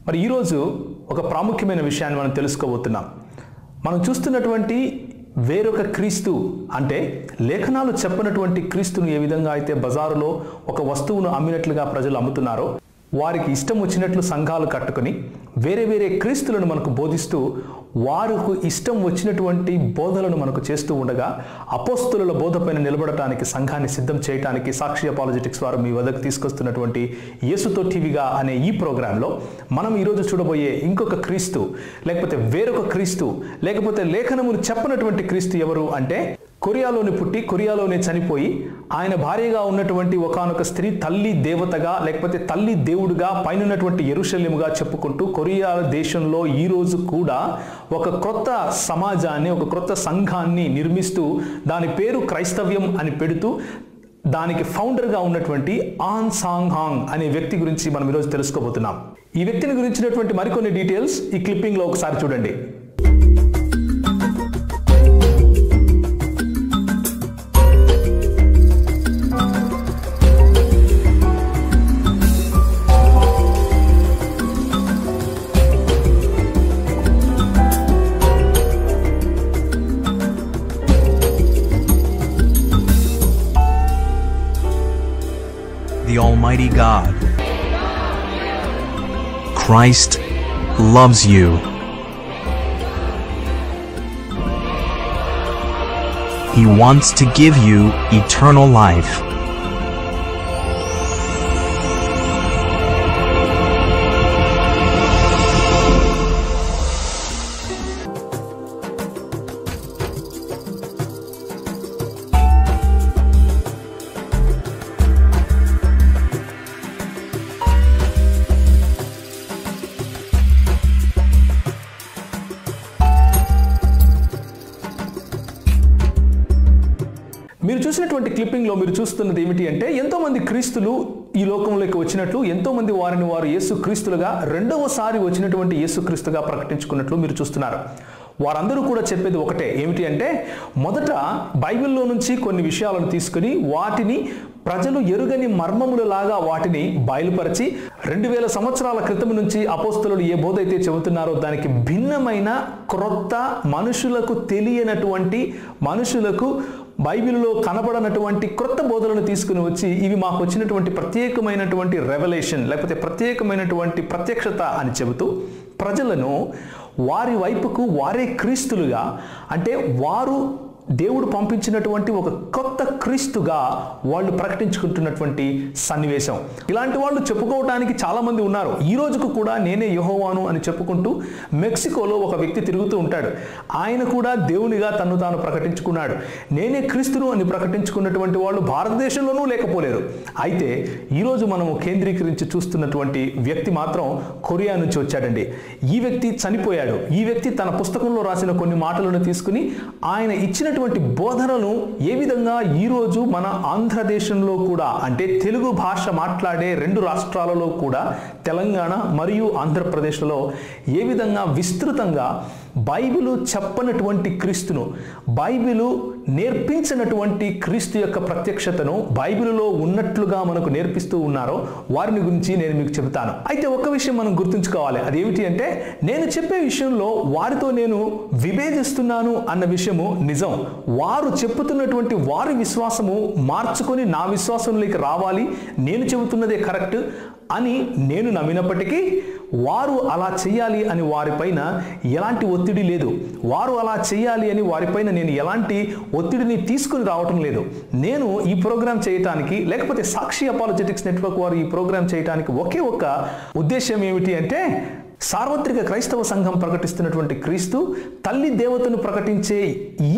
మరి ఈరోజు ఒక ప్రాముఖ్యమైన విషయాన్ని మనం తెలుసుకోబోతున్నాం. మనం చూస్తున్నటువంటి వేరొక క్రీస్తు అంటే లేఖనాలు చెప్పినటువంటి క్రీస్తును ఏ విధంగా అయితే బజారులో ఒక వస్తువును అమ్మినట్లుగా ప్రజలు అమ్ముతున్నారో, వారికి ఇష్టం వచ్చినట్లు సంఘాలు కట్టుకొని వేరే వేరే క్రీస్తులను మనకు బోధిస్తూ వారికి ఇష్టం వచ్చినటువంటి బోధలను మనకు చేస్తూ ఉండగా, అపోస్తలుల బోధపైన నిలబడటానికి సంఘాన్ని సిద్ధం చేయడానికి సాక్షి అపాలజెటిక్స్ వారు మీ వద్దకు తీసుకొస్తున్నటువంటి యేసుతో టీవీగా అనే ఈ ప్రోగ్రాంలో మనం ఈరోజు చూడబోయే ఇంకొక క్రీస్తు, లేకపోతే వేరొక క్రీస్తు, లేకపోతే లేఖనములు చెప్పనటువంటి క్రీస్తు ఎవరు అంటే, కొరియాలోని పుట్టి కొరియాలోనే చనిపోయి ఆయన భార్యగా ఉన్నటువంటి ఒకానొక స్త్రీ తల్లి దేవతగా లేకపోతే తల్లి దేవుడుగా పైనున్నటువంటి యెరూషలేముగా చెప్పుకుంటూ కొరియా దేశంలో ఈ రోజు కూడా ఒక క్రొత్త సమాజాన్ని, ఒక క్రొత్త సంఘాన్ని నిర్మిస్తూ దాని పేరు క్రైస్తవ్యం అని పెడుతూ దానికి ఫౌండర్గా ఉన్నటువంటి ఆన్ సాంగ్ హాంగ్ అనే వ్యక్తి గురించి మనం ఈరోజు తెలుసుకోబోతున్నాం. ఈ వ్యక్తిని గురించినటువంటి మరికొన్ని డీటెయిల్స్ ఈ క్లిప్పింగ్లో ఒకసారి చూడండి. The Almighty God. Christ loves you. He wants to give you eternal life. మీరు చూసినటువంటి క్లిప్పింగ్లో మీరు చూస్తున్నది ఏమిటి అంటే, ఎంతోమంది క్రీస్తులు ఈ లోకంలోకి వచ్చినట్లు, ఎంతోమంది వారిని వారు యేసు క్రీస్తులుగా రెండవసారి వచ్చినటువంటి యేసు క్రీస్తుగా ప్రకటించుకున్నట్లు మీరు చూస్తున్నారు. వారందరూ కూడా చెప్పేది ఒకటే, ఏమిటి అంటే, మొదట బైబిల్లో నుంచి కొన్ని విషయాలను తీసుకుని వాటిని ప్రజలు ఎరుగని మర్మములలాగా వాటిని బయలుపరిచి 2000 సంవత్సరాల క్రితం నుంచి అపోస్తలులు ఏ బోధ అయితే చెబుతున్నారో దానికి భిన్నమైన క్రొత్త, మనుషులకు తెలియనటువంటి, మనుషులకు బైబిల్లో కనబడనటువంటి క్రొత్త బోధనలు తీసుకుని వచ్చి ఇవి మాకు వచ్చినటువంటి ప్రత్యేకమైనటువంటి రెవల్యూషన్ లేకపోతే ప్రత్యేకమైనటువంటి ప్రత్యక్షత అని చెబుతూ ప్రజలను వారి వైపుకు వారే క్రీస్తులుగా, అంటే వారు దేవుడు పంపించినటువంటి ఒక కొత్త క్రీస్తుగా వాళ్ళు ప్రకటించుకుంటున్నటువంటి సన్నివేశం. ఇలాంటి వాళ్ళు చెప్పుకోవడానికి చాలా మంది ఉన్నారు. ఈ రోజుకు కూడా నేనే యెహోవాను అని చెప్పుకుంటూ మెక్సికోలో ఒక వ్యక్తి తిరుగుతూ ఉంటాడు. ఆయన కూడా దేవునిగా తను తాను ప్రకటించుకున్నాడు. నేనే క్రీస్తును అని ప్రకటించుకున్నటువంటి వాళ్ళు భారతదేశంలోనూ లేకపోలేరు. అయితే ఈరోజు మనము కేంద్రీకరించి చూస్తున్నటువంటి వ్యక్తి మాత్రం కొరియా నుంచి వచ్చాడండి. ఈ వ్యక్తి చనిపోయాడు. ఈ వ్యక్తి తన పుస్తకంలో రాసిన కొన్ని మాటలను తీసుకుని ఆయన ఇచ్చినటువంటి బోధనను ఏ విధంగా ఈరోజు మన ఆంధ్రదేశంలో కూడా, అంటే తెలుగు భాష మాట్లాడే 2 రాష్ట్రాలలో కూడా, తెలంగాణ మరియు ఆంధ్రప్రదేశ్లో ఏ విధంగా విస్తృతంగా బైబిలు చెప్పనటువంటి క్రీస్తును, బైబిలు నేర్పించినటువంటి క్రీస్తు యొక్క ప్రత్యక్షతను బైబిలులో ఉన్నట్లుగా మనకు నేర్పిస్తూ ఉన్నారో వారిని గురించి నేను మీకు చెబుతాను. అయితే ఒక్క విషయం మనం గుర్తుంచుకోవాలి. అదేమిటి అంటే, నేను చెప్పే విషయంలో వారితో నేను విభేదిస్తున్నాను అన్న విషయము నిజం. వారు చెప్పుతున్నటువంటి వారి విశ్వాసము మార్చుకొని నా విశ్వాసంలోకి రావాలి, నేను చెబుతున్నదే కరెక్ట్ అని నేను నమ్మినప్పటికీ వారు అలా చేయాలి అని వారిపైన ఎలాంటి ఒత్తిడి లేదు. వారు అలా చేయాలి అని వారిపైన నేను ఎలాంటి ఒత్తిడిని తీసుకుని రావటం లేదు. నేను ఈ ప్రోగ్రాం చేయటానికి, లేకపోతే సాక్షి అపాలజెటిక్స్ నెట్వర్క్ వారు ఈ ప్రోగ్రాం చేయటానికి ఒకే ఒక్క ఉద్దేశం ఏమిటి అంటే, సార్వత్రిక క్రైస్తవ సంఘం ప్రకటిస్తున్నటువంటి క్రీస్తు, తల్లి దేవతను ప్రకటించే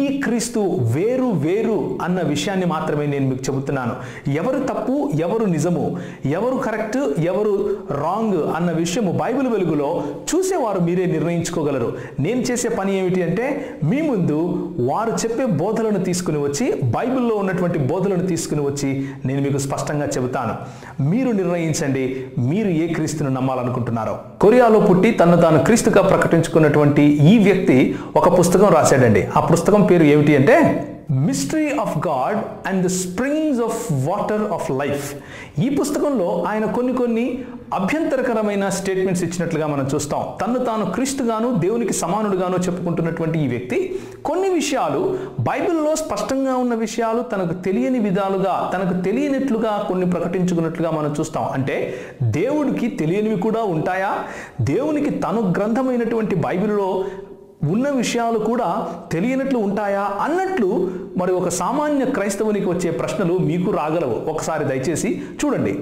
ఈ క్రీస్తు వేరు వేరు అన్న విషయాన్ని మాత్రమే నేను మీకు చెబుతున్నాను. ఎవరు తప్పు, ఎవరు నిజము, ఎవరు కరెక్ట్, ఎవరు రాంగ్ అన్న విషయము బైబిల్ వెలుగులో చూసేవారు మీరే నిర్ణయించుకోగలరు. నేను చేసే పని ఏమిటి అంటే, మీ ముందు వారు చెప్పే బోధలను తీసుకుని వచ్చి, బైబిల్లో ఉన్నటువంటి బోధలను తీసుకుని వచ్చి నేను మీకు స్పష్టంగా చెబుతాను. మీరు నిర్ణయించండి, మీరు ఏ క్రీస్తును నమ్మాలనుకుంటున్నారో. కొరియాలో పుట్టి తను తాను క్రీస్తుగా ప్రకటించుకున్నటువంటి ఈ వ్యక్తి ఒక పుస్తకం రాశాడండి. ఆ పుస్తకం పేరు ఏమిటి అంటే, mystery of God and the springs of water of life. ఈ పుస్తకంలో ఆయన కొన్ని అభ్యంతరకరమైన స్టేట్మెంట్స్ ఇచ్చినట్లుగా మనం చూస్తాం. తను తాను క్రీస్తుగాను దేవునికి సమానుడుగాను చెప్పుకుంటున్నటువంటి ఈ వ్యక్తి కొన్ని విషయాలు బైబిల్లో స్పష్టంగా ఉన్న విషయాలు తనకు తెలియని విధాలుగా, తనకు తెలియనట్లుగా కొన్ని ప్రకటించుకున్నట్లుగా మనం చూస్తాం. అంటే దేవుడికి తెలియనివి కూడా ఉంటాయా? దేవునికి తను గ్రంథమైనటువంటి బైబిల్లో ఉన్న విషయాలు కూడా తెలియనట్లు ఉంటాయా అన్నట్లు మరి ఒక సామాన్య క్రైస్తవునికి వచ్చే ప్రశ్నలు మీకు రాగలవు. ఒకసారి దయచేసి చూడండి.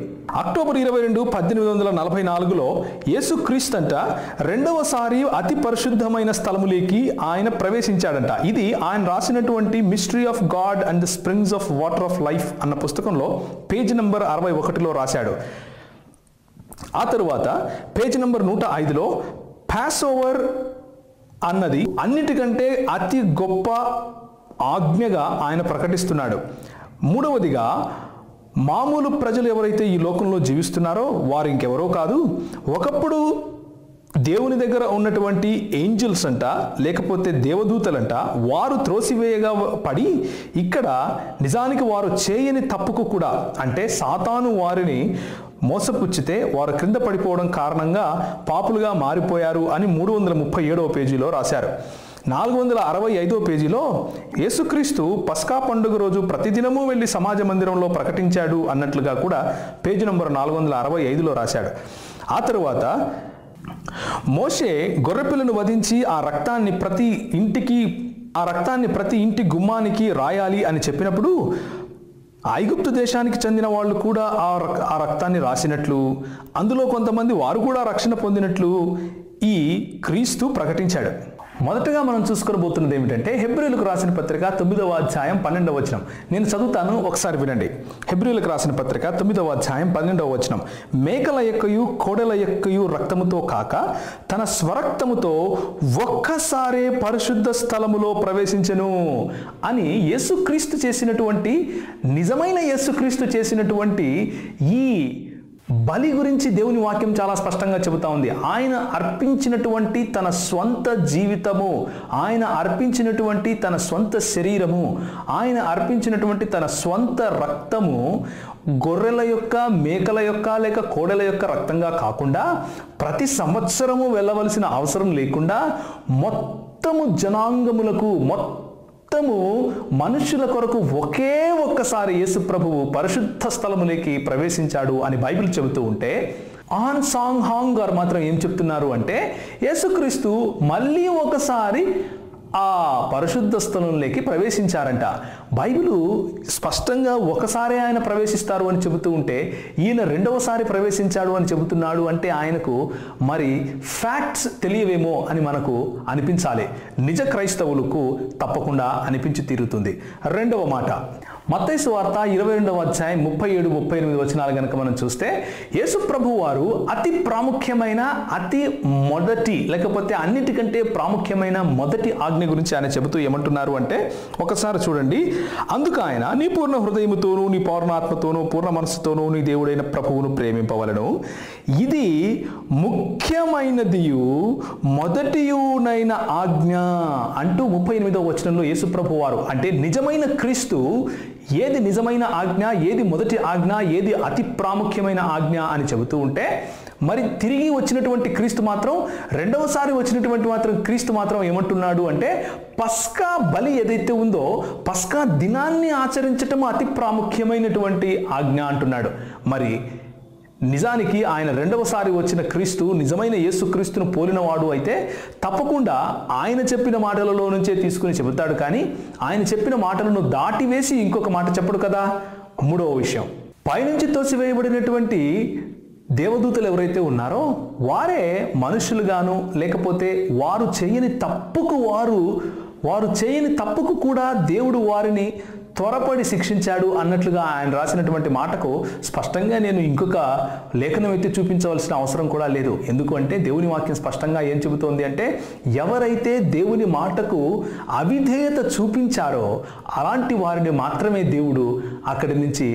అక్టోబర్ 22, 1844లో యేసుక్రీస్తంట రెండవసారి అతి పరిశుద్ధమైన స్థలములోకి ఆయన ప్రవేశించాడంట. ఇది ఆయన రాసినటువంటి mystery of God and the springs of water of life అన్న పుస్తకంలో పేజ్ నంబర్ 61లో రాశాడు. ఆ తరువాత పేజ్ నంబర్ 105లో పాస్ ఓవర్ అన్నది అన్నిటికంటే అతి గొప్ప ఆజ్ఞగా ఆయన ప్రకటిస్తున్నాడు. మూడవదిగా మామూలు ప్రజలు ఎవరైతే ఈ లోకంలో జీవిస్తున్నారో వారు ఇంకెవరో కాదు, ఒకప్పుడు దేవుని దగ్గర ఉన్నటువంటి ఏంజల్స్ అంట, లేకపోతే దేవదూతలంట, వారు త్రోసివేయగా పడి ఇక్కడ నిజానికి వారు చేయని తప్పుకు కూడా, అంటే సాతాను వారిని మోసపుచ్చితే వారు క్రింద పడిపోవడం కారణంగా పాపులుగా మారిపోయారు అని 337వ పేజీలో రాశారు. 465వ పేజీలో యేసుక్రీస్తు పస్కా పండుగ రోజు ప్రతిదినము వెళ్ళి సమాజ మందిరంలో ప్రకటించాడు అన్నట్లుగా కూడా పేజీ నంబర్ 465లో రాశాడు. ఆ తరువాత మోషే గొర్రెపిల్లను వధించి ఆ రక్తాన్ని ప్రతి ఇంటి గుమ్మానికి రాయాలి అని చెప్పినప్పుడు ఐగుప్తు దేశానికి చెందిన వాళ్ళు కూడా ఆ రక్తాన్ని రాసినట్లు, అందులో కొంతమంది వారు కూడా రక్షణ పొందినట్లు ఈ క్రీస్తు ప్రకటించాడు. మొదటగా మనం చూసుకోబోతున్నది ఏమిటంటే హెబ్రీయులకు రాసిన పత్రిక 9వ అధ్యాయం 12వ వచనం. నేను చదువుతాను, ఒకసారి వినండి. హెబ్రీయులకు రాసిన పత్రిక 9వ అధ్యాయం 12వ వచనం. మేకల యొక్కయు కోడెల యొక్కయు రక్తముతో కాక తన స్వరక్తముతో ఒక్కసారే పరిశుద్ధ స్థలములో ప్రవేశించెను అని యేసుక్రీస్తు చేసినటువంటి, నిజమైన యేసుక్రీస్తు చేసినటువంటి ఈ బలి గురించి దేవుని వాక్యం చాలా స్పష్టంగా చెబుతా ఉంది. ఆయన అర్పించినటువంటి తన స్వంత జీవితము, ఆయన అర్పించినటువంటి తన స్వంత శరీరము, ఆయన అర్పించినటువంటి తన స్వంత రక్తము గొర్రెల యొక్క, మేకల యొక్క, లేక కోడెల యొక్క రక్తంగా కాకుండా ప్రతి సంవత్సరము వెళ్ళవలసిన అవసరం లేకుండా మొత్తము జనాంగములకు, మొత్తము మనుషుల కొరకు ఒకే ఒక్కసారి యేసు ప్రభువు పరిశుద్ధ స్థలములోకి ప్రవేశించాడు అని బైబిల్ చెబుతూ ఉంటే, ఆన్ సాంగ్ హాంగ్ గారు మాత్రం ఏం చెప్తున్నారు అంటే యేసుక్రీస్తు మళ్ళీ ఒకసారి ఆ పరిశుద్ధ స్థలంలోకి ప్రవేశించారంట. బైబిలు స్పష్టంగా ఒకసారి ఆయన ప్రవేశిస్తారు అని చెబుతూ ఉంటే ఈయన రెండవసారి ప్రవేశించాడు అని చెబుతున్నాడు అంటే ఆయనకు మరి ఫ్యాక్ట్స్ తెలియవేమో అని మనకు అనిపించాలి. నిజ క్రైస్తవులకు తప్పకుండా అనిపించి తీరుతుంది. రెండవ మాట, మత్తయి సువార్త 22వ అధ్యాయం 37-38 వచనాలు కనుక మనం చూస్తే యేసు ప్రభు వారు అతి ప్రాముఖ్యమైన, అతి మొదటి, లేకపోతే అన్నిటికంటే ప్రాముఖ్యమైన మొదటి ఆజ్ఞ గురించి ఆయన చెబుతూ ఏమంటున్నారు అంటే ఒకసారి చూడండి. అందుకు ఆయన, నీ పూర్ణ హృదయముతోనూ, నీ పూర్ణాత్మతోనూ, పూర్ణ మనస్సుతోనూ నీ దేవుడైన ప్రభువును ప్రేమింపవలను. ఇది ముఖ్యమైనదియు మొదటియునైన ఆజ్ఞ అంటూ 38వ వచనంలో యేసు ప్రభు వారు, అంటే నిజమైన క్రీస్తు ఏది నిజమైన ఆజ్ఞ, ఏది మొదటి ఆజ్ఞ, ఏది అతి ప్రాముఖ్యమైన ఆజ్ఞ అని చెబుతూ ఉంటే, మరి తిరిగి వచ్చినటువంటి క్రీస్తు మాత్రం, రెండవసారి వచ్చినటువంటి క్రీస్తు మాత్రం ఏమంటున్నాడు అంటే పస్కా బలి ఏదైతే ఉందో పస్కా దినాన్ని ఆచరించటం అతి ప్రాముఖ్యమైనటువంటి ఆజ్ఞ అంటున్నాడు. మరి నిజానికి ఆయన రెండవసారి వచ్చిన క్రీస్తు నిజమైన యేసుక్రీస్తును పోలినవాడు అయితే తప్పకుండా ఆయన చెప్పిన మాటలలో నుంచే తీసుకుని చెబుతాడు. కానీ ఆయన చెప్పిన మాటలను దాటివేసి ఇంకొక మాట చెప్పడు కదా. మూడవ విషయం, పైనుంచి తోసివేయబడినటువంటి దేవదూతలు ఎవరైతే ఉన్నారో వారే మనుషులుగాను, లేకపోతే వారు చేయని తప్పుకు కూడా దేవుడు వారిని త్వరపడి శిక్షించాడు అన్నట్లుగా ఆయన రాసినటువంటి మాటకు స్పష్టంగా నేను ఇంకొక లేఖనం ఎత్తి చూపించవలసిన అవసరం కూడా లేదు. ఎందుకంటే దేవుని వాక్యం స్పష్టంగా ఏం చెబుతోంది అంటే ఎవరైతే దేవుని మాటకు అవిధేయత చూపించారో అలాంటి వారిని మాత్రమే దేవుడు అక్కడి నుంచి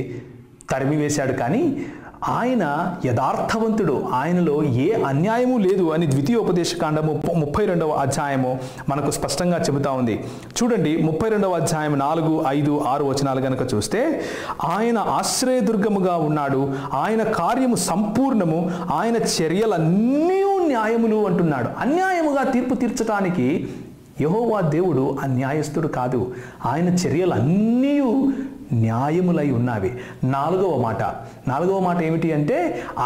తరిమివేశాడు. కానీ ఆయన యథార్థవంతుడు, ఆయనలో ఏ అన్యాయము లేదు అని ద్వితీయోపదేశకాండము 32వ అధ్యాయము మనకు స్పష్టంగా చెబుతా ఉంది. చూడండి 32వ అధ్యాయం 4, 5, 6 వచనాలు కనుక చూస్తే, ఆయన ఆశ్రయదుర్గముగా ఉన్నాడు, ఆయన కార్యము సంపూర్ణము, ఆయన చర్యలన్నీ న్యాయములు అంటున్నాడు. అన్యాయముగా తీర్పు తీర్చడానికి యెహోవా దేవుడు అన్యాయస్తుడు కాదు, ఆయన చర్యలన్నీ న్యాయములై ఉన్నవి. నాలుగవ మాట ఏమిటి అంటే,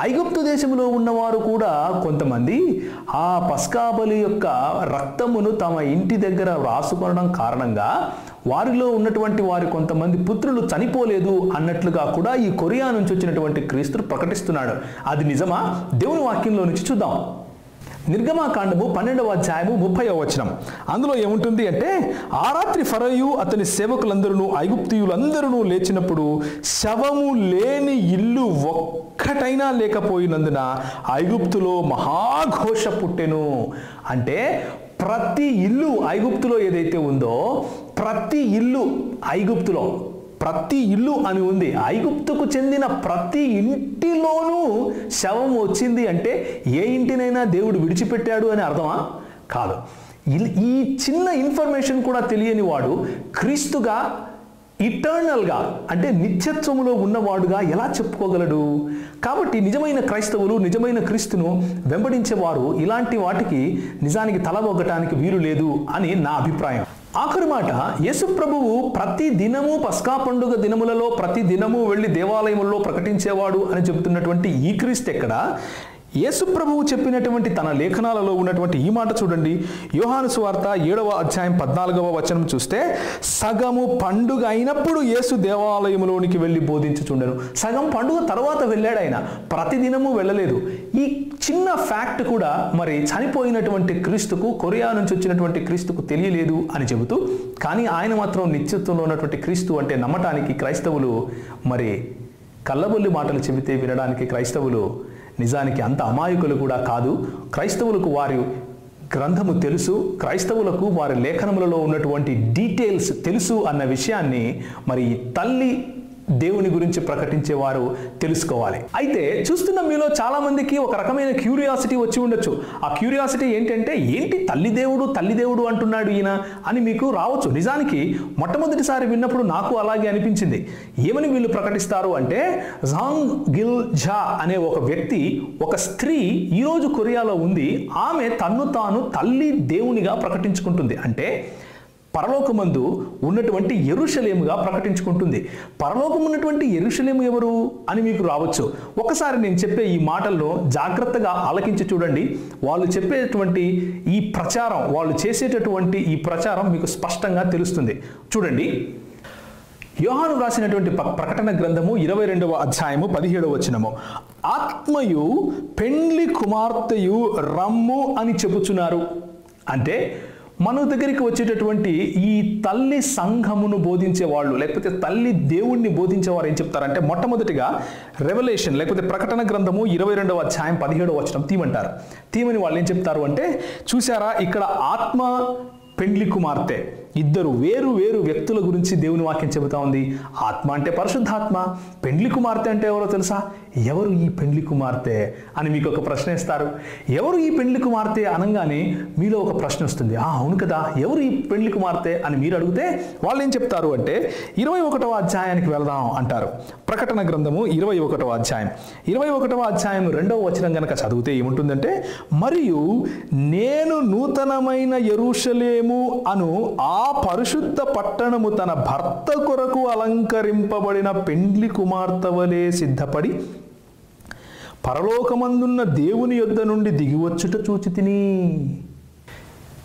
ఐగుప్తు దేశంలో ఉన్నవారు కూడా కొంతమంది ఆ పస్కా బలి యొక్క రక్తమును తమ ఇంటి దగ్గర రాసుకొనడం కారణంగా వారిలో ఉన్నటువంటి వారి కొంతమంది పుత్రులు చనిపోలేదు అన్నట్లుగా కూడా ఈ కొరియా నుంచి వచ్చినటువంటి క్రీస్తు ప్రకటిస్తున్నాడు. అది నిజమా? దేవుని వాక్యంలో నుంచి చూద్దాం. నిర్గమాకాండము 12వ అధ్యాయము 30వ వచనం. అందులో ఏముంటుంది అంటే, ఆ రాత్రి ఫరోయు అతని సేవకులందరూ ఐగుప్తీయులందరూ లేచినప్పుడు శవము లేని ఇల్లు ఒక్కటైనా లేకపోయినందున ఐగుప్తులో మహాఘోష పుట్టెను. అంటే ప్రతి ఇల్లు ఐగుప్తులో ఏదైతే ఉందో, ప్రతి ఇల్లు ఐగుప్తులో ప్రతి ఇల్లు అని ఉంది, ఐగుప్తుకు చెందిన ప్రతి ఇంటిలోనూ శవం వచ్చింది అంటే ఏ ఇంటినైనా దేవుడు విడిచిపెట్టాడు అని అర్థమా? కాదు. ఈ చిన్న ఇన్ఫర్మేషన్ కూడా తెలియని వాడు క్రీస్తుగా, ఇటర్నల్గా అంటే నిత్యత్వములో ఉన్నవాడుగా ఎలా చెప్పుకోగలడు? కాబట్టి నిజమైన క్రైస్తవులు, నిజమైన క్రీస్తును వెంబడించేవారు ఇలాంటి వాటికి నిజానికి తల ఒగ్గటానికి వీలు లేదు అని నా అభిప్రాయం. ఆఖరి మాట, యేసు ప్రభువు ప్రతి దినము పస్కా పండుగ దినములలో ప్రతి దినము వెళ్ళి దేవాలయములలో ప్రకటించేవాడు అని చెబుతున్నటువంటి ఈ క్రీస్తు ఎక్కడ? యేసు ప్రభువు చెప్పినటువంటి తన లేఖనాలలో ఉన్నటువంటి ఈ మాట చూడండి. యోహాను సువార్త 7వ అధ్యాయం 14వ వచనం చూస్తే, సగము పండుగ అయినప్పుడు యేసు దేవాలయంలోనికి వెళ్ళి బోధించుచుండెను. సగం పండుగ తర్వాత వెళ్ళాడు ఆయన, ప్రతిదినము వెళ్ళలేదు. ఈ చిన్న ఫ్యాక్ట్ కూడా మరి చనిపోయినటువంటి క్రీస్తుకు, కొరియా నుంచి వచ్చినటువంటి క్రీస్తుకు తెలియలేదు అని చెబుతూ, కానీ ఆయన మాత్రం నిత్యత్వంలో ఉన్నటువంటి క్రీస్తు అంటే నమ్మటానికి క్రైస్తవులు మరి కల్లబొల్లి మాటలు చెబితే వినడానికి క్రైస్తవులు నిజానికి అంత అమాయకులు కూడా కాదు. క్రైస్తవులకు వారి గ్రంథము తెలుసు, క్రైస్తవులకు వారి లేఖనములలో ఉన్నటువంటి డీటెయిల్స్ తెలుసు అన్న విషయాన్ని మరి తల్లి దేవుని గురించి ప్రకటించేవారు తెలుసుకోవాలి. అయితే చూస్తున్న మీలో చాలా మందికి ఒక రకమైన క్యూరియాసిటీ వచ్చి ఉండొచ్చు. ఆ క్యూరియాసిటీ ఏంటంటే, ఏంటి తల్లి దేవుడు అంటున్నాడు ఈయన అని మీకు రావచ్చు. నిజానికి మొట్టమొదటిసారి విన్నప్పుడు నాకు అలాగే అనిపించింది. ఏమని వీళ్ళు ప్రకటిస్తారు అంటే, జాంగ్ గిల్ ఝా అనే ఒక వ్యక్తి, ఒక స్త్రీ ఈరోజు కొరియాలో ఉంది, ఆమె తన్ను తాను తల్లి దేవునిగా ప్రకటించుకుంటుంది. అంటే పరలోకమందు ఉన్నటువంటి యెరూషలేముగా ప్రకటించుకుంటుంది. పరలోకం ఉన్నటువంటి యెరూషలేము ఎవరు అని మీకు రావచ్చు. ఒకసారి నేను చెప్పే ఈ మాటల్లో జాగ్రత్తగా ఆలకించి చూడండి. వాళ్ళు చెప్పేటువంటి ఈ ప్రచారం, వాళ్ళు చేసేటటువంటి ఈ ప్రచారం మీకు స్పష్టంగా తెలుస్తుంది. చూడండి, యోహాను రాసినటువంటి ప్రకటన గ్రంథము 22వ అధ్యాయము 17వ వచనము, ఆత్మయు పెండ్లి కుమార్తెయు రమ్ము అని చెప్పుచున్నారు. అంటే మన దగ్గరికి వచ్చేటటువంటి ఈ తల్లి సంఘమును బోధించే వాళ్ళు, లేకపోతే తల్లి దేవుణ్ణి బోధించేవారు ఏం చెప్తారంటే, మొట్టమొదటిగా రెవల్యూషన్ లేకపోతే ప్రకటన గ్రంథము 22వ అధ్యాయం 17వ వచనం తీయమంటారు. తీయమని వాళ్ళు ఏం చెప్తారు అంటే, చూసారా ఇక్కడ ఆత్మ, పెండ్లి కుమార్తె, ఇద్దరు వేరు వేరు వ్యక్తుల గురించి దేవుని వాక్యం చెబుతా ఉంది. ఆత్మ అంటే పరిశుద్ధాత్మ, పెండ్లి కుమార్తె అంటే ఎవరో తెలుసా? ఎవరు ఈ పెండ్లి కుమార్తె అని మీకు ఒక ప్రశ్న ఇస్తారు. ఎవరు ఈ పెండ్లి కుమార్తె అనగానే మీలో ఒక ప్రశ్న వస్తుంది. అవును కదా, ఎవరు ఈ పెండ్లి కుమార్తె అని మీరు అడిగితే వాళ్ళు ఏం చెప్తారు అంటే, 21వ అధ్యాయానికి వెళ్దాం అంటారు. ప్రకటన గ్రంథము 21వ అధ్యాయం 21వ అధ్యాయం 2వ వచనం గనక చదివితే ఏముంటుందంటే, మరియు నేను నూతనమైన యెరూషలేము అను ఆ పరిశుద్ధ పట్టణము తన భర్త కొరకు అలంకరింపబడిన పెండ్లి కుమార్తె వలె సిద్ధపడి పరలోకమందున్న దేవుని యొద్ద నుండి దిగివచ్చుట చూచితిని.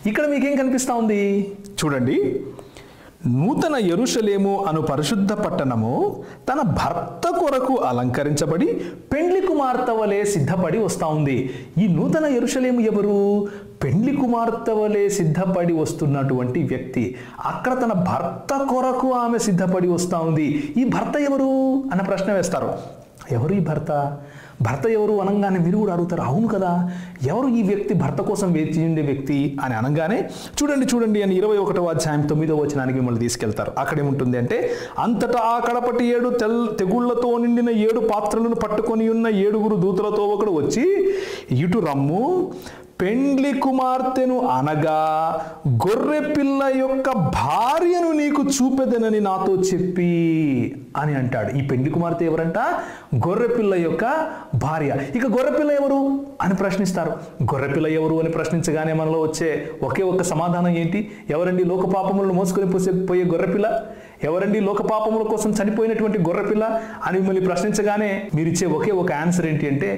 ఇక్కడ మీకేం కనిపిస్తా ఉంది చూడండి. నూతన యెరూషలేము అను పరిశుద్ధ పట్టణము తన భర్త కొరకు అలంకరించబడి పెండ్లి కుమార్తె వలె సిద్ధపడి వస్తూ ఉంది. ఈ నూతన యెరూషలేము ఎవరు? పెండ్లి కుమార్తె వలె సిద్ధపడి వస్తున్నటువంటి వ్యక్తి. అక్కడ తన భర్త కొరకు ఆమె సిద్ధపడి వస్తూ ఉంది. ఈ భర్త ఎవరు అన్న ప్రశ్న వేస్తారు. ఎవరు ఈ భర్త? భర్త ఎవరు అనగానే మీరు కూడా అడుగుతారు, అవును కదా, ఎవరు ఈ వ్యక్తి, భర్త కోసం వేచి ఉండే వ్యక్తి అని అనగానే చూడండి అని 21వ అధ్యాయం 9వ వచనానికి మిమ్మల్ని తీసుకెళ్తారు. అక్కడేముంటుంది అంటే, అంతటా ఆ కడపటి 7 తెగుళ్లతో నిండిన 7 పాత్రలను పట్టుకొని ఉన్న 7 దూతలతో ఒకడు వచ్చి, ఇటు రమ్ము, పెండ్లి కుమార్తెను అనగా గొర్రె పిల్ల యొక్క భార్యను నీకు చూపెదనని నాతో చెప్పి అని అంటాడు. ఈ పెండ్లి కుమార్తె ఎవరంట? గొర్రెపిల్ల యొక్క భార్య. ఇక గొర్రెపిల్ల ఎవరు అని ప్రశ్నిస్తారు. గొర్రెపిల్ల ఎవరు అని ప్రశ్నించగానే మనలో వచ్చే ఒకే ఒక్క సమాధానం ఏంటి? ఎవరండి లోక పాపములను మోసుకొని పోయే గొర్రెపిల్ల? ఎవరండి లోక పాపముల కోసం చనిపోయినటువంటి గొర్రెపిల్ల అని మిమ్మల్ని ప్రశ్నించగానే మీరు ఇచ్చే ఒకే ఒక ఆన్సర్ ఏంటి అంటే,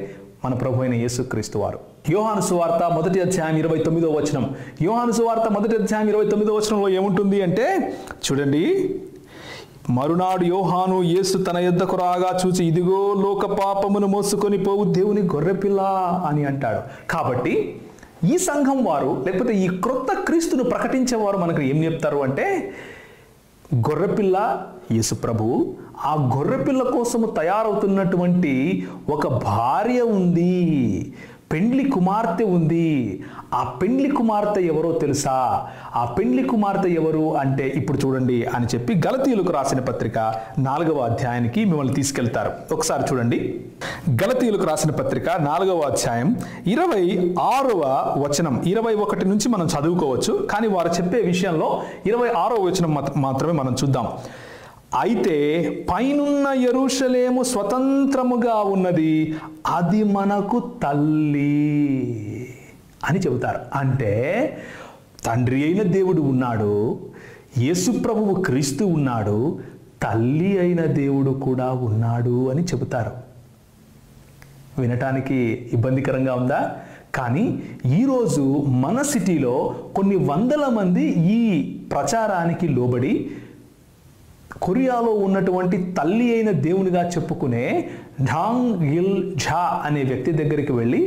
మన ప్రభు అయిన యేసుక్రీస్తు వారు. యోహాను సువార్త 1వ అధ్యాయం 29వ వచనం. యోహాను సువార్త 1వ అధ్యాయం 29వ వచనంలో ఏముంటుంది అంటే, చూడండి, మరునాడు యోహాను యేసు తన యొద్దకు రాగా చూసి, ఇదిగో లోక పాపమును మోసుకొని పోవు దేవుని గొర్రెపిల్ల అని అంటాడు. కాబట్టి ఈ సంఘం వారు, లేకపోతే ఈ క్రొత్త క్రీస్తును ప్రకటించేవారు మనకు ఏం చెప్తారు అంటే, గొర్రెపిల్ల యేసు ప్రభువు, ఆ గొర్రెపిల్ల కోసము తయారవుతున్నటువంటి ఒక భార్య ఉంది, పెండ్లి కుమార్తె ఉంది. ఆ పెండ్లి కుమార్తె ఎవరో తెలుసా? ఆ పెండ్లి కుమార్తె ఎవరు అంటే, ఇప్పుడు చూడండి అని చెప్పి గలతీయులకు రాసిన పత్రిక 4వ అధ్యాయానికి మిమ్మల్ని తీసుకెళ్తారు. ఒకసారి చూడండి, గలతీయులకు రాసిన పత్రిక 4వ అధ్యాయం 26వ వచనం. 21 నుంచి మనం చదువుకోవచ్చు, కానీ వారు చెప్పే విషయంలో 26వ వచనం మాత్రమే మనం చూద్దాం. అయితే పైనున్న యెరూషలేము స్వతంత్రముగా ఉన్నది, అది మనకు తల్లి అని చెబుతారు. అంటే తండ్రి అయిన దేవుడు ఉన్నాడు, యేసు ప్రభువు క్రీస్తు ఉన్నాడు, తల్లి అయిన దేవుడు కూడా ఉన్నాడు అని చెబుతారు. వినటానికి ఇబ్బందికరంగా ఉందా? కానీ ఈరోజు మన సిటీలో కొన్ని వందల మంది ఈ ప్రచారానికి లోబడి కొరియాలో ఉన్నటువంటి తల్లి అయిన దేవునిగా చెప్పుకునే ఢాంగ్ గిల్ ఝా అనే వ్యక్తి దగ్గరికి వెళ్ళి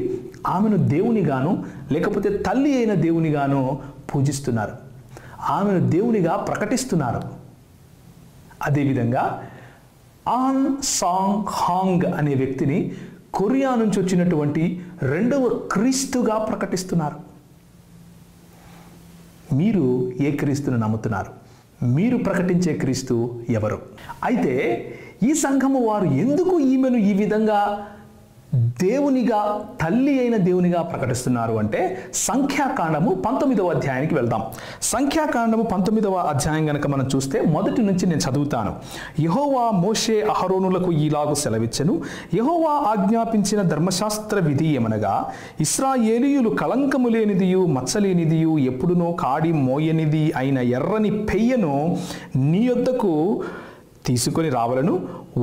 ఆమెను దేవునిగాను లేకపోతే తల్లి అయిన దేవునిగాను పూజిస్తున్నారు, ఆమెను దేవునిగా ప్రకటిస్తున్నారు. అదేవిధంగా ఆన్ సాంగ్ హాంగ్ అనే వ్యక్తిని కొరియా నుంచి వచ్చినటువంటి 2వ క్రీస్తుగా ప్రకటిస్తున్నారు. మీరు ఏ క్రీస్తును నమ్ముతున్నారు? మీరు ప్రకటించే క్రీస్తు ఎవరు? అయితే ఈ సంఘము వారు ఎందుకు ఈమెను ఈ విధంగా దేవునిగా, తల్లి అయిన దేవునిగా ప్రకటిస్తున్నారు అంటే, సంఖ్యాకాండము 19వ అధ్యాయానికి వెళ్దాం. సంఖ్యాకాండము 19వ అధ్యాయం గనక మనం చూస్తే మొదటి నుంచి నేను చదువుతాను. యెహోవా మోషే అహరోనులకు ఈలాగు సెలవిచ్చెను. యెహోవా ఆజ్ఞాపించిన ధర్మశాస్త్ర విధి ఏమనగా, ఇశ్రాయేలీయులు కళంకము లేనిదియు మచ్చలేనిదియు ఎప్పుడునో కాడి మోయనిది అయిన ఎర్రని పెయ్యను నీ యొద్దకు తీసుకొని రావలను.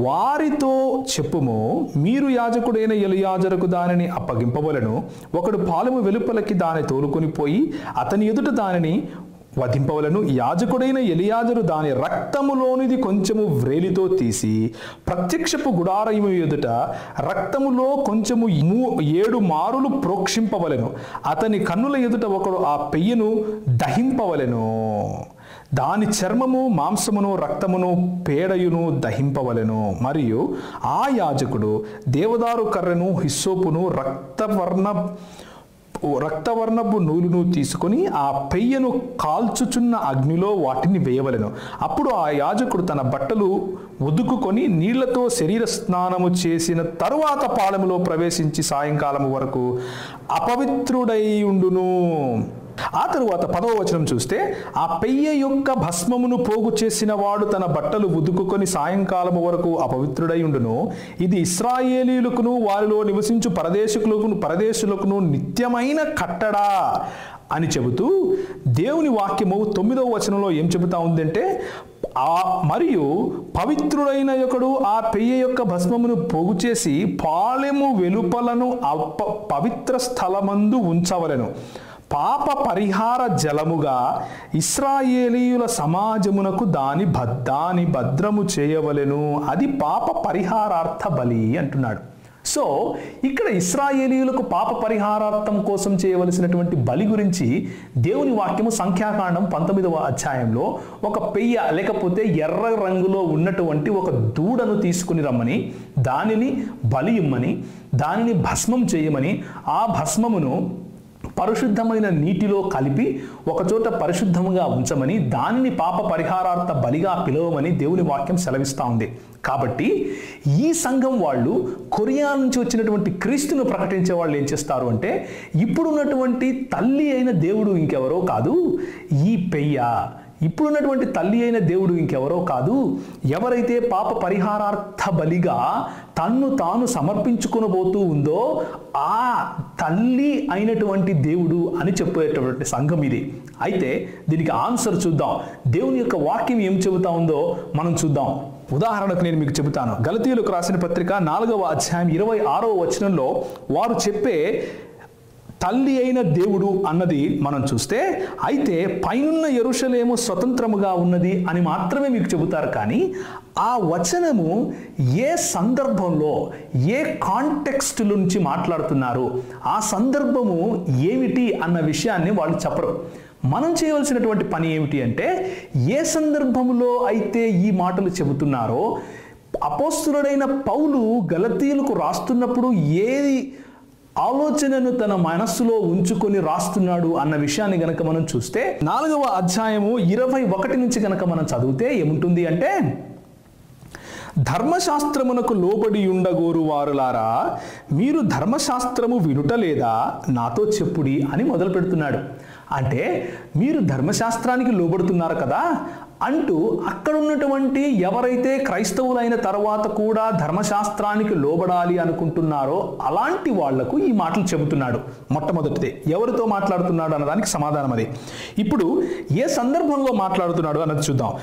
వారితో చెప్పుము, మీరు యాజకుడైన ఎలియాజరుకు దానిని అప్పగింపవలను. ఒకడు పాలెము వెలుపలకి దాని తోలుకొని పోయి అతని ఎదుట దానిని వధింపవలను. యాజకుడైన ఎలియాజరు దాని రక్తములోనిది కొంచెము వ్రేలితో తీసి ప్రత్యక్షపు గుడారము ఎదుట రక్తములో కొంచెము 7 మారులు ప్రోక్షింపవలెను. అతని కన్నుల ఎదుట ఒకడు ఆ పెయ్యను దహింపవలెను. దాని చర్మము, మాంసమును, రక్తమును, పేడయును దహింపవలెను. మరియు ఆ యాజకుడు దేవదారు కర్రెను, హిస్సోపును, రక్తవర్ణపు నూలును తీసుకొని ఆ పెయ్యను కాల్చుచున్న అగ్నిలో వాటిని వేయవలెను. అప్పుడు ఆ యాజకుడు తన బట్టలు ఉదుకుకొని నీళ్లతో శరీర స్నానము చేసిన తరువాత పాలెములో ప్రవేశించి సాయంకాలము వరకు అపవిత్రుడై ఉండును. ఆ తరువాత 10వ వచనం చూస్తే, ఆ పెయ్య యొక్క భస్మమును పోగు చేసిన వాడు తన బట్టలు ఉదుకుకొని సాయంకాలము వరకు అపవిత్రుడై ఉండును. ఇది ఇశ్రాయేలీయులకును వారిలో నివసించు పరదేశులకును నిత్యమైన కట్టడా అని చెబుతూ దేవుని వాక్యము 9వ వచనంలో ఏం చెబుతా ఉందంటే, మరియు పవిత్రుడైన ఒకడు ఆ పెయ్య యొక్క భస్మమును పోగు చేసి పాలెము వెలుపలను పవిత్ర స్థలమందు ఉంచవలెను. పాప పరిహార జలముగా ఇశ్రాయేలీయుల సమాజమునకు దాని భద్రము చేయవలెను. అది పాప పరిహారార్థ బలి అంటున్నాడు. సో ఇక్కడ ఇశ్రాయేలీయులకు పాప పరిహారార్థం కోసం చేయవలసినటువంటి బలి గురించి దేవుని వాక్యము సంఖ్యాకాండం 19వ అధ్యాయంలో ఒక పెయ్య లేకపోతే ఎర్ర రంగులో ఉన్నటువంటి ఒక దూడను తీసుకుని రమ్మని, దానిని బలి ఇమ్మని, దానిని భస్మం చేయమని, ఆ భస్మమును పరిశుద్ధమైన నీటిలో కలిపి ఒకచోట పరిశుద్ధముగా ఉంచమని, దానిని పాప పరిహారార్థ బలిగా పిలవమని దేవుని వాక్యం సెలవిస్తూ ఉంది. కాబట్టి ఈ సంఘం వాళ్ళు కొరియా నుంచి వచ్చినటువంటి క్రీస్తును ప్రకటించే వాళ్ళు ఏం చేస్తారు అంటే, ఇప్పుడున్నటువంటి తల్లి అయిన దేవుడు ఇంకెవరో కాదు ఈ పెయ్య, ఇప్పుడున్నటువంటి తల్లి అయిన దేవుడు ఇంకెవరో కాదు, ఎవరైతే పాప పరిహారార్థ బలిగా తన్ను తాను సమర్పించుకునబోతూ ఉందో ఆ తల్లి అయినటువంటి దేవుడు అని చెప్పేటటువంటి సంఘం ఇది. అయితే దీనికి ఆన్సర్ చూద్దాం. దేవుని యొక్క వాక్యం ఏం చెబుతా ఉందో మనం చూద్దాం. ఉదాహరణకు నేను మీకు చెబుతాను. గలతీయులకు రాసిన పత్రిక 4వ అధ్యాయం 26వ వచనంలో వారు చెప్పే తల్లి అయిన దేవుడు అన్నది మనం చూస్తే, అయితే పైనున్న యెరూషలేము స్వతంత్రముగా ఉన్నది అని మాత్రమే మీకు చెబుతారు. కానీ ఆ వచనము ఏ సందర్భంలో ఏ కాంటెక్స్ట్ నుంచి మాట్లాడుతున్నారు, ఆ సందర్భము ఏమిటి అన్న విషయాన్ని వాళ్ళు చెప్పరు. మనం చేయవలసినటువంటి పని ఏమిటి అంటే, ఏ సందర్భంలో అయితే ఈ మాటలు చెబుతున్నారో, అపోస్తులుడైన పౌలు గలతీయులకు రాస్తున్నప్పుడు ఏది ఆలోచనను తన మనస్సులో ఉంచుకొని రాస్తున్నాడు అన్న విషయాన్ని గనక మనం చూస్తే, 4వ అధ్యాయము 21 నుంచి గనక మనం చదివితే ఏముంటుంది అంటే, ధర్మశాస్త్రమునకు లోబడి ఉండగోరు వారులారా, మీరు ధర్మశాస్త్రము వినుటలేదా, నాతో చెప్పుడి అని మొదలు పెడుతున్నాడు. అంటే మీరు ధర్మశాస్త్రానికి లోబడుతున్నారు కదా అంటూ అక్కడ ఉన్నటువంటి ఎవరైతే క్రైస్తవులైన తర్వాత కూడా ధర్మశాస్త్రానికి లోబడాలి అనుకుంటున్నారో అలాంటి వాళ్లకు ఈ మాటలు చెబుతున్నాడు. మొట్టమొదటిదే ఎవరితో మాట్లాడుతున్నాడు అన్నదానికి సమాధానం అది. ఇప్పుడు ఏ సందర్భంలో మాట్లాడుతున్నాడు అన్నది చూద్దాం.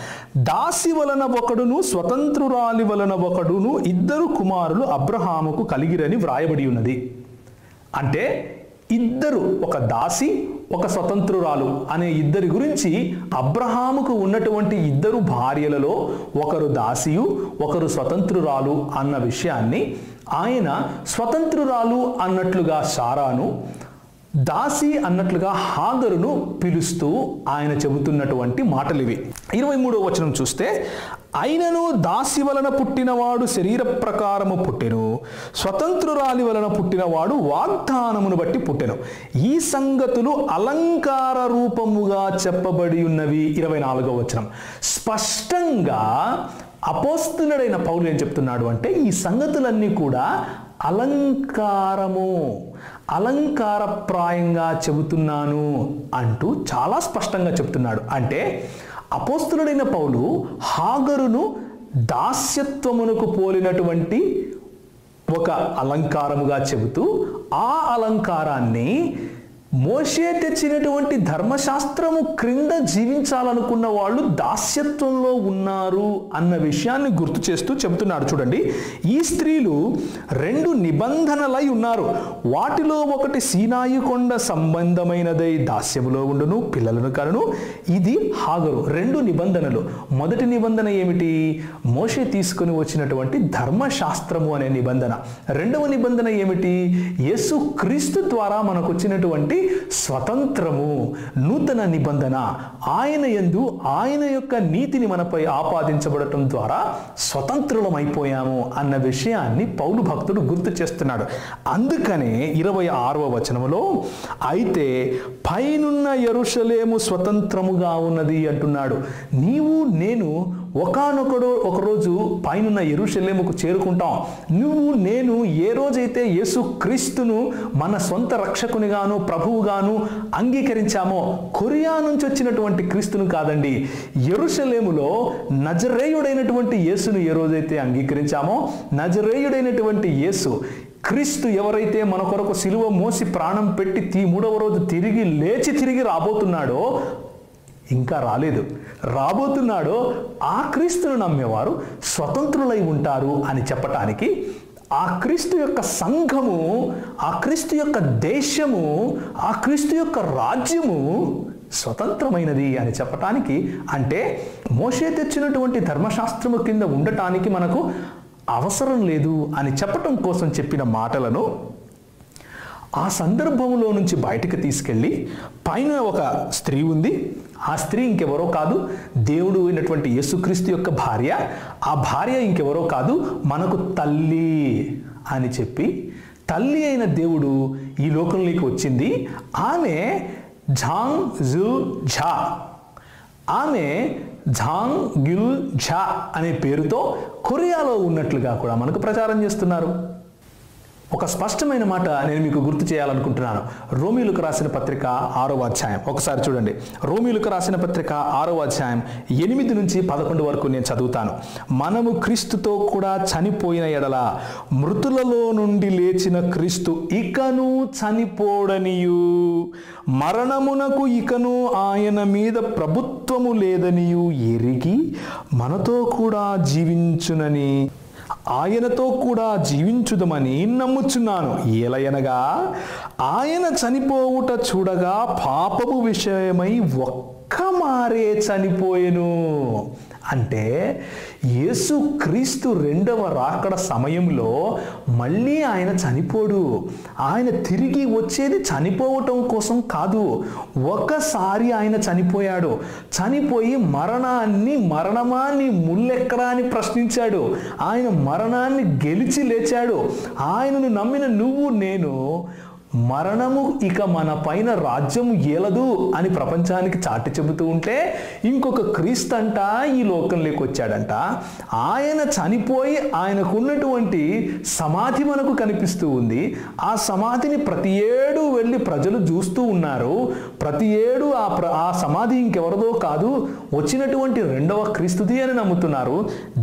దాసి వలన ఒకడును స్వతంత్రురాలి వలన ఒకడును ఇద్దరు కుమారులు అబ్రహాముకు కలిగిరని వ్రాయబడి ఉన్నది. అంటే ఇద్దరు, ఒక దాసి ఒక స్వతంత్రురాలు అనే ఇద్దరి గురించి అబ్రహాముకు ఉన్నటువంటి ఇద్దరు భార్యలలో ఒకరు దాసియు ఒకరు స్వతంత్రురాలు అన్న విషయాన్ని ఆయన స్వతంత్రురాలు అన్నట్లుగా శారాను, దాసి అన్నట్లుగా హాగరును పిలుస్తూ ఆయన చెబుతున్నటువంటి మాటలు ఇవి. 23వ వచనం చూస్తే, అయినను దాసి వలన పుట్టినవాడు శరీర ప్రకారము పుట్టెను, స్వతంత్రురాలి వలన పుట్టినవాడు వాగ్దానమును బట్టి పుట్టెను. ఈ సంగతులు అలంకార రూపముగా చెప్పబడి ఉన్నవి. 24వ వచనం స్పష్టంగా అపోస్తలుడైన పౌలు ఏం చెప్తున్నాడు అంటే, ఈ సంగతులన్నీ కూడా అలంకారప్రాయంగా చెబుతున్నాను అంటూ చాలా స్పష్టంగా చెప్తున్నాడు. అంటే అపోస్తలుడైన పౌలు హాగరును దాస్యత్వమునకు పోలినటువంటి ఒక అలంకారముగా చెబుతూ, ఆ అలంకారాన్ని మోషే తెచ్చినటువంటి ధర్మశాస్త్రము క్రింద జీవించాలనుకున్న వాళ్ళు దాస్యత్వంలో ఉన్నారు అన్న విషయాన్ని గుర్తు చేస్తూ చెబుతున్నాడు. చూడండి, ఈ స్త్రీలు 2 నిబంధనలై ఉన్నారు. వాటిలో ఒకటి సీనాయి కొండ సంబంధమైనదై దాస్యములో ఉండును, పిల్లలను కనును. ఇది హాగరు. 2 నిబంధనలు. మొదటి నిబంధన ఏమిటి? మోషే తీసుకుని వచ్చినటువంటి ధర్మశాస్త్రము అనే నిబంధన. రెండవ నిబంధన ఏమిటి? యేసు క్రీస్తు ద్వారా మనకు వచ్చినటువంటి స్వతంత్రము, నూతన నిబంధన. ఆయన యందు ఆయన యొక్క నీతిని మనపై ఆపాదించబడటం ద్వారా స్వతంత్రులమైపోయాము అన్న విషయాన్ని పౌలు భక్తుడు గుర్తు చేస్తున్నాడు. అందుకనే 26వ వచనములో, అయితే పైనున్న యెరూషలేము స్వతంత్రముగా ఉన్నది అంటున్నాడు. నీవు నేను ఒకరోజు పైనున్న యెరూషలేముకు చేరుకుంటాం. నువ్వు నేను ఏ రోజైతే యేసు క్రీస్తును మన సొంత రక్షకునిగాను ప్రభువుగాను అంగీకరించామో, కొరియా నుంచి వచ్చినటువంటి క్రీస్తును కాదండి, యెరూషలేములో నజరేయుడైనటువంటి యేసును ఏ రోజైతే అంగీకరించామో, నజరేయుడైనటువంటి యేసు క్రీస్తు ఎవరైతే మన కొరకు సిలువ మోసి ప్రాణం పెట్టి 3వ రోజు తిరిగి రాబోతున్నాడో, ఇంకా రాబోతున్నాడో ఆ క్రీస్తును నమ్మేవారు స్వతంత్రులై ఉంటారు అని చెప్పటానికి, ఆ క్రీస్తు యొక్క సంఘము, ఆ క్రీస్తు యొక్క దేశము, ఆ క్రీస్తు యొక్క రాజ్యము స్వతంత్రమైనది అని చెప్పటానికి, అంటే మోషే తెచ్చినటువంటి ధర్మశాస్త్రము కింద ఉండటానికి మనకు అవసరం లేదు అని చెప్పటం కోసం చెప్పిన మాటలను ఆ సందర్భంలో నుంచి బయటకు తీసుకెళ్ళి పైన ఒక స్త్రీ ఉంది, ఆ స్త్రీ ఇంకెవరో కాదు, దేవుడు అయినటువంటి యేసుక్రీస్తు యొక్క భార్య, ఆ భార్య ఇంకెవరో కాదు మనకు తల్లి అని చెప్పి, తల్లి అయిన దేవుడు ఈ లోకంలోకి వచ్చింది. ఆమె ఝాంగ్ జుల్ ఝా, ఆమె ఝాంగ్ గిల్ ఝా అనే పేరుతో కొరియాలో ఉన్నట్లుగా కూడా మనకు ప్రచారం చేస్తున్నారు. ఒక స్పష్టమైన మాట నేను మీకు గుర్తు చేయాలనుకుంటున్నాను. రోమీయులకు రాసిన పత్రిక 6వ అధ్యాయం ఒకసారి చూడండి. రోమీయులకు రాసిన పత్రిక 6వ అధ్యాయం 8 నుంచి 11 వరకు నేను చదువుతాను. మనము క్రీస్తుతో కూడా చనిపోయిన ఎడల మృతులలో నుండి లేచిన క్రీస్తు ఇకను చనిపోడనియు, మరణమునకు ఇకను ఆయన మీద ప్రభుత్వము లేదనియు ఎరిగి మనతో కూడా జీవించునని ఆయనతో కూడా జీవించుదమని నమ్ముచున్నాను. ఏలయనగా ఆయన చనిపోవుట చూడగా పాపపు విషయమై ఒక్క మారే చనిపోయెను. అంటే యేసు క్రీస్తు రెండవ రాకడ సమయంలో మళ్ళీ ఆయన చనిపోడు. ఆయన తిరిగి వచ్చేది చనిపోవటం కోసం కాదు. ఒకసారి ఆయన చనిపోయాడు. చనిపోయి మరణమాన్ని ముల్లెక్కడా అని ప్రశ్నించాడు. ఆయన మరణాన్ని గెలిచి లేచాడు. ఆయనను నమ్మిన నువ్వు నేను మరణము ఇక మన పైన రాజ్యం ఏలదు అని ప్రపంచానికి చాటి చెబుతూ ఉంటే, ఇంకొక క్రీస్తు అంట ఈ లోకంలోకి వచ్చాడంట. ఆయన చనిపోయి ఆయనకున్నటువంటి సమాధి మనకు కనిపిస్తూ ఉంది. ఆ సమాధిని ప్రతి ఏడు వెళ్ళి ప్రజలు చూస్తూ ఉన్నారు. ప్రతి ఏడు ఆ సమాధి ఇంకెవరదో కాదు, వచ్చినటువంటి రెండవ క్రీస్తుది అని నమ్ముతున్నారు.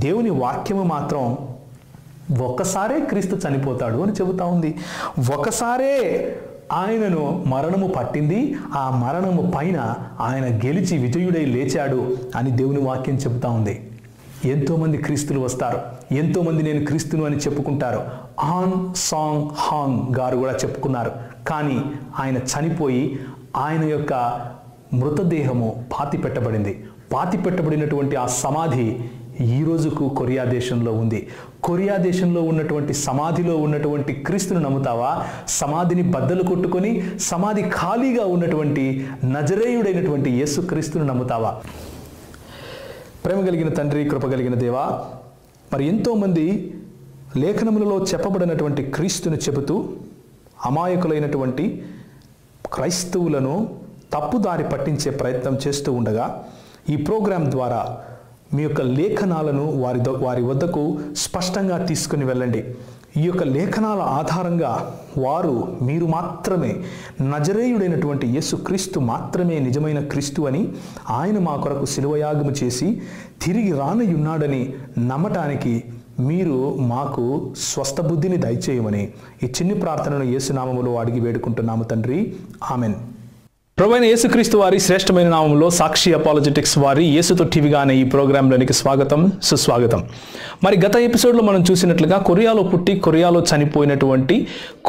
దేవుని వాక్యము మాత్రం ఒక్కసారే క్రీస్తు చనిపోతాడు అని చెబుతా ఉంది. ఒకసారే ఆయనను మరణము పట్టింది, ఆ మరణము పైన ఆయన గెలిచి విజయుడై లేచాడు అని దేవుని వాక్యం చెబుతా ఉంది. ఎంతోమంది క్రీస్తులు వస్తారు, ఎంతోమంది నేను క్రీస్తును అని చెప్పుకుంటారు. ఆన్ సాంగ్ హాంగ్ గారు కూడా చెప్పుకున్నారు. కానీ ఆయన చనిపోయి ఆయన యొక్క మృతదేహము పాతి పెట్టబడినటువంటి ఆ సమాధి ఈ రోజుకు కొరియా దేశంలో ఉంది. కొరియా దేశంలో ఉన్నటువంటి సమాధిలో ఉన్నటువంటి క్రీస్తును నమ్ముతావా? సమాధిని బద్దలు కొట్టుకొని సమాధి ఖాళీగా ఉన్నటువంటి నజరేయుడైనటువంటి యేసు క్రీస్తును నమ్ముతావా? ప్రేమ కలిగిన తండ్రి, కృప కలిగిన దేవా, మరి ఎంతోమంది లేఖనములలో చెప్పబడినటువంటి క్రీస్తును చెబుతూ అమాయకులైనటువంటి క్రైస్తవులను తప్పుదారి పట్టించే ప్రయత్నం చేస్తూ ఉండగా, ఈ ప్రోగ్రాం ద్వారా మీ యొక్క లేఖనాలను వారి వద్దకు స్పష్టంగా తీసుకుని వెళ్ళండి. ఈ యొక్క లేఖనాల ఆధారంగా మీరు మాత్రమే నజరేయుడైనటువంటి యేసు క్రీస్తు మాత్రమే నిజమైన క్రీస్తు అని, ఆయన మా కొరకు శిలువయాగము చేసి తిరిగి రానయున్నాడని నమ్మటానికి మీరు మాకు స్వస్థ బుద్ధిని దయచేయమని ఈ చిన్ని ప్రార్థనను యేసునామములో అడిగి వేడుకుంటున్నాము తండ్రి, ఆమెన్. ప్రభువైన యేసుక్రీస్తు వారి శ్రేష్టమైన నామములో సాక్షి అపాలజెటిక్స్ వారి యేసుతో టీవీగా అనే ఈ ప్రోగ్రాంలోనికి స్వాగతం, సుస్వాగతం. మరి గత ఎపిసోడ్లో మనం చూసినట్లుగా కొరియాలో పుట్టి కొరియాలో చనిపోయినటువంటి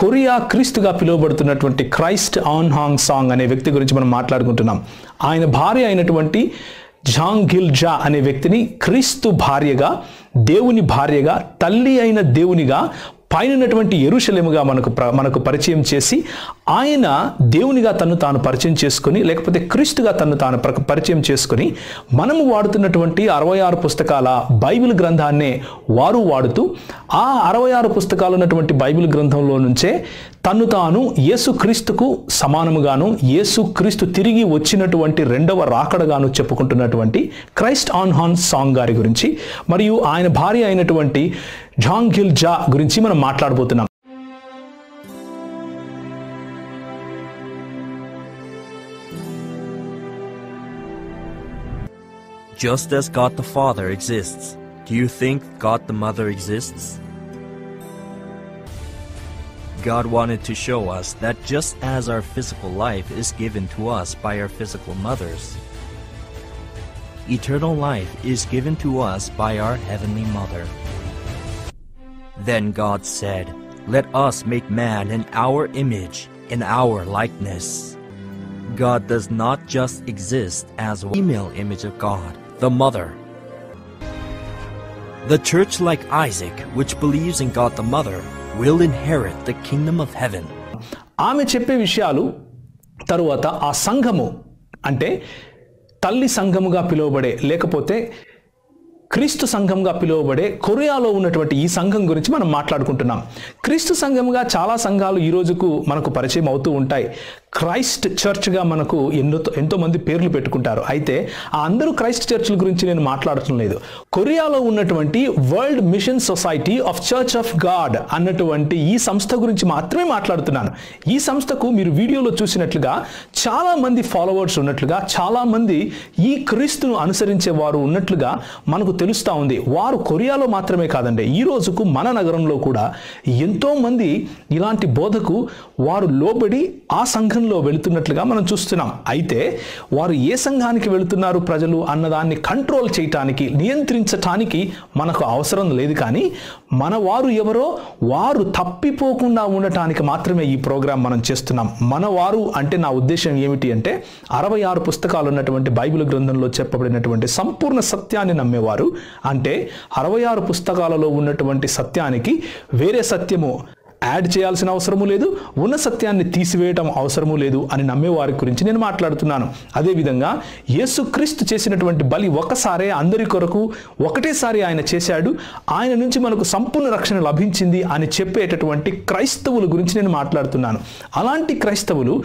కొరియా క్రీస్తుగా పిలువబడుతున్నటువంటి క్రైస్ట్ ఆన్ హాంగ్ సాంగ్ అనే వ్యక్తి గురించి మనం మాట్లాడుకుంటున్నాం. ఆయన భార్య అయినటువంటి ఝాంగ్ గిల్ ఝా అనే వ్యక్తిని క్రీస్తు భార్యగా, దేవుని భార్యగా, తల్లి అయిన దేవునిగా పైనటువంటి యెరూషలేముగా మనకు పరిచయం చేసి, ఆయన దేవునిగా తను తాను పరిచయం చేసుకుని, లేకపోతే క్రీస్తుగా తను తాను పరిచయం చేసుకుని, మనము వాడుతున్నటువంటి 66 పుస్తకాల బైబిల్ గ్రంథాన్నే వారు వాడుతూ, ఆ 66 పుస్తకాలు ఉన్నటువంటి బైబిల్ గ్రంథంలో నుంచే తను తాను యేసుక్రీస్తుకు సమానముగాను, యేసుక్రీస్తు తిరిగి వచ్చినటువంటి రెండవ రాకడగాను చెప్పుకుంటున్నటువంటి క్రైస్ట్ ఆన్ హాంగ్ సాంగ్ గారి గురించి, మరియు ఆయన భార్య అయినటువంటి ఝాంగ్ గిల్ ఝా గురించి మనం మాట్లాడబోతున్నాం. Just as God the Father exists, do you think God the Mother exists? God wanted to show us that just as our physical life is given to us by our physical mothers, eternal life is given to us by our Heavenly Mother. Then God said, "Let us make man in our image, in our likeness." God does not just exist as a female image of God, the Mother. The church, like Isaac, which believes in God the Mother, will inherit the kingdom of heaven. ఆమె చెప్పే విషయాలు తరువాత ఆ సంఘము అంటే తల్లి సంఘముగా పిలువబడే లేకపోతే క్రీస్తు సంఘంగా పిలువబడే కొరియాలో ఉన్నటువంటి ఈ సంఘం గురించి మనం మాట్లాడుకుంటున్నాం. క్రీస్తు సంఘంగా చాలా సంఘాలు ఈ రోజుకు మనకు పరిచయం అవుతూ ఉంటాయి. క్రైస్ట్ చర్చ్గా మనకు ఎంతో మంది పేర్లు పెట్టుకుంటారు. అయితే ఆ అందరూ క్రైస్ట్ చర్చ్ల గురించి నేను మాట్లాడటం లేదు. కొరియాలో ఉన్నటువంటి world mission society of church of God అన్నటువంటి ఈ సంస్థ గురించి మాత్రమే మాట్లాడుతున్నాను. ఈ సంస్థకు మీరు వీడియోలో చూసినట్లుగా చాలా మంది ఫాలోవర్స్ ఉన్నట్లుగా, చాలా మంది ఈ క్రీస్తును అనుసరించే వారు ఉన్నట్లుగా మనకు తెలుస్తూ ఉంది. వారు కొరియాలో మాత్రమే కాదండి, ఈ రోజుకు మన నగరంలో కూడా ఎంతో మంది ఇలాంటి బోధకు వారు లోబడి ఆ సంఘంలో వెళుతున్నట్లుగా మనం చూస్తున్నాం. అయితే వారు ఏ సంఘానికి వెళుతున్నారు ప్రజలు అన్నదాన్ని కంట్రోల్ చేయటానికి, నియంత్రించటానికి మనకు అవసరం లేదు. కానీ మన వారు ఎవరో వారు తప్పిపోకుండా ఉండటానికి మాత్రమే ఈ ప్రోగ్రాం మనం చేస్తున్నాం. మన వారు అంటే నా ఉద్దేశం ఏమిటి అంటే 66 పుస్తకాలు ఉన్నటువంటి బైబిల్ గ్రంథంలో చెప్పబడినటువంటి సంపూర్ణ సత్యాన్ని నమ్మేవారు. అంటే 66 పుస్తకాలలో ఉన్నటువంటి సత్యానికి వేరే సత్యము యాడ్ చేయాల్సిన అవసరము లేదు, ఉన్న సత్యాన్ని తీసివేయటం అవసరము లేదు అని నమ్మేవారి గురించి నేను మాట్లాడుతున్నాను. అదేవిధంగా యేసుక్రీస్తు చేసినటువంటి బలి ఒకసారే అందరి కొరకు ఒకటేసారి ఆయన చేశాడు, ఆయన నుంచి మనకు సంపూర్ణ రక్షణ లభించింది అని చెప్పేటటువంటి క్రైస్తవుల గురించి నేను మాట్లాడుతున్నాను. అలాంటి క్రైస్తవులు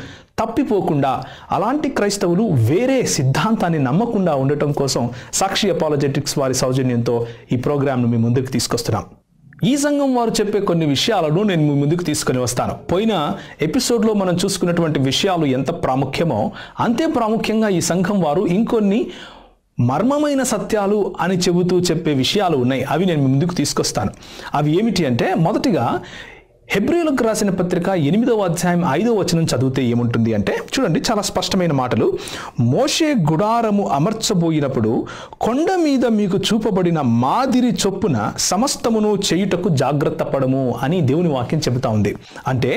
తప్పిపోకుండా, అలాంటి క్రైస్తవులు వేరే సిద్ధాంతాన్ని నమ్మకుండా ఉండటం కోసం సాక్షి అపాలజెటిక్స్ వారి సౌజన్యంతో ఈ ప్రోగ్రాంను మీ ముందుకు తీసుకొస్తున్నాం. ఈ సంఘం వారు చెప్పే కొన్ని విషయాలను నేను మీ ముందుకు తీసుకొని వస్తాను. పోయిన ఎపిసోడ్లో మనం చూసుకున్నటువంటి విషయాలు ఎంత ప్రాముఖ్యమో అంతే ప్రాముఖ్యంగా ఈ సంఘం వారు ఇంకొన్ని మర్మమైన సత్యాలు అని చెబుతూ చెప్పే విషయాలు ఉన్నాయి. అవి నేను మీ ముందుకు తీసుకొస్తాను. అవి ఏమిటి అంటే, మొదటిగా హెబ్రీయులకు రాసిన పత్రిక 8వ అధ్యాయం 5వ వచనం చదివితే ఏముంటుంది అంటే, చూడండి, చాలా స్పష్టమైన మాటలు. మోషే గుడారము అమర్చబోయినప్పుడు కొండ మీద మీకు చూపబడిన మాదిరి చొప్పున సమస్తమును చేయుటకు జాగ్రత్త పడము అని దేవుని వాక్యం చెబుతా ఉంది. అంటే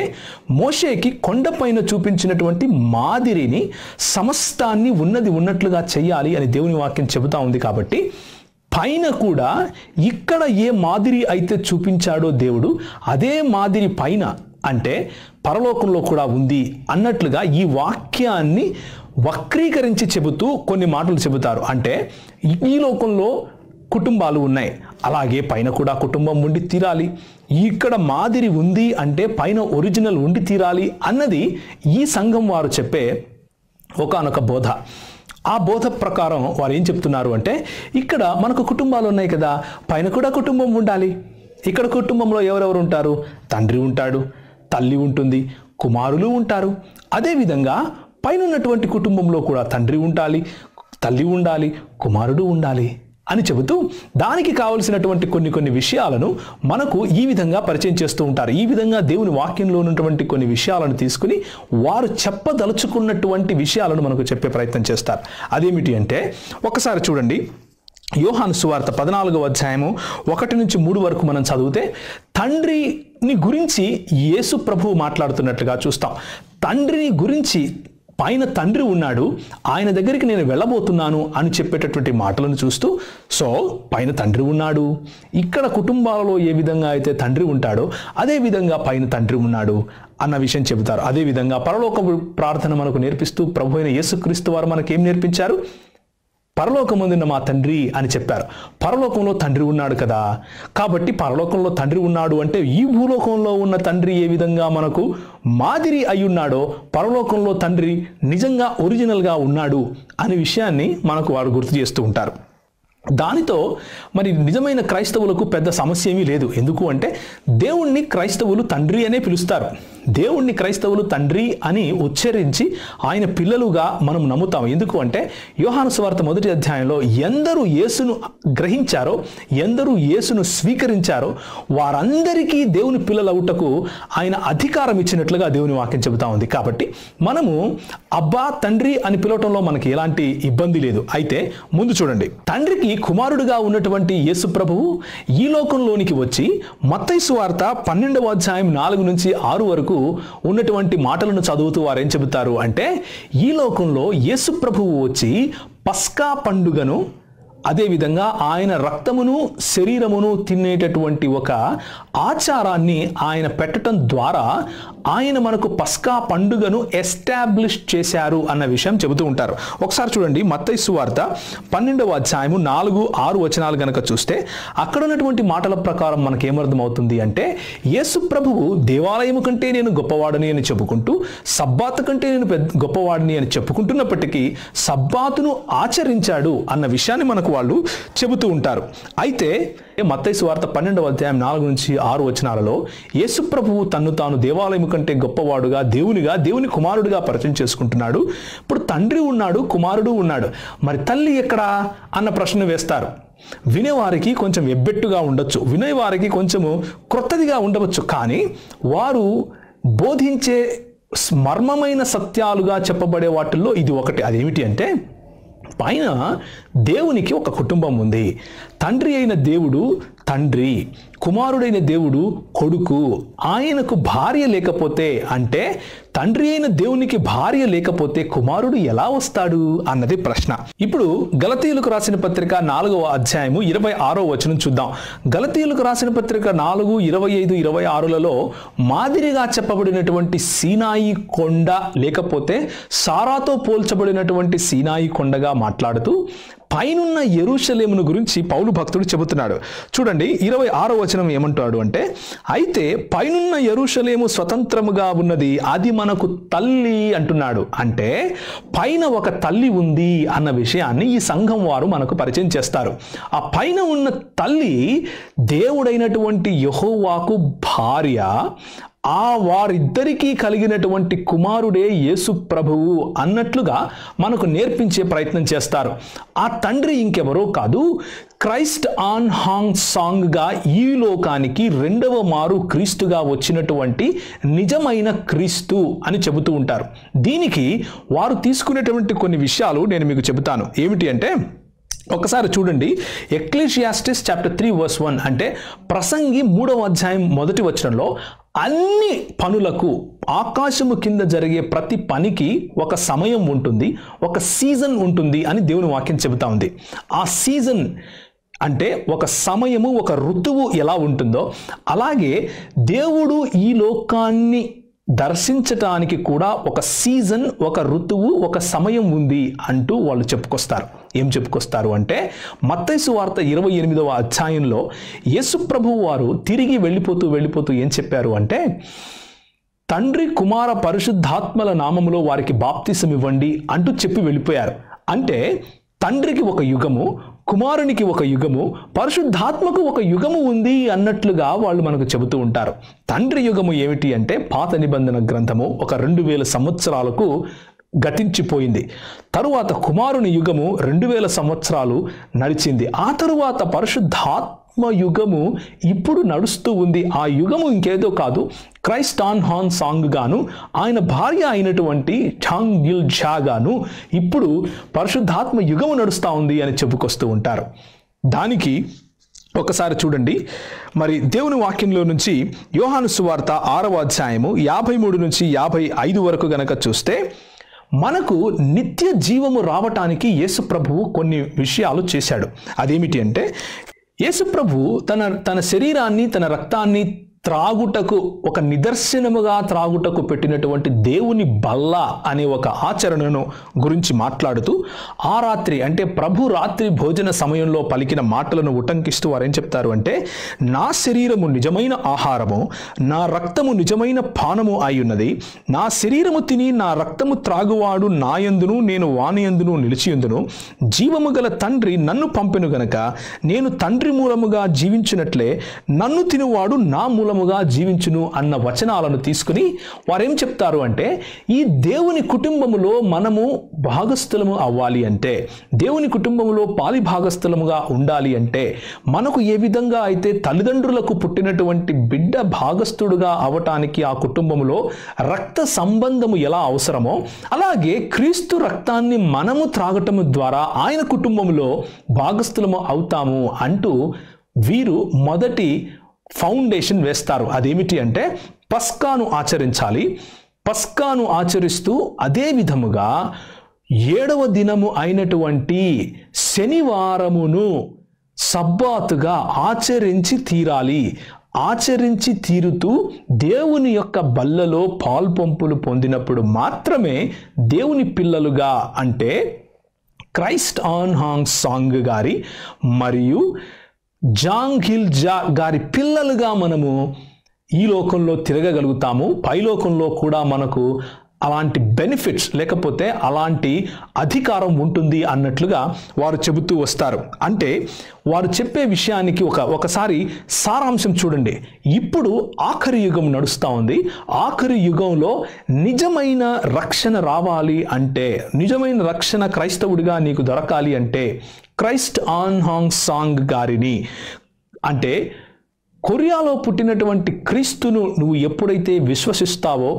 మోషేకి కొండపైన చూపించినటువంటి మాదిరిని సమస్తాన్ని ఉన్నది ఉన్నట్లుగా చెయ్యాలి అని దేవుని వాక్యం చెబుతా ఉంది. కాబట్టి పైన కూడా ఇక్కడ ఏ మాదిరి అయితే చూపించాడో దేవుడు, అదే మాదిరి పైన అంటే పరలోకంలో కూడా ఉంది అన్నట్లుగా ఈ వాక్యాన్ని వక్రీకరించి చెబుతూ కొన్ని మాటలు చెబుతారు. అంటే ఈ లోకంలో కుటుంబాలు ఉన్నాయి, అలాగే పైన కూడా కుటుంబం ఉండి తీరాలి. ఇక్కడ మాదిరి ఉంది అంటే పైన ఒరిజినల్ ఉండి తీరాలి అన్నది ఈ సంఘం వారు చెప్పే ఒకానొక బోధ. ఆ బోధ ప్రకారం వారు ఏం చెప్తున్నారు అంటే, ఇక్కడ మనకు కుటుంబాలు ఉన్నాయి కదా, పైన కూడా కుటుంబం ఉండాలి. ఇక్కడ కుటుంబంలో ఎవరెవరు ఉంటారు? తండ్రి ఉంటాడు, తల్లి ఉంటుంది, కుమారులు ఉంటారు. అదేవిధంగా పైన ఉన్నటువంటి కుటుంబంలో కూడా తండ్రి ఉండాలి, తల్లి ఉండాలి, కుమారుడు ఉండాలి అని చెబుతూ దానికి కావలసినటువంటి కొన్ని విషయాలను మనకు ఈ విధంగా పరిచయం చేస్తూ ఉంటారు. ఈ విధంగా దేవుని వాక్యంలో ఉన్నటువంటి కొన్ని విషయాలను తీసుకుని వారు చెప్పదలుచుకున్నటువంటి విషయాలను మనకు చెప్పే ప్రయత్నం చేస్తారు. అదేమిటి అంటే, ఒకసారి చూడండి, యోహాను సువార్త 14వ అధ్యాయము 1-3 వరకు మనం చదివితే తండ్రిని గురించి యేసు ప్రభువు మాట్లాడుతున్నట్లుగా చూస్తాం. తండ్రిని గురించి పైన తండ్రి ఉన్నాడు, ఆయన దగ్గరికి నేను వెళ్ళబోతున్నాను అని చెప్పేటటువంటి మాటలను చూస్తూ, సో పైన తండ్రి ఉన్నాడు, ఇక్కడ కుటుంబాలలో ఏ విధంగా అయితే తండ్రి ఉంటాడో అదే విధంగా పైన తండ్రి ఉన్నాడు అన్న విషయం చెబుతారు. అదేవిధంగా పరలోక ప్రార్థన మనకు నేర్పిస్తూ ప్రభు అయిన యేసుక్రీస్తు వారు మనకేం నేర్పించారు? పరలోకమందున్న మా తండ్రి అని చెప్పారు. పరలోకంలో తండ్రి ఉన్నాడు కదా, కాబట్టి పరలోకంలో తండ్రి ఉన్నాడు అంటే ఈ భూలోకంలో ఉన్న తండ్రి ఏ విధంగా మనకు మాదిరి అయి ఉన్నాడో పరలోకంలో తండ్రి నిజంగా ఒరిజినల్గా ఉన్నాడు అనే విషయాన్ని మనకు వారు గుర్తు చేస్తూ ఉంటారు. దానితో మరి నిజమైన క్రైస్తవులకు పెద్ద సమస్య ఏమీ లేదు. ఎందుకు అంటే దేవుణ్ణి క్రైస్తవులు తండ్రి అనే పిలుస్తారు. దేవుణ్ణి క్రైస్తవులు తండ్రి అని ఉచ్చరించి ఆయన పిల్లలుగా మనం నమ్ముతాం. ఎందుకు అంటే యోహాను సువార్త 1వ అధ్యాయంలో ఎందరూ యేసును గ్రహించారో, ఎందరూ యేసును స్వీకరించారో వారందరికీ దేవుని పిల్లలవుటకు ఆయన అధికారం ఇచ్చినట్లుగా దేవుని వాక్యం చెబుతా ఉంది. కాబట్టి మనము అబ్బా తండ్రి అని పిలవటంలో మనకి ఎలాంటి ఇబ్బంది లేదు. అయితే ముందు చూడండి, తండ్రికి కుమారుడుగా ఉన్నటువంటి యేసు ప్రభువు ఈ లోకంలోనికి వచ్చి మత్తయి సువార్త 12వ అధ్యాయం 4-6 వరకు ఉన్నటువంటి మాటలను చదువుతూ వారు ఏం చెబుతారు అంటే, ఈ లోకంలో యేసు ప్రభువు వచ్చి పస్కా పండుగను అదేవిధంగా ఆయన రక్తమును శరీరమును తినేటటువంటి ఒక ఆచారాన్ని ఆయన పెట్టడం ద్వారా ఆయన మనకు పస్కా పండుగను ఎస్టాబ్లిష్ చేశారు అన్న విషయం చెబుతూ ఉంటారు. ఒకసారి చూడండి, మత్తయి సువార్త 12వ అధ్యాయము 4-6 వచనాలు గనక చూస్తే అక్కడ ఉన్నటువంటి మాటల ప్రకారం మనకేమర్థం అవుతుంది అంటే, యేసు ప్రభువు దేవాలయము కంటే నేను గొప్పవాడని అని చెప్పుకుంటూ, సబ్బాతు కంటే నేను గొప్పవాడిని అని చెప్పుకుంటున్నప్పటికీ సబ్బాతును ఆచరించాడు అన్న విషయాన్ని మనకు వాళ్ళు చెబుతూ ఉంటారు. అయితే మత్తయి సువార్త 12వ అధ్యాయం 4-6 వచనాలలో యేసు ప్రభువు తన్ను తాను దేవాలయం కంటే గొప్పవాడుగా, దేవుని కుమారుడిగా పరిచయం చేసుకుంటున్నాడు. ఇప్పుడు తండ్రి ఉన్నాడు, కుమారుడు ఉన్నాడు, మరి తల్లి ఎక్కడా అన్న ప్రశ్న వేస్తారు. వినేవారికి కొంచెం ఎబ్బెట్టుగా ఉండొచ్చు, వినేవారికి కొంచెము క్రొత్తదిగా ఉండవచ్చు, కానీ వారు బోధించే మర్మమైన సత్యాలుగా చెప్పబడే వాటిల్లో ఇది ఒకటి. అదేమిటి అంటే, పైన దేవునికి ఒక కుటుంబం ఉంది. తండ్రి అయిన దేవుడు తండ్రి, కుమారుడైన దేవుడు కొడుకు. ఆయనకు భార్య లేకపోతే, అంటే తండ్రి అయిన దేవునికి భార్య లేకపోతే కుమారుడు ఎలా వస్తాడు అన్నది ప్రశ్న. ఇప్పుడు గలతీయులకు రాసిన పత్రిక 4వ అధ్యాయము 26వ వచనం చూద్దాం. గలతీయులకు రాసిన పత్రిక 4:25-26లలో మాదిరిగా చెప్పబడినటువంటి సీనాయి కొండ, లేకపోతే సారాతో పోల్చబడినటువంటి సీనాయి కొండగా మాట్లాడుతూ పైనున్న యెరూషలేమును గురించి పౌలు భక్తుడు చెబుతున్నాడు. చూడండి, 26వ వచనం ఏమంటాడు అంటే, అయితే పైనున్న యెరూషలేము స్వతంత్రముగా ఉన్నది, అది మనకు తల్లి అంటున్నాడు. అంటే పైన ఒక తల్లి ఉంది అన్న విషయాన్ని ఈ సంఘం వారు మనకు పరిచయం చేస్తారు. ఆ పైన ఉన్న తల్లి దేవుడైనటువంటి యెహోవాకు భార్య, ఆ వారిద్దరికీ కలిగినటువంటి కుమారుడే యేసు ప్రభువు అన్నట్లుగా మనకు నేర్పించే ప్రయత్నం చేస్తారు. ఆ తండ్రి ఇంకెవరో కాదు, క్రైస్ట్ ఆన్ హాంగ్ సాంగ్గా ఈ లోకానికి 2వ మారు క్రీస్తుగా వచ్చినటువంటి నిజమైన క్రీస్తు అని చెబుతూ ఉంటారు. దీనికి వారు తీసుకునేటువంటి కొన్ని విషయాలు నేను మీకు చెబుతాను. ఏమిటి అంటే, ఒకసారి చూడండి, ఎక్లీషియాస్టిస్ చాప్టర్ 3:1 అంటే ప్రసంగి 3వ అధ్యాయం 1వ వచనంలో అన్ని పనులకు, ఆకాశము కింద జరిగే ప్రతి పనికి ఒక సమయం ఉంటుంది, ఒక సీజన్ ఉంటుంది అని దేవుని వాక్యం చెబుతా ఉంది. ఆ సీజన్ అంటే ఒక సమయము, ఒక ఋతువు ఎలా ఉంటుందో అలాగే దేవుడు ఈ లోకాన్ని దర్శించటానికి కూడా ఒక సీజన్, ఒక ఋతువు, ఒక సమయం ఉంది అంటూ వాళ్ళు చెప్పుకొస్తారు. ఏం చెప్పుకొస్తారు అంటే, మత్తయి సువార్త 28వ అధ్యాయంలో యేసు ప్రభువు వారు తిరిగి వెళ్ళిపోతూ ఏం చెప్పారు అంటే, తండ్రి, కుమార, పరిశుద్ధాత్మల నామములో వారికి బాప్తిసం ఇవ్వండి అంటూ చెప్పి వెళ్ళిపోయారు. అంటే తండ్రికి ఒక యుగము, కుమారునికి ఒక యుగము, పరిశుద్ధాత్మకు ఒక యుగము ఉంది అన్నట్లుగా వాళ్ళు మనకు చెబుతూ ఉంటారు. తండ్రి యుగము ఏమిటి అంటే, పాత నిబంధన గ్రంథము ఒక 2000 సంవత్సరాలకు గతించిపోయింది. తరువాత కుమారుని యుగము 2000 సంవత్సరాలు నడిచింది. ఆ తరువాత పరిశుద్ధాత్మ యుగము ఇప్పుడు నడుస్తూ ఉంది. ఆ యుగము ఇంకేదో కాదు, క్రైస్ట్ ఆన్ హాన్ సాంగ్ గాను ఆయన భార్య అయినటువంటి ఛాంగ్ గిల్ ఝా గాను ఇప్పుడు పరిశుద్ధాత్మ యుగము నడుస్తూ ఉంది అని చెప్పుకొస్తూ ఉంటారు. దానికి ఒకసారి చూడండి, మరి దేవుని వాక్యంలో నుంచి యోహాను సువార్త 6వ అధ్యాయము 53-55 వరకు గనక చూస్తే, మనకు నిత్య జీవము రావటానికి యేసు ప్రభువు కొన్ని విషయాలు చేశాడు. అదేమిటి అంటే, యేసు ప్రభువు తన శరీరాన్ని, తన రక్తాన్ని త్రాగుటకు, ఒక నిదర్శనముగా త్రాగుటకు పెట్టినటువంటి దేవుని బల్ల అనే ఒక ఆచరణను గురించి మాట్లాడుతూ, ఆ రాత్రి అంటే ప్రభు రాత్రి భోజన సమయంలో పలికిన మాటలను ఉటంకిస్తూ వారేం చెప్తారు అంటే, నా శరీరము నిజమైన ఆహారము, నా రక్తము నిజమైన పానము అయ్యున్నది. నా శరీరము తిని నా రక్తము త్రాగువాడు నాయందును, నేను వానియందును నిలిచియుందును. జీవము గల తండ్రి నన్ను పంపెను గనక నేను తండ్రి మూలముగా జీవించినట్లే నన్ను తినువాడు నా మూలముగా జీవించును అన్న వచనాలను తీసుకుని వారేం చెప్తారు అంటే, ఈ దేవుని కుటుంబములో మనము భాగస్థులము అవ్వాలి అంటే, దేవుని కుటుంబములో పాలి భాగస్థులముగా ఉండాలి అంటే, మనకు ఏ విధంగా అయితే తల్లిదండ్రులకు పుట్టినటువంటి బిడ్డ భాగస్థుడుగా అవటానికి ఆ కుటుంబములో రక్త సంబంధము ఎలా అవసరమో, అలాగే క్రీస్తు రక్తాన్ని మనము త్రాగటము ద్వారా ఆయన కుటుంబములో భాగస్థులము అవుతాము అంటూ వీరు మొదటి ఫౌండేషన్ వేస్తారు. అదేమిటి అంటే, పస్కాను ఆచరించాలి. పస్కాను ఆచరిస్తూ అదే విధముగా 7వ దినము అయినటువంటి శనివారమును సబ్బాతుగా ఆచరించి తీరాలి. ఆచరించి తీరుతూ దేవుని యొక్క బల్లలో పాల్పంపులు పొందినప్పుడు మాత్రమే దేవుని పిల్లలుగా, అంటే క్రైస్ట్ ఆన్ హాంగ్ సాంగ్ గారి మరియు జాంగ్ హిల్ జా గారి పిల్లలుగా మనము ఈ లోకంలో తిరగగలుగుతాము. పైలోకంలో కూడా మనకు అలాంటి బెనిఫిట్స్ లేకపోతే అలాంటి అధికారం ఉంటుంది అన్నట్లుగా వారు చెబుతూ వస్తారు. అంటే వారు చెప్పే విషయానికి ఒకసారి సారాంశం చూడండి. ఇప్పుడు ఆఖరి యుగం నడుస్తూ ఉంది. ఆఖరి యుగంలో నిజమైన రక్షణ రావాలి అంటే, నిజమైన రక్షణ క్రైస్తవుడిగా నీకు దొరకాలి అంటే క్రైస్ట్ ఆన్ హాంగ్ సాంగ్ గారిని, అంటే కొరియాలో పుట్టినటువంటి క్రీస్తును నువ్వు ఎప్పుడైతే విశ్వసిస్తావో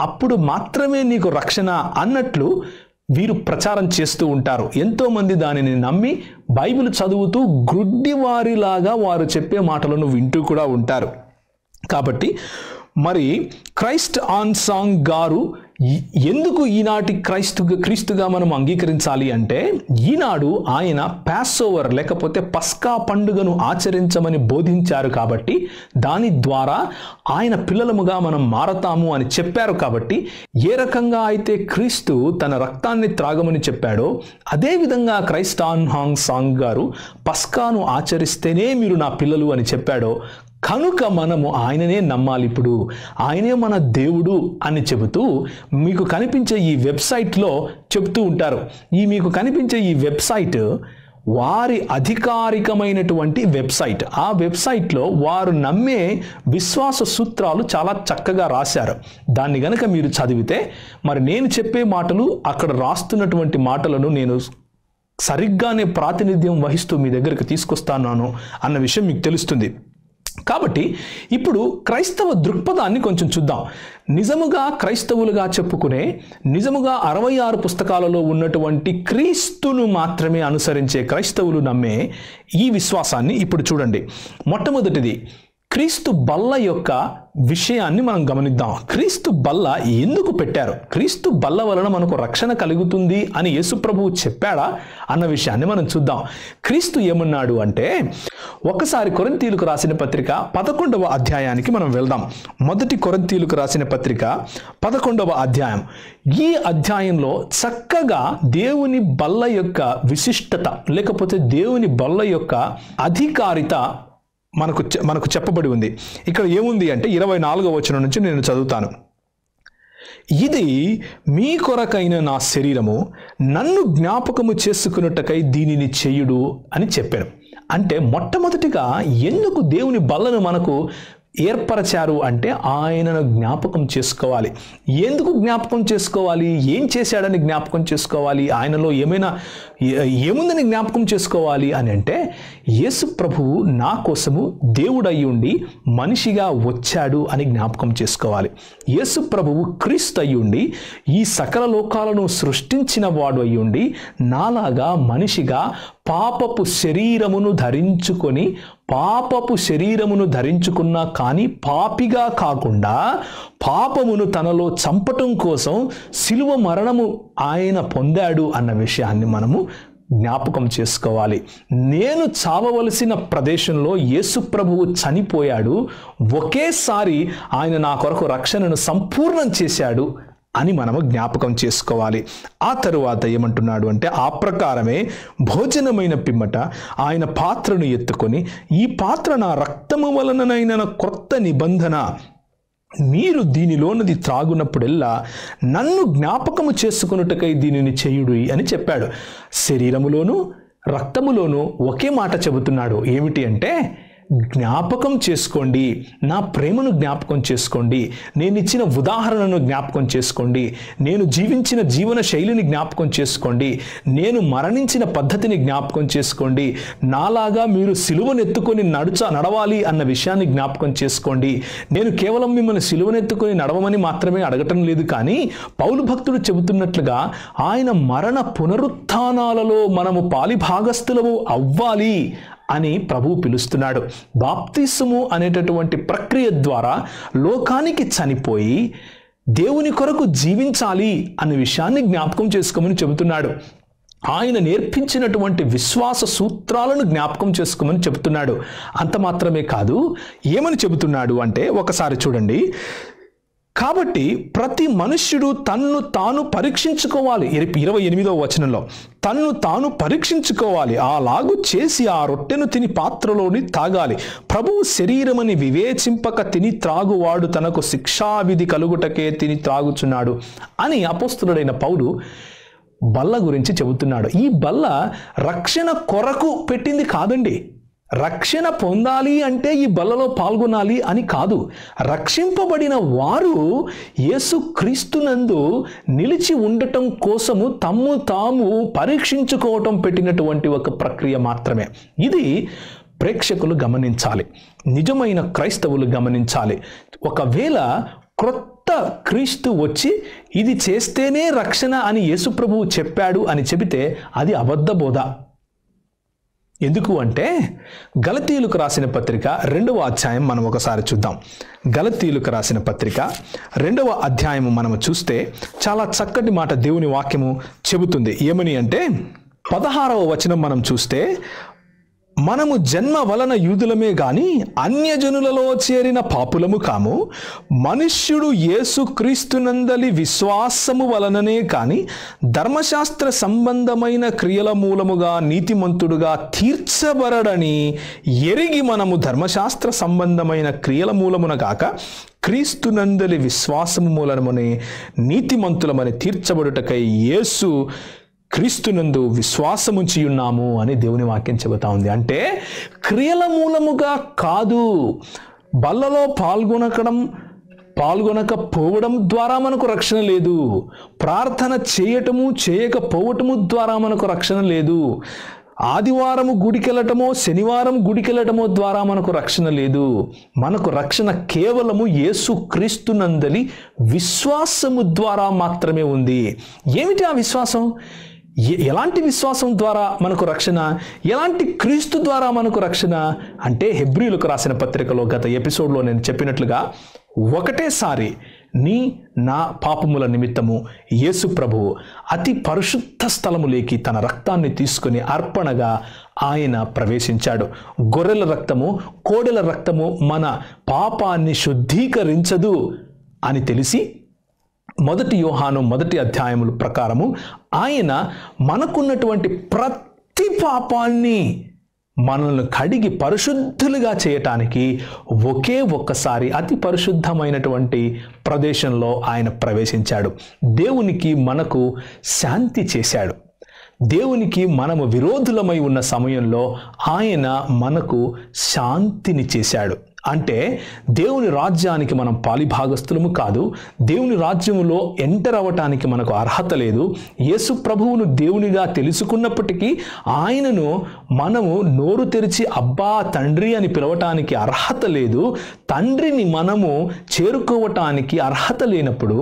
అప్పుడు మాత్రమే నీకు రక్షణ అన్నట్లు వీరు ప్రచారం చేస్తూ ఉంటారు. ఎంతోమంది దానిని నమ్మి బైబిల్ చదువుతూ గ్రుడ్డివారిలాగా వారు చెప్పే మాటలను వింటూ కూడా ఉంటారు. కాబట్టి క్రైస్ట్ ఆన్ సాంగ్ గారు ఎందుకు ఈనాటి క్రీస్తుగా మనం అంగీకరించాలి అంటే, ఈనాడు ఆయన పాస్ ఓవర్ లేకపోతే పస్కా పండుగను ఆచరించమని బోధించారు కాబట్టి దాని ద్వారా ఆయన పిల్లలముగా మనం మారతాము అని చెప్పారు. కాబట్టి ఏ రకంగా అయితే క్రీస్తు తన రక్తాన్ని త్రాగమని చెప్పాడో అదేవిధంగా క్రైస్ట్ ఆన్ హాంగ్ సాంగ్ గారు పస్కాను ఆచరిస్తేనే మీరు నా పిల్లలు అని చెప్పాడో కనుక మనము ఆయననే నమ్మాలి. ఇప్పుడు ఆయనే మన దేవుడు అని చెబుతూ మీకు కనిపించే ఈ వెబ్సైట్లో చెబుతూ ఉంటారు. మీకు కనిపించే ఈ వెబ్సైట్ వారి అధికారికమైనటువంటి వెబ్సైట్. ఆ వెబ్సైట్లో వారు నమ్మే విశ్వాస సూత్రాలు చాలా చక్కగా రాశారు. దాన్ని గనక మీరు చదివితే నేను చెప్పే మాటలు అక్కడ రాస్తున్నటువంటి మాటలను నేను సరిగ్గానే ప్రాతినిధ్యం వహిస్తూ మీ దగ్గరికి తీసుకొస్తాను అన్న విషయం మీకు తెలుస్తుంది. కాబట్టి ఇప్పుడు క్రైస్తవ దృక్పథాన్ని కొంచెం చూద్దాం. నిజముగా క్రైస్తవులుగా చెప్పుకునే, నిజముగా 66 పుస్తకాలలో ఉన్నటువంటి క్రీస్తును మాత్రమే అనుసరించే క్రైస్తవులు నమ్మే ఈ విశ్వాసాన్ని ఇప్పుడు చూడండి. మొట్టమొదటిది క్రీస్తు బల్ల యొక్క విషయాన్ని మనం గమనిద్దాం. క్రీస్తు బల్ల ఎందుకు పెట్టారు? క్రీస్తు బల్ల వలన మనకు రక్షణ కలుగుతుంది అని యేసుప్రభువు చెప్పాడా అన్న విషయాన్ని మనం చూద్దాం. క్రీస్తు ఏమన్నాడు అంటే, ఒకసారి కొరింథీయులకు రాసిన పత్రిక 11వ అధ్యాయానికి మనం వెళ్దాం. మొదటి కొరింథీయులకు రాసిన పత్రిక 11వ అధ్యాయం. ఈ అధ్యాయంలో చక్కగా దేవుని బల్ల యొక్క విశిష్టత లేకపోతే దేవుని బల్ల యొక్క అధికారిత మనకు చెప్పబడి ఉంది. ఇక్కడ ఏముంది అంటే 24వ వచనం నుంచి నేను చదువుతాను. ఇది మీ కొరకైన నా శరీరము, నన్ను జ్ఞాపకము చేసుకున్నట్టుకై దీనిని చేయుడు అని చెప్పాను. అంటే మొట్టమొదటిగా ఎందుకు దేవుని బల్లను మనకు ఏర్పరచారు అంటే ఆయనను జ్ఞాపకం చేసుకోవాలి. ఎందుకు జ్ఞాపకం చేసుకోవాలి? ఏం చేశాడని జ్ఞాపకం చేసుకోవాలి? ఆయనలో ఏముందని జ్ఞాపకం చేసుకోవాలి అని అంటే, యేసు ప్రభువు నా కోసము దేవుడై ఉండి మనిషిగా వచ్చాడు అని జ్ఞాపకం చేసుకోవాలి. యేసు ప్రభువు క్రీస్తు అయి ఉండి ఈ సకల లోకాలను సృష్టించిన వాడు అయి ఉండి నాలాగా మనిషిగా పాపపు శరీరమును ధరించుకున్నా కానీ పాపిగా కాకుండా పాపమును తనలో చంపటం కోసం శిలువ మరణము ఆయన పొందాడు అన్న విషయాన్ని మనము జ్ఞాపకం చేసుకోవాలి. నేను చావవలసిన ప్రదేశంలో యేసు ప్రభువు చనిపోయాడు, ఒకేసారి ఆయన నా కొరకు రక్షణను సంపూర్ణం చేశాడు అని మనము జ్ఞాపకం చేసుకోవాలి. ఆ తరువాత ఏమంటున్నాడు అంటే, ఆ ప్రకారమే భోజనమైన పిమ్మట ఆయన పాత్రను ఎత్తుకొని, ఈ పాత్ర నా రక్తము వలననైన క్రొత్త నిబంధన, మీరు దీనిలోనది త్రాగునప్పుడెల్లా నన్ను జ్ఞాపకము చేసుకున్నట్టుకై దీనిని చేయుడు అని చెప్పాడు. శరీరములోను రక్తములోను ఒకే మాట చెబుతున్నాడు. ఏమిటి అంటే, జ్ఞాపకం చేసుకోండి, నా ప్రేమను జ్ఞాపకం చేసుకోండి, నేను ఇచ్చిన ఉదాహరణను జ్ఞాపకం చేసుకోండి, నేను జీవించిన జీవన శైలిని జ్ఞాపకం చేసుకోండి, నేను మరణించిన పద్ధతిని జ్ఞాపకం చేసుకోండి, నాలాగా మీరు సిలువనెత్తుకొని నడవాలి అన్న విషయాన్ని జ్ఞాపకం చేసుకోండి. నేను కేవలం మిమ్మల్ని సిలువనెత్తుకొని నడవమని మాత్రమే అడగటం లేదు, కానీ పౌలు భక్తుడు చెబుతున్నట్లుగా ఆయన మరణ పునరుత్థానాలలో మనము పాలిభాగస్థులము అవ్వాలి అని ప్రభువు పిలుస్తున్నాడు. బాప్తిసము అనేటటువంటి ప్రక్రియ ద్వారా లోకానికి చనిపోయి దేవుని కొరకు జీవించాలి అనే విషయాన్ని జ్ఞాపకం చేసుకోమని చెబుతున్నాడు. ఆయన నేర్పించినటువంటి విశ్వాస సూత్రాలను జ్ఞాపకం చేసుకోమని చెబుతున్నాడు. అంత మాత్రమే కాదు, ఏమని చెబుతున్నాడు అంటే ఒకసారి చూడండి. కాబట్టి ప్రతి మనుష్యుడు తన్ను తాను పరీక్షించుకోవాలి. 28వ వచనంలో తన్ను తాను పరీక్షించుకోవాలి. అలాగూ చేసి ఆ రొట్టెను తిని పాత్రలోని తాగాలి. ప్రభువు శరీరమని వివేచింపక తిని త్రాగువాడు తనకు శిక్షావిధి కలుగుటకే తిని త్రాగుచున్నాడు అని అపోస్తలుడైన పౌలు బల్ల గురించి చెబుతున్నాడు. ఈ బల్ల రక్షణ కొరకు పెట్టింది కాదండి. రక్షణ పొందాలి అంటే ఈ బల్లలో పాల్గొనాలి అని కాదు. రక్షింపబడిన వారు యేసుక్రీస్తునందు నిలిచి ఉండటం కోసము తమ్ము తాము పరీక్షించుకోవటం పెట్టినటువంటి ఒక ప్రక్రియ మాత్రమే. ఇది ప్రేక్షకులు గమనించాలి, నిజమైన క్రైస్తవులు గమనించాలి. ఒకవేళ క్రొత్త క్రీస్తు వచ్చి ఇది చేస్తేనే రక్షణ అని యేసుప్రభువు చెప్పాడు అని చెబితే అది అబద్ధ బోధ. ఎందుకు అంటే గలతీయులకు రాసిన పత్రిక 2వ అధ్యాయం మనం ఒకసారి చూద్దాం. గలతీయులకు రాసిన పత్రిక 2వ అధ్యాయము మనము చూస్తే చాలా చక్కటి మాట దేవుని వాక్యము చెబుతుంది. ఏమని అంటే 16వ వచనం మనం చూస్తే, మనము జన్మ వలన యూదులమే గాని అన్యజనులలో చేరిన పాపులము కాము. మనుష్యుడు యేసుక్రీస్తునందలి విశ్వాసము వలననే కాని ధర్మశాస్త్ర సంబంధమైన క్రియల మూలముగా నీతిమంతుడుగా తీర్చబడని ఎరిగి మనము ధర్మశాస్త్ర సంబంధమైన క్రియల మూలమున కాక క్రీస్తునందలి విశ్వాసము మూలమునే నీతిమంతులమని తీర్చబడుటకై యేసు క్రీస్తునందు విశ్వాసముంచి ఉన్నాము అని దేవుని వాక్యం చెబుతా ఉంది. అంటే క్రియల మూలముగా కాదు, బల్లలో పాల్గొనకపోవడం ద్వారా మనకు రక్షణ లేదు. ప్రార్థన చేయకపోవటము ద్వారా మనకు రక్షణ లేదు. ఆదివారము గుడికెళ్ళటమో శనివారం గుడికెళ్ళటమో ద్వారా మనకు రక్షణ లేదు. మనకు రక్షణ కేవలము యేసు క్రీస్తునందలి విశ్వాసము ద్వారా మాత్రమే ఉంది. ఏమిటి ఆ విశ్వాసం? ఎలాంటి విశ్వాసం ద్వారా మనకు రక్షణ? ఎలాంటి క్రీస్తు ద్వారా మనకు రక్షణ అంటే హెబ్రీయులకు రాసిన పత్రికలో గత ఎపిసోడ్లో నేను చెప్పినట్లుగా ఒకటేసారి నా పాపముల నిమిత్తము యేసు ప్రభువు అతి పరిశుద్ధ స్థలములోకి తన రక్తాన్ని తీసుకుని అర్పణగా ఆయన ప్రవేశించాడు. గొర్రెల రక్తము, కోడెల రక్తము మన పాపాన్ని శుద్ధీకరించదు అని తెలిసి 1 యోహాను 1వ అధ్యాయముల ప్రకారము ఆయన మనకున్నటువంటి ప్రతి పాపాన్ని మనల్ని కడిగి పరిశుద్ధులుగా చేయటానికి ఒక్కసారి అతి పరిశుద్ధమైనటువంటి ప్రదేశంలో ఆయన ప్రవేశించాడు. దేవునికి మనకు శాంతి చేశాడు. దేవునికి మనము విరోధులమై ఉన్న సమయంలో ఆయన మనకు శాంతిని చేశాడు. అంటే దేవుని రాజ్యానికి మనం పాలిభాగస్థులము కాదు. దేవుని రాజ్యములో ఎంటర్ అవ్వటానికి మనకు అర్హత లేదు. యేసు ప్రభువును దేవునిగా తెలుసుకున్నప్పటికీ ఆయనను మనము నోరు తెరిచి అబ్బా తండ్రి అని పిలవటానికి అర్హత లేదు. తండ్రిని మనము చేరుకోవటానికి అర్హత లేనప్పుడు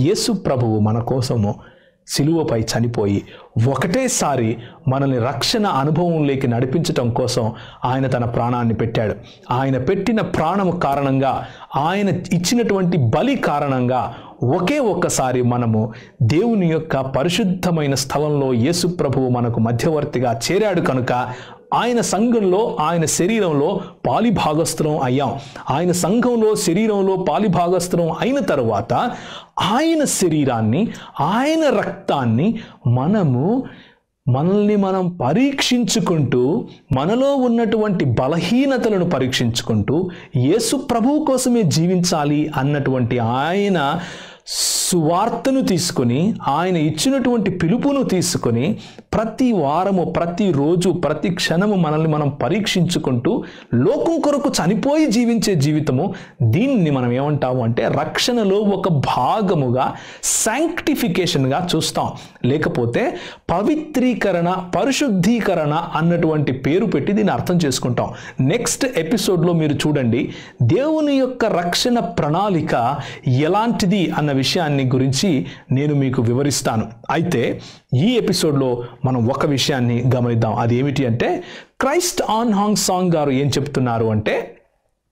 యేసు ప్రభువు మన కోసము సిలువపై చనిపోయి ఒకటేసారి మనల్ని రక్షణ అనుభవంలోకి నడిపించటం కోసం ఆయన తన ప్రాణాన్ని పెట్టాడు. ఆయన పెట్టిన ప్రాణము కారణంగా, ఆయన ఇచ్చినటువంటి బలి కారణంగా ఒక్కసారి మనము దేవుని యొక్క పరిశుద్ధమైన స్థలంలో యేసు ప్రభువు మనకు మధ్యవర్తిగా చేరాడు కనుక ఆయన సంఘంలో, ఆయన శరీరంలో పాలిభాగస్థులం అయ్యాం. ఆయన సంఘంలో, శరీరంలో పాలిభాగస్థులం అయిన తరువాత ఆయన శరీరాన్ని, ఆయన రక్తాన్ని మనల్ని మనం పరీక్షించుకుంటూ, మనలో ఉన్నటువంటి బలహీనతలను పరీక్షించుకుంటూ యేసు ప్రభువు కోసమే జీవించాలి అన్నటువంటి ఆయన సువార్తను తీసుకొని, ఆయన ఇచ్చినటువంటి పిలుపును తీసుకొని ప్రతి వారము, ప్రతిరోజు, ప్రతి క్షణము మనల్ని మనం పరీక్షించుకుంటూ లోకం కొరకు చనిపోయి జీవించే జీవితము, దీన్ని మనం ఏమంటాము అంటే రక్షణలో ఒక భాగముగా, శాంక్టిఫికేషన్గా చూస్తాం. లేకపోతే పవిత్రీకరణ, పరిశుద్ధీకరణ అన్నటువంటి పేరు పెట్టి దీన్ని అర్థం చేసుకుంటాం. నెక్స్ట్ ఎపిసోడ్లో మీరు చూడండి, దేవుని యొక్క రక్షణ ప్రణాళిక ఎలాంటిది అన్న విషయాన్ని గురించి నేను మీకు వివరిస్తాను. అయితే ఈ ఎపిసోడ్లో మనం ఒక విషయాన్ని గమనిద్దాం. అది ఏమిటి అంటే క్రైస్ట్ ఆన్ హాంగ్ సాంగ్ గారు ఏం చెప్తున్నారు అంటే,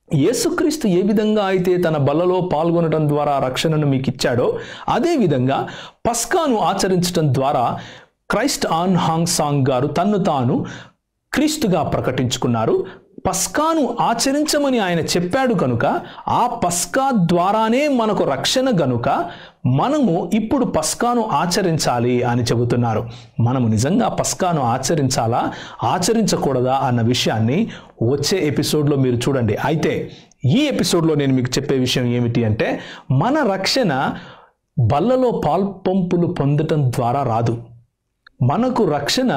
యేసుక్రీస్తు ఏ విధంగా అయితే తన బల్లలో పాల్గొనడం ద్వారా రక్షణను మీకు ఇచ్చాడో అదేవిధంగా పస్కాను ఆచరించడం ద్వారా క్రైస్ట్ ఆన్ హాంగ్ సాంగ్ గారు తన్ను తాను క్రీస్తుగా ప్రకటించుకున్నారు. పస్కాను ఆచరించమని ఆయన చెప్పాడు కనుక ఆ పస్కా ద్వారానే మనకు రక్షణ గనుక మనము ఇప్పుడు పస్కాను ఆచరించాలి అని చెబుతున్నారు. మనము నిజంగా పస్కాను ఆచరించాలా ఆచరించకూడదా అన్న విషయాన్ని వచ్చే ఎపిసోడ్లో మీరు చూడండి. అయితే ఈ ఎపిసోడ్లో నేను మీకు చెప్పే విషయం ఏమిటి అంటే మన రక్షణ బల్లలో పాల్పంపులు పొందటం ద్వారా రాదు. మనకు రక్షణ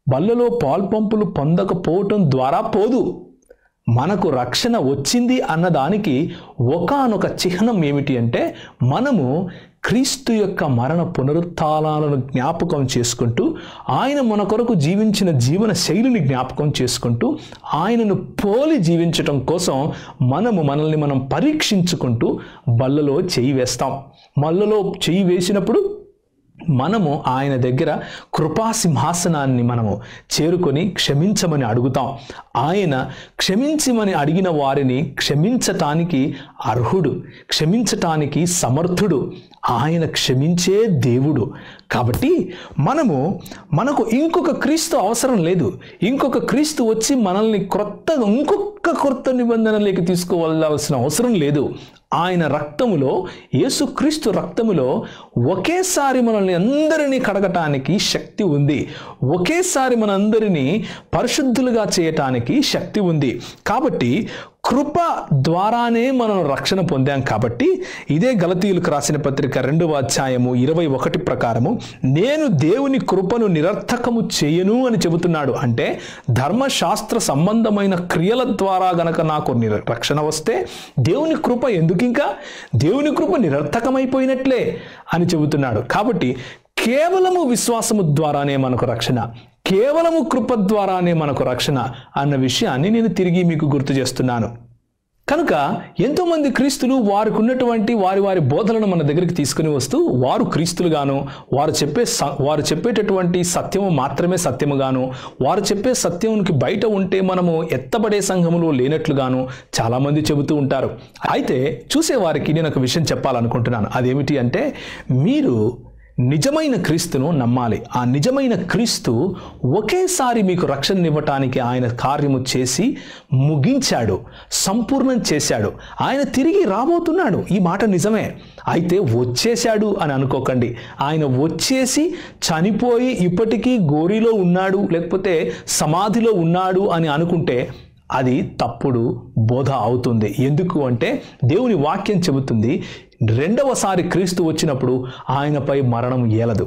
బల్లలో పాల్పంపులు పొందకపోవటం ద్వారా పోదు. మనకు రక్షణ వచ్చింది అన్నదానికి ఒకానొక చిహ్నం ఏమిటి అంటే మనము క్రీస్తు యొక్క మరణ పునరుత్థానాలను జ్ఞాపకం చేసుకుంటూ ఆయన మన కొరకు జీవించిన జీవన శైలిని జ్ఞాపకం చేసుకుంటూ ఆయనను పోలి జీవించటం కోసం మనల్ని మనం పరీక్షించుకుంటూ బల్లలో చెయ్యి వేస్తాం. బల్లలో చెయ్యి వేసినప్పుడు మనము ఆయన దగ్గర కృపాసింహాసనాన్ని మనము చేరుకొని క్షమించమని అడుగుతాం. ఆయన క్షమించమని అడిగిన వారిని క్షమించటానికి అర్హుడు, క్షమించటానికి సమర్థుడు. ఆయన క్షమించే దేవుడు. కాబట్టి మనకు ఇంకొక క్రీస్తు అవసరం లేదు. ఇంకొక క్రీస్తు వచ్చి మనల్ని ఇంకొక కొత్త నిబంధనలోకి తీసుకువెళ్ళాల్సిన అవసరం లేదు. ఆయన రక్తములో, యేసుక్రీస్తు రక్తములో ఒకేసారి మనల్ని అందరినీ కడగటానికి శక్తి ఉంది. ఒకేసారి మనందరినీ పరిశుద్ధులుగా చేయటానికి శక్తి ఉంది. కాబట్టి కృప ద్వారానే మనం రక్షణ పొందాం. కాబట్టి ఇదే గలతీయులకు రాసిన పత్రిక 2వ అధ్యాయము 21 ప్రకారము నేను దేవుని కృపను నిరర్థకము చేయను అని చెబుతున్నాడు. అంటే ధర్మశాస్త్ర సంబంధమైన క్రియల ద్వారా గనక నాకు రక్షణ వస్తే దేవుని కృప ఎందుకు, ఇంకా దేవుని కృప నిరర్థకమైపోయినట్లే అని చెబుతున్నాడు. కాబట్టి కేవలము విశ్వాసము ద్వారానే మనకు రక్షణ, కేవలము కృప ద్వారానే మనకు రక్షణ అన్న విషయాన్ని నేను తిరిగి మీకు గుర్తు చేస్తున్నాను. కనుక ఎంతోమంది క్రీస్తులు వారికి ఉన్నటువంటి వారి బోధనను మన దగ్గరికి తీసుకుని వస్తూ వారు క్రీస్తులుగాను, వారు చెప్పేటటువంటి సత్యము మాత్రమే సత్యముగాను, వారు చెప్పే సత్యమునికి బయట ఉంటే మనము ఎత్తబడే సంఘములో లేనట్లుగాను చాలామంది చెబుతూ ఉంటారు. అయితే చూసేవారికి నేను ఒక విషయం చెప్పాలనుకుంటున్నాను. అదేమిటి అంటే మీరు నిజమైన క్రీస్తును నమ్మాలి. ఆ నిజమైన క్రీస్తు ఒకేసారి మీకు రక్షణ ఇవ్వటానికి ఆయన కార్యము చేసి ముగించాడు, సంపూర్ణం చేశాడు. ఆయన తిరిగి రాబోతున్నాడు. ఈ మాట నిజమే. అయితే వచ్చేశాడు అని అనుకోకండి. ఆయన వచ్చేసి చనిపోయి ఇప్పటికీ గోరిలో ఉన్నాడు, లేకపోతే సమాధిలో ఉన్నాడు అని అనుకుంటే అది తప్పుడు బోధ అవుతుంది. ఎందుకు అంటే దేవుని వాక్యం చెబుతుంది రెండవసారి క్రీస్తు వచ్చినప్పుడు ఆయనపై మరణం ఏలదు.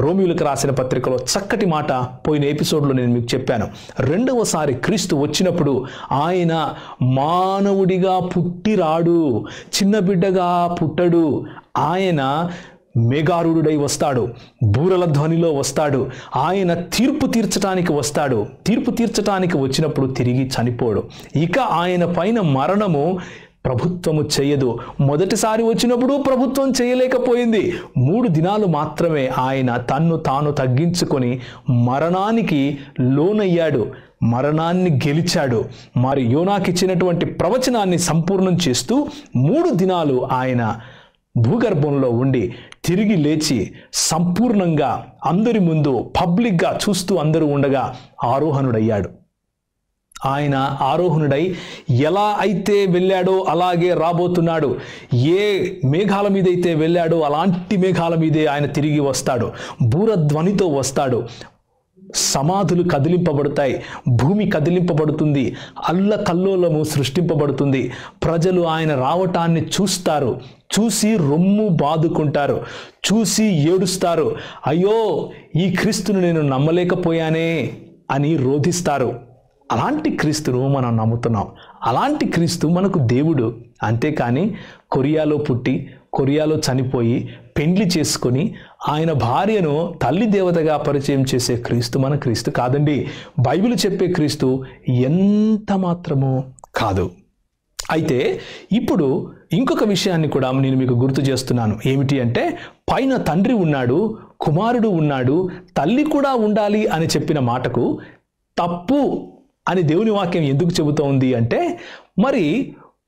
రోమియోలకు రాసిన పత్రికలో చక్కటి మాట పోయిన ఎపిసోడ్లో నేను మీకు చెప్పాను. రెండవసారి క్రీస్తు వచ్చినప్పుడు ఆయన మానవుడిగా పుట్టిరాడు, చిన్న బిడ్డగా పుట్టడు. ఆయన మేఘారూఢుడై వస్తాడు, బూరల ధ్వనిలో వస్తాడు. ఆయన తీర్పు తీర్చడానికి వస్తాడు. తీర్పు తీర్చడానికి వచ్చినప్పుడు తిరిగి చనిపోడు. ఇక ఆయన పైన మరణము ప్రభుత్వము చేయదు. మొదటిసారి వచ్చినప్పుడు ప్రభుత్వం చేయలేకపోయింది. 3 దినాలు మాత్రమే ఆయన తన్ను తాను తగ్గించుకొని మరణానికి లోనయ్యాడు, మరణాన్ని గెలిచాడు. మరి యోనాకి ఇచ్చినటువంటి ప్రవచనాన్ని సంపూర్ణం చేస్తూ 3 దినాలు ఆయన భూగర్భంలో ఉండి తిరిగి లేచి సంపూర్ణంగా అందరి ముందు పబ్లిక్గా చూస్తూ అందరూ ఉండగా ఆరోహణుడయ్యాడు. ఆయన ఆరోహణుడై ఎలా అయితే వెళ్ళాడో అలాగే రాబోతున్నాడు. ఏ మేఘాల మీద అయితే వెళ్ళాడో అలాంటి మేఘాల మీదే ఆయన తిరిగి వస్తాడు. బూరధ్వనితో వస్తాడు. సమాధులు కదిలింపబడతాయి, భూమి కదిలింపబడుతుంది, అల్లకల్లోలము సృష్టింపబడుతుంది. ప్రజలు ఆయన రావటాన్ని చూస్తారు, చూసి రొమ్ము బాదుకుంటారు, చూసి ఏడుస్తారు. అయ్యో ఈ క్రీస్తును నేను నమ్మలేకపోయానే అని రోధిస్తారు. అలాంటి క్రీస్తును మనం నమ్ముతున్నాం. అలాంటి క్రీస్తు మనకు దేవుడు. అంతేకాని కొరియాలో పుట్టి కొరియాలో చనిపోయి పెండ్లి చేసుకొని ఆయన భార్యను తల్లి దేవతగా పరిచయం చేసే క్రీస్తు మన క్రీస్తు కాదండి. బైబిల్ చెప్పే క్రీస్తు ఎంత మాత్రమూ కాదు. అయితే ఇప్పుడు ఇంకొక విషయాన్ని కూడా నేను మీకు గుర్తు చేస్తున్నాను. ఏమిటి అంటే పైన తండ్రి ఉన్నాడు, కుమారుడు ఉన్నాడు, తల్లి కూడా ఉండాలి అని చెప్పిన మాటకు తప్పు అని దేవుని వాక్యం ఎందుకు చెబుతోంది అంటే, మరి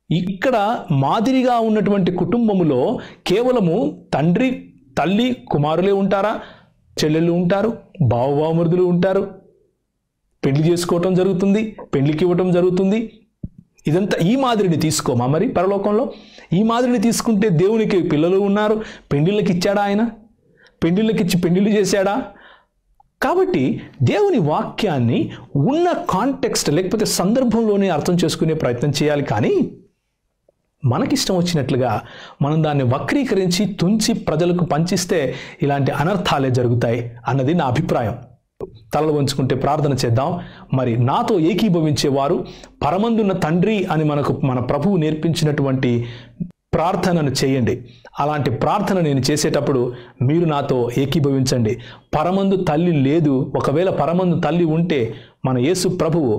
ఇక్కడ మాదిరిగా ఉన్నటువంటి కుటుంబములో కేవలము తండ్రి, తల్లి, కుమారులే ఉంటారా? చెల్లెళ్ళు ఉంటారు, బావమరుదులు ఉంటారు, పెళ్లి చేసుకోవటం జరుగుతుంది, పెళ్లికి ఇవ్వటం జరుగుతుంది. ఇదంతా ఈ మాదిరిని తీసుకోమా? మరి పరలోకంలో ఈ మాదిరిని తీసుకుంటే దేవునికి పిల్లలు ఉన్నారు, పెళ్లిళ్ళకి ఇచ్చాడా? ఆయన పెళ్లిళ్ళకి ఇచ్చి పెళ్లిళ్ళు చేశాడా? కాబట్టి దేవుని వాక్యాన్ని ఉన్న కాంటెక్స్ట్ లేకపోతే సందర్భంలోనే అర్థం చేసుకునే ప్రయత్నం చేయాలి. కానీ మనకిష్టం వచ్చినట్లుగా మనం దాన్ని వక్రీకరించి తుంచి ప్రజలకు పంచిస్తే ఇలాంటి అనర్థాలే జరుగుతాయి అన్నది నా అభిప్రాయం. తలలు వంచుకుంటే ప్రార్థన చేద్దాం. మరి నాతో ఏకీభవించేవారు పరమందున్న తండ్రి అని మన ప్రభువు నేర్పించినటువంటి ప్రార్థనను చేయండి. అలాంటి ప్రార్థన నేను చేసేటప్పుడు మీరు నాతో ఏకీభవించండి. పరమందు తల్లి లేదు, ఒకవేళ పరమందు తల్లి ఉంటే మన యేసు ప్రభువు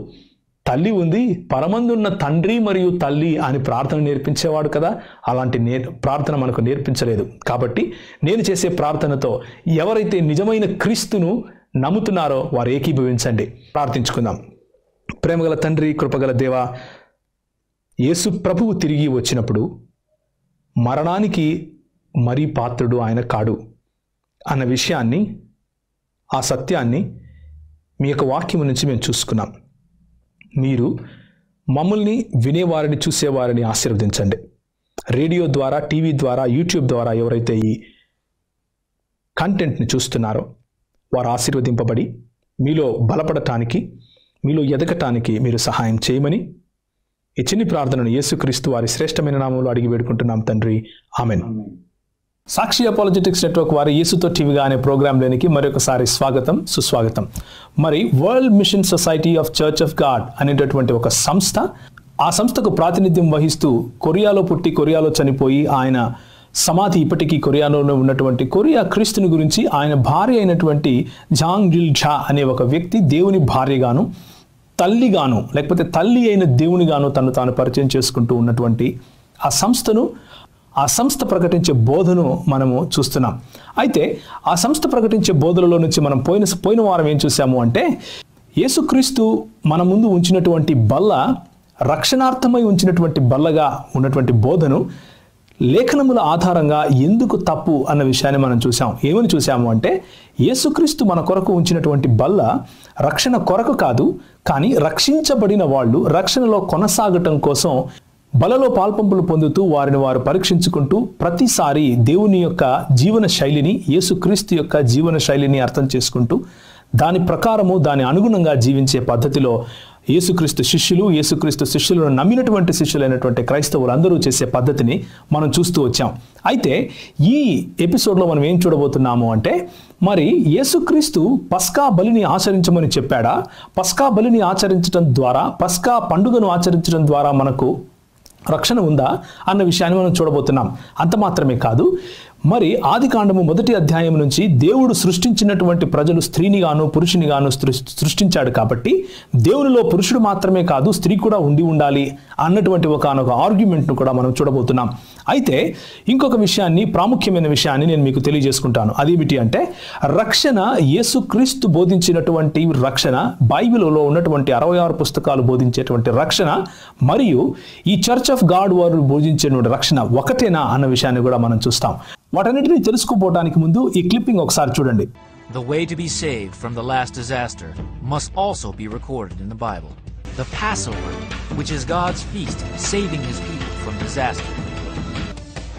తల్లి ఉంది, పరమందున్న తండ్రి మరియు తల్లి అని ప్రార్థన నేర్పించేవాడు కదా. అలాంటి ప్రార్థన మనకు నేర్పించలేదు. కాబట్టి నేను చేసే ప్రార్థనతో ఎవరైతే నిజమైన క్రీస్తును నమ్ముతున్నారో వారు ఏకీభవించండి. ప్రార్థించుకుందాం. ప్రేమగల తండ్రి, కృపగల దేవా, యేసు ప్రభువు తిరిగి వచ్చినప్పుడు మరణానికి మరీ పాత్రుడు ఆయన కాడు అన్న విషయాన్ని, ఆ సత్యాన్ని మీ యొక్క వాక్యము నుంచి మేము చూసుకున్నాం. మీరు మమ్మల్ని వినేవారిని, చూసేవారిని ఆశీర్వదించండి. రేడియో ద్వారా, టీవీ ద్వారా, యూట్యూబ్ ద్వారా ఎవరైతే ఈ కంటెంట్ని చూస్తున్నారో వారు ఆశీర్వదింపబడి మీలో బలపడటానికి, మీలో ఎదగటానికి మీరు సహాయం చేయమని ఈ చిన్ని ప్రార్థనను యేసుక్రీస్తు వారి శ్రేష్టమైన నామంలో అడిగి వేడుకుంటున్నాం తండ్రి. ఆమెన్. సాక్షి అపాలజెటిక్స్ నెట్వర్క్ వారి యేసుతో టీవీగా అనే ప్రోగ్రాంలోనికి మరొకసారి స్వాగతం, సుస్వాగతం. మరి world mission society of church of God అనేటటువంటి ఒక సంస్థ, ఆ సంస్థకు ప్రాతినిధ్యం వహిస్తూ కొరియాలో పుట్టి కొరియాలో చనిపోయి ఆయన సమాధి ఇప్పటికీ కొరియాలోనే ఉన్నటువంటి కొరియా క్రీస్తుని గురించి ఆయన భార్య అయినటువంటి జాంగ్ జిల్ ఝా అనే ఒక వ్యక్తి దేవుని భార్యగాను, తల్లిగాను, లేకపోతే తల్లి అయిన దేవునిగాను తను తాను పరిచయం చేసుకుంటూ ఉన్నటువంటి ఆ సంస్థ ప్రకటించే బోధను మనము చూస్తున్నాం. అయితే ఆ సంస్థ ప్రకటించే బోధనలో నుంచి మనం పోయిన వారం ఏం చూసాము అంటే, యేసుక్రీస్తు మన ముందు ఉంచినటువంటి బల్ల రక్షణార్థమై ఉంచినటువంటి బల్లగా ఉన్నటువంటి బోధను లేఖనముల ఆధారంగా ఎందుకు తప్పు అన్న విషయాన్ని మనం చూసాం. ఏమని చూసాము అంటే, యేసుక్రీస్తు మన కొరకు ఉంచినటువంటి బల్ల రక్షణ కొరకు కాదు, కానీ రక్షించబడిన వాళ్ళు రక్షణలో కొనసాగటం కోసం బలలో పాల్పంపులు పొందుతూ వారిని వారు పరీక్షించుకుంటూ ప్రతిసారి దేవుని యొక్క జీవన శైలిని, యేసుక్రీస్తు యొక్క జీవన శైలిని అర్థం చేసుకుంటూ దాని ప్రకారము, దాని అనుగుణంగా జీవించే పద్ధతిలో యేసుక్రీస్తు శిష్యులను నమ్మినటువంటి శిష్యులైనటువంటి క్రైస్తవులు అందరూ చేసే పద్ధతిని మనం చూస్తూ వచ్చాం. అయితే ఈ ఎపిసోడ్లో మనం ఏం చూడబోతున్నాము అంటే, మరి యేసుక్రీస్తు పస్కా బలిని ఆచరించమని చెప్పాడా? పస్కా బలిని ఆచరించడం ద్వారా, పస్కా పండుగను ఆచరించడం ద్వారా మనకు రక్షణ ఉందా అన్న విషయాన్ని మనం చూడబోతున్నాం. అంత మాత్రమే కాదు, మరి ఆదికాండము 1వ అధ్యాయం నుంచి దేవుడు సృష్టించినటువంటి ప్రజలు స్త్రీని గాను పురుషుని గాను సృష్టించాడు. కాబట్టి దేవునిలో పురుషుడు మాత్రమే కాదు, స్త్రీ కూడా ఉండాలి అన్నటువంటి ఒకనొక ఆర్గ్యుమెంట్ను కూడా మనం చూడబోతున్నాం. అయితే ఇంకొక విషయాన్ని, ప్రాముఖ్యమైన విషయాన్ని నేను మీకు తెలియజేసుకుంటాను. అదేమిటి అంటే, రక్షణ, యేసుక్రీస్తు బోధించినటువంటి రక్షణ, బైబిల్లో ఉన్నటువంటి 66 పుస్తకాలు బోధించేటువంటి రక్షణ మరియు ఈ చర్చ్ ఆఫ్ గాడ్ వారు బోధించేటువంటి రక్షణ ఒకటేనా అన్న విషయాన్ని కూడా మనం చూస్తాం. వాటన్నిటిని తెలుసుకోవడానికి ముందు ఈ క్లిప్పింగ్ ఒకసారి చూడండి. The way to be saved from the last disaster must also be recorded in the Bible. The Passover, which is God's feast saving his people from disaster.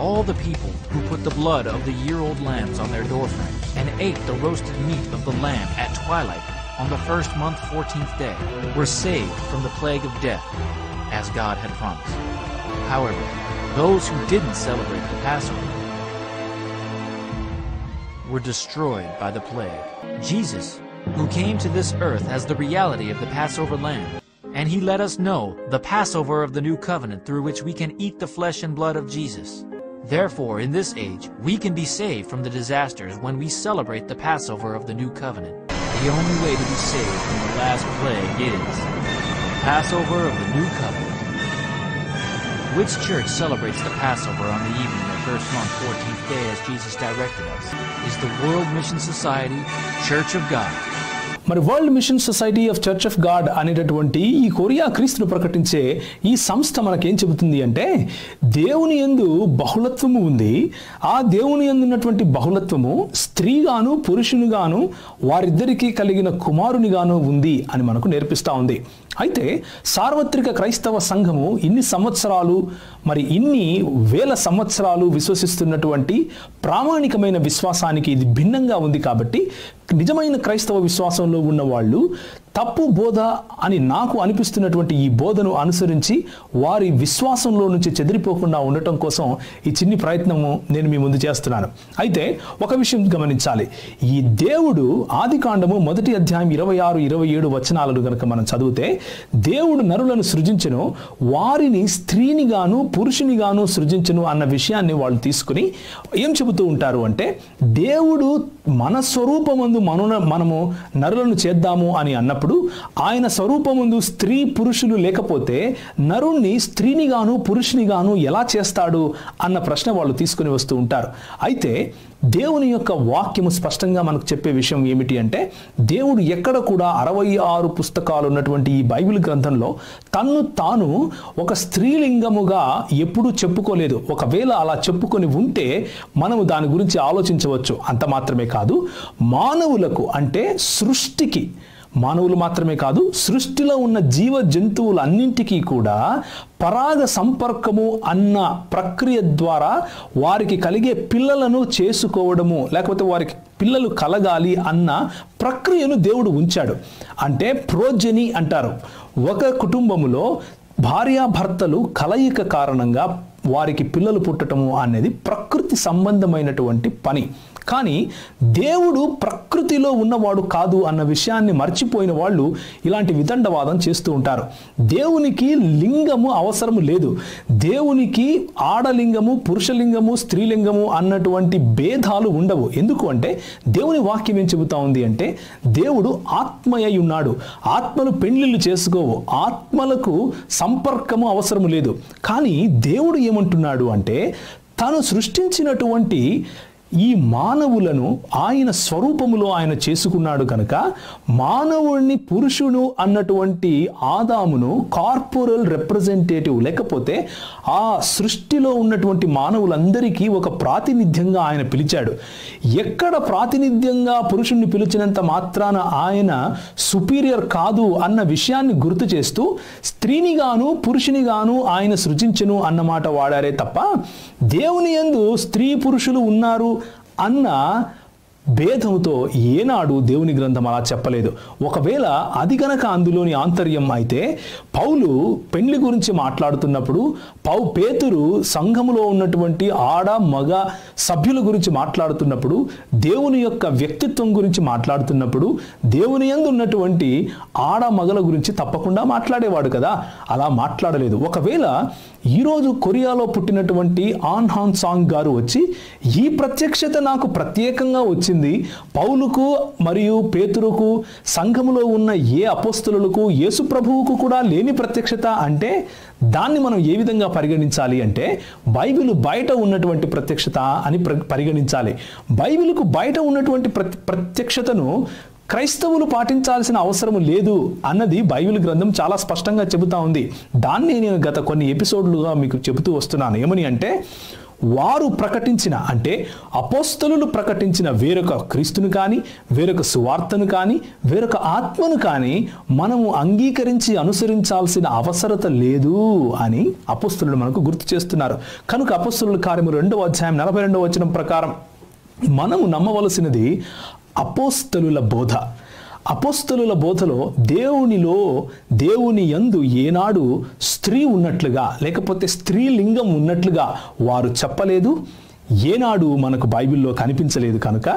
All the people who put the blood of the year-old lambs on their doorframes and ate the roasted meat of the lamb at twilight on the first month 14th day were saved from the plague of death, as God had promised. However, those who didn't celebrate the Passover were destroyed by the plague. Jesus, who came to this earth as the reality of the Passover lamb, and he let us know the Passover of the new covenant through which we can eat the flesh and blood of Jesus. Therefore, in this age, we can be saved from the disasters when we celebrate the Passover of the new covenant. The only way to be saved from the last plague is the Passover of the new covenant. Which church celebrates the Passover on the evening of first month 14th day as Jesus directed us? Is the World Mission Society Church of God. మరి world mission society of church of God అనేటటువంటి ఈ Korea క్రీస్తును ప్రకటించే ఈ సంస్థ మనకేం చెబుతుంది అంటే, దేవుని యందు బహుళత్వము ఉంది. ఆ దేవుని యందు ఉన్నటువంటి బహుళత్వము స్త్రీగాను పురుషునిగాను వారిద్దరికీ కలిగిన కుమారునిగాను ఉంది అని మనకు నేర్పిస్తూ ఉంది. అయితే సార్వత్రిక క్రైస్తవ సంఘము ఇన్ని సంవత్సరాలు, మరి ఇన్ని వేల సంవత్సరాలు విశ్వసిస్తున్నటువంటి ప్రామాణికమైన విశ్వాసానికి ఇది భిన్నంగా ఉంది. కాబట్టి నిజమైన క్రైస్తవ విశ్వాసంలో ఉన్న వాళ్ళు తప్పు బోధ అని నాకు అనిపిస్తున్నటువంటి ఈ బోధను అనుసరించి వారి విశ్వాసంలో నుంచి చెదిరిపోకుండా ఉండటం కోసం ఈ చిన్ని ప్రయత్నము నేను మీ ముందు చేస్తున్నాను. అయితే ఒక విషయం గమనించాలి. ఈ దేవుడు ఆదికాండము 1వ అధ్యాయం 26, 27 వచనాలను గనక మనం చదివితే, దేవుడు నరులను సృజించెను, వారిని స్త్రీనిగాను పురుషునిగాను సృజించెను అన్న విషయాన్ని వాళ్ళు తీసుకుని ఏం చెబుతూ ఉంటారు అంటే, దేవుడు మన స్వరూపమందు మనము నరులను చేద్దాము అని అన్నప్పుడు ఆయన స్వరూపమందు స్త్రీ పురుషులు లేకపోతే నరుణ్ణి స్త్రీనిగాను పురుషునిగాను ఎలా చేస్తాడు అన్న ప్రశ్న వాళ్ళు తీసుకుని వస్తూ ఉంటారు. అయితే దేవుని యొక్క వాక్యము స్పష్టంగా మనకు చెప్పే విషయం ఏమిటి అంటే, దేవుడు ఎక్కడ కూడా 66 పుస్తకాలు ఉన్నటువంటి ఈ బైబిల్ గ్రంథంలో తన్ను తాను ఒక స్త్రీలింగముగా ఎప్పుడూ చెప్పుకోలేదు. ఒకవేళ అలా చెప్పుకొని ఉంటే మనము దాని గురించి ఆలోచించవచ్చు. అంత మాత్రమే కాదు, మానవులకు అంటే సృష్టికి, మానవులు మాత్రమే కాదు సృష్టిలో ఉన్న జీవ జంతువులన్నింటికీ కూడా పరాగ సంపర్కము అన్న ప్రక్రియ ద్వారా వారికి కలిగే పిల్లలను చేసుకోవడము, లేకపోతే వారికి పిల్లలు కలగాలి అన్న ప్రక్రియను దేవుడు ఉంచాడు. అంటే ప్రోజెని అంటారు. ఒక కుటుంబములో భార్యాభర్తలు కలయిక కారణంగా వారికి పిల్లలు పుట్టటము అనేది ప్రకృతి సంబంధమైనటువంటి పని. కానీ దేవుడు ప్రకృతిలో ఉన్నవాడు కాదు అన్న విషయాన్ని మర్చిపోయిన వాళ్ళు ఇలాంటి వితండవాదం చేస్తూ ఉంటారు. దేవునికి లింగము అవసరము లేదు. దేవునికి ఆడలింగము, పురుషలింగము, స్త్రీలింగము అన్నటువంటి భేదాలు ఉండవు. ఎందుకు అంటే దేవుని వాక్యం ఏం చెబుతా ఉంది అంటే, దేవుడు ఆత్మయ్య ఉన్నాడు. ఆత్మలు పెండ్లిళ్ళు చేసుకోవు, ఆత్మలకు సంపర్కము అవసరము లేదు. కానీ దేవుడు ఏమంటున్నాడు అంటే, తాను సృష్టించినటువంటి ఈ మానవులను ఆయన స్వరూపములో ఆయన చేసుకున్నాడు కనుక మానవుడిని పురుషుడు అన్నటువంటి ఆదామును కార్పొరల్ రిప్రజెంటేటివ్, లేకపోతే ఆ సృష్టిలో ఉన్నటువంటి మానవులందరికీ ఒక ప్రాతినిధ్యంగా ఆయన పిలిచాడు. ఎక్కడ ప్రాతినిధ్యంగా పురుషుణ్ణి పిలిచినంత మాత్రాన ఆయన సుపీరియర్ కాదు అన్న విషయాన్ని గుర్తు చేస్తూ స్త్రీనిగాను పురుషునిగాను ఆయన సృజించెను అన్నమాట వాడారే తప్ప దేవుని యందు స్త్రీ పురుషులు ఉన్నారు అన్న భేదంతో ఏనాడు దేవుని గ్రంథం అలా చెప్పలేదు. ఒకవేళ అది గనక అందులోని ఆంతర్యం అయితే, పౌలు పెండ్లి గురించి మాట్లాడుతున్నప్పుడు, పేతురు సంఘములో ఉన్నటువంటి ఆడ మగ సభ్యుల గురించి మాట్లాడుతున్నప్పుడు, దేవుని యొక్క వ్యక్తిత్వం గురించి మాట్లాడుతున్నప్పుడు, దేవుని యందు ఉన్నటువంటి ఆడ మగల గురించి తప్పకుండా మాట్లాడేవాడు కదా. అలా మాట్లాడలేదు. ఒకవేళ ఈరోజు కొరియాలో పుట్టినటువంటి ఆన్ హాన్ సాంగ్ గారు వచ్చి, ఈ ప్రత్యక్షత నాకు ప్రత్యేకంగా వచ్చింది, పౌలుకు మరియు పేతురుకు సంఘములో ఉన్న ఏ అపోస్తలులకు యేసు ప్రభువుకు కూడా లేని ప్రత్యక్షత అంటే, దాన్ని మనం ఏ విధంగా పరిగణించాలి అంటే బైబిల్ బయట ఉన్నటువంటి ప్రత్యక్షత అని పరిగణించాలి. బైబిల్కు బయట ఉన్నటువంటి ప్రత్యక్షతను క్రైస్తవులు పాటించాల్సిన అవసరం లేదు అన్నది బైబిల్ గ్రంథం చాలా స్పష్టంగా చెబుతా ఉంది. దాన్ని నేను గత కొన్ని ఎపిసోడ్లుగా మీకు చెబుతూ వస్తున్నాను. ఏమని అంటే, వారు ప్రకటించిన, అంటే అపోస్తలులు ప్రకటించిన వేరొక క్రీస్తును కానీ, వేరొక సువార్తను కానీ, వేరొక ఆత్మను కానీ మనము అంగీకరించి అనుసరించాల్సిన అవసరత లేదు అని అపోస్తలులు మనకు గుర్తు చేస్తున్నారు. కనుక అపోస్తలుల కార్యము 2వ అధ్యాయం 42వ వచనం ప్రకారం మనము నమ్మవలసినది అపోస్తలుల బోధ. అపోస్తలుల బోధలో దేవుని యందు ఏనాడు స్త్రీ ఉన్నట్లుగా, లేకపోతే స్త్రీలింగం ఉన్నట్లుగా వారు చెప్పలేదు. ఏనాడు మనకు బైబిల్లో కనిపించలేదు. కనుక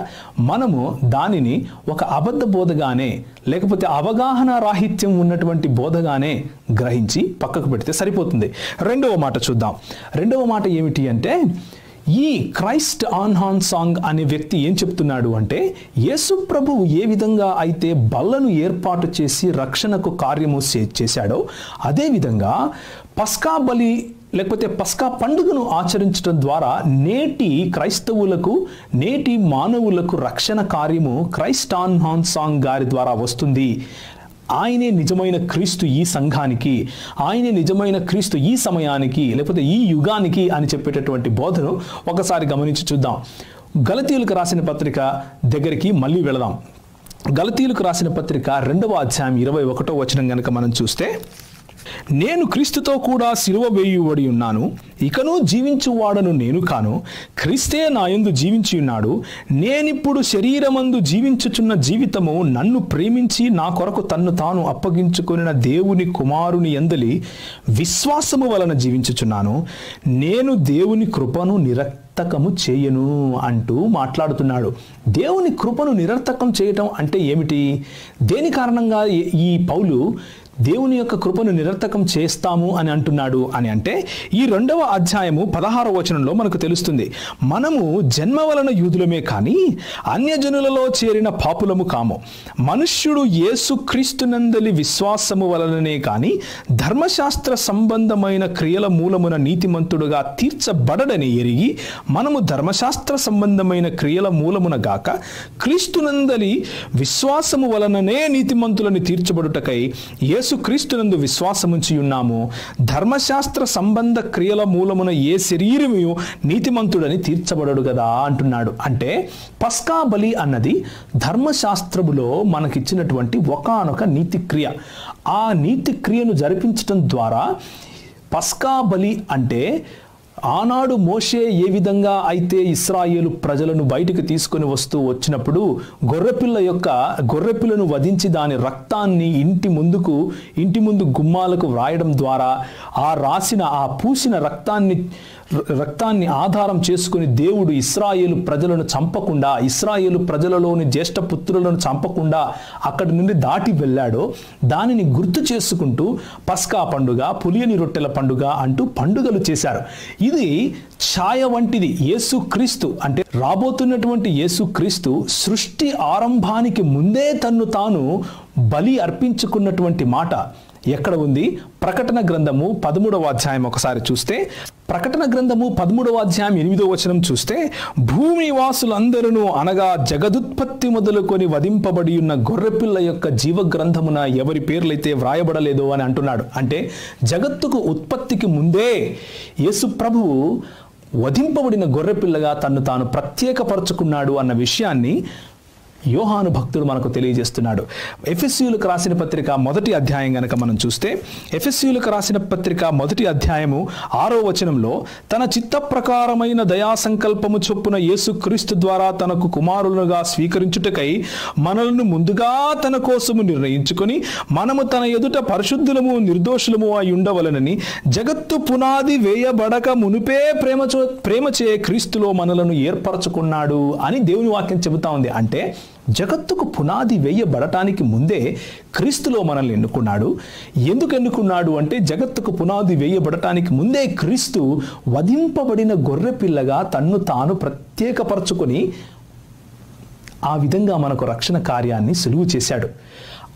మనము దానిని ఒక అబద్ధ బోధగానే, లేకపోతే అవగాహన రాహిత్యం ఉన్నటువంటి బోధగానే గ్రహించి పక్కకు పెడితే సరిపోతుంది. రెండవ మాట చూద్దాం. రెండవ మాట ఏమిటి అంటే, ఈ క్రైస్ట్ ఆన్ హాన్ సాంగ్ అనే వ్యక్తి ఏం చెప్తున్నాడు అంటే, యేసు ప్రభువు ఏ విధంగా అయితే బల్లను ఏర్పాటు చేసి రక్షణకు కార్యము చేశాడో, అదేవిధంగా పస్కా బలి లేకపోతే పస్కా పండుగను ఆచరించడం ద్వారా నేటి క్రైస్తవులకు, నేటి మానవులకు రక్షణ కార్యము క్రైస్ట్ ఆన్ హాన్ సాంగ్ గారి ద్వారా వస్తుంది. ఆయనే నిజమైన క్రీస్తు ఈ సంఘానికి, ఆయనే నిజమైన క్రీస్తు ఈ సమయానికి, లేకపోతే ఈ యుగానికి అని చెప్పేటటువంటి బోధను ఒకసారి గమనించి చూద్దాం. గలతీయులకు రాసిన పత్రిక దగ్గరికి మళ్ళీ వెళదాం. గలతీయులకు రాసిన పత్రిక 2వ అధ్యాయం 21వ వచనం గనుక మనం చూస్తే, నేను క్రీస్తుతో కూడా సిలువ వేయబడి ఉన్నాను, ఇకను జీవించువాడను నేను కాను, క్రీస్తే నాయందు జీవించి ఉన్నాడు. నేనిప్పుడు శరీరమందు జీవించుచున్న జీవితము నన్ను ప్రేమించి నా కొరకు తన్ను తాను అప్పగించుకొనిన దేవుని కుమారుని యందలి విశ్వాసము వలన జీవించుచున్నాను. నేను దేవుని కృపను నిరర్థకము చేయను అంటూ మాట్లాడుతున్నాడు. దేవుని కృపను నిరర్థకం చేయటం అంటే ఏమిటి? దేని కారణంగా ఈ పౌలు దేవుని యొక్క కృపను నిరర్థకం చేస్తాము అని అంటున్నాడు అని అంటే, ఈ 2వ అధ్యాయము 16వ వచనంలో మనకు తెలుస్తుంది. మనము జన్మ వలన యూదులమే కానీ అన్యజనులలో చేరిన పాపులము కాము. మనుష్యుడు యేసు క్రీస్తునందలి విశ్వాసము వలననే కానీ ధర్మశాస్త్ర సంబంధమైన క్రియల మూలమున నీతిమంతుడుగా తీర్చబడడని ఎరిగి, మనము ధర్మశాస్త్ర సంబంధమైన క్రియల మూలమున గాక క్రీస్తునందలి విశ్వాసము వలననే నీతిమంతులని తీర్చబడుటకై యేసు క్రీస్తునందు విశ్వాసముంచి ఉన్నాము. ధర్మశాస్త్ర సంబంధ క్రియల మూలమున ఏ శరీరము నీతిమంతుడని తీర్చబడడు కదా అంటున్నాడు. అంటే పస్కా బలి అన్నది ధర్మశాస్త్రములో మనకిచ్చినటువంటి ఒకానొక నీతి క్రియ. ఆ నీతి క్రియను జరిపించడం ద్వారా పస్కా బలి అంటే, ఆనాడు మోషే ఏ విధంగా అయితే ఇశ్రాయేలు ప్రజలను బయటికి తీసుకొని వచ్చినప్పుడు గొర్రెపిల్లను వధించి దాని రక్తాన్ని ఇంటి ముందు గుమ్మాలకు వ్రాయడం ద్వారా ఆ పూసిన రక్తాన్ని ఆధారం చేసుకుని దేవుడు ఇశ్రాయేలు ప్రజలను చంపకుండా, ఇశ్రాయేలు ప్రజలలోని జ్యేష్ఠ పుత్రులను చంపకుండా అక్కడి నుండి దాటి వెళ్ళాడో దానిని గుర్తు చేసుకుంటూ పస్కా పండుగ, పులియని రొట్టెల పండుగ అంటూ పండుగలు చేశారు. ఇది ఛాయ వంటిది. యేసుక్రీస్తు అంటే రాబోతున్నటువంటి యేసుక్రీస్తు సృష్టి ఆరంభానికి ముందే తన్ను తాను బలి అర్పించుకున్నటువంటి మాట ఎక్కడ ఉంది? ప్రకటన గ్రంథము 13వ అధ్యాయం ఒకసారి చూస్తే, ప్రకటన గ్రంథము 13వ అధ్యాయం 8వ వచనం చూస్తే, భూమి నివాసులందరూ అనగా జగదుత్పత్తి మొదలుకొని వధింపబడి ఉన్న గొర్రెపిల్ల యొక్క జీవ గ్రంథమున ఎవరి పేర్లైతే వ్రాయబడలేదో అని అంటున్నాడు. అంటే జగత్తుకు ఉత్పత్తికి ముందే యేసు ప్రభువు వధింపబడిన గొర్రెపిల్లగా తన్ను తాను ప్రత్యేకపరచుకున్నాడు అన్న విషయాన్ని యోహాను భక్తుడు మనకు తెలియజేస్తున్నాడు. ఎఫెసీయులకు రాసిన పత్రిక 1వ అధ్యాయం గనక మనం చూస్తే, ఎఫెసీయులకు రాసిన పత్రిక 1వ అధ్యాయము 6వ వచనంలో, తన చిత్త ప్రకారమైన దయా సంకల్పము చొప్పున యేసుక్రీస్తు ద్వారా తనకు కుమారులుగా స్వీకరించుటకై మనలను ముందుగా తన కోసము నిర్ణయించుకొని, మనము తన ఎదుట పరిశుద్ధులము నిర్దోషులము అయి ఉండవలనని జగత్తు పునాది వేయబడక మునుపే ప్రేమచే క్రీస్తులో మనలను ఏర్పరచుకున్నాడు అని దేవుని వాక్యం చెబుతా ఉంది. అంటే జగత్తుకు పునాది వేయబడటానికి ముందే క్రీస్తులో మనల్ని ఎన్నుకున్నాడు. ఎందుకు ఎన్నుకున్నాడు అంటే, జగత్తుకు పునాది వేయబడటానికి ముందే క్రీస్తు వధింపబడిన గొర్రెపిల్లగా తన్ను తాను ప్రత్యేకపరచుకొని ఆ విధంగా మనకు రక్షణ కార్యాన్ని సులువు చేశాడు.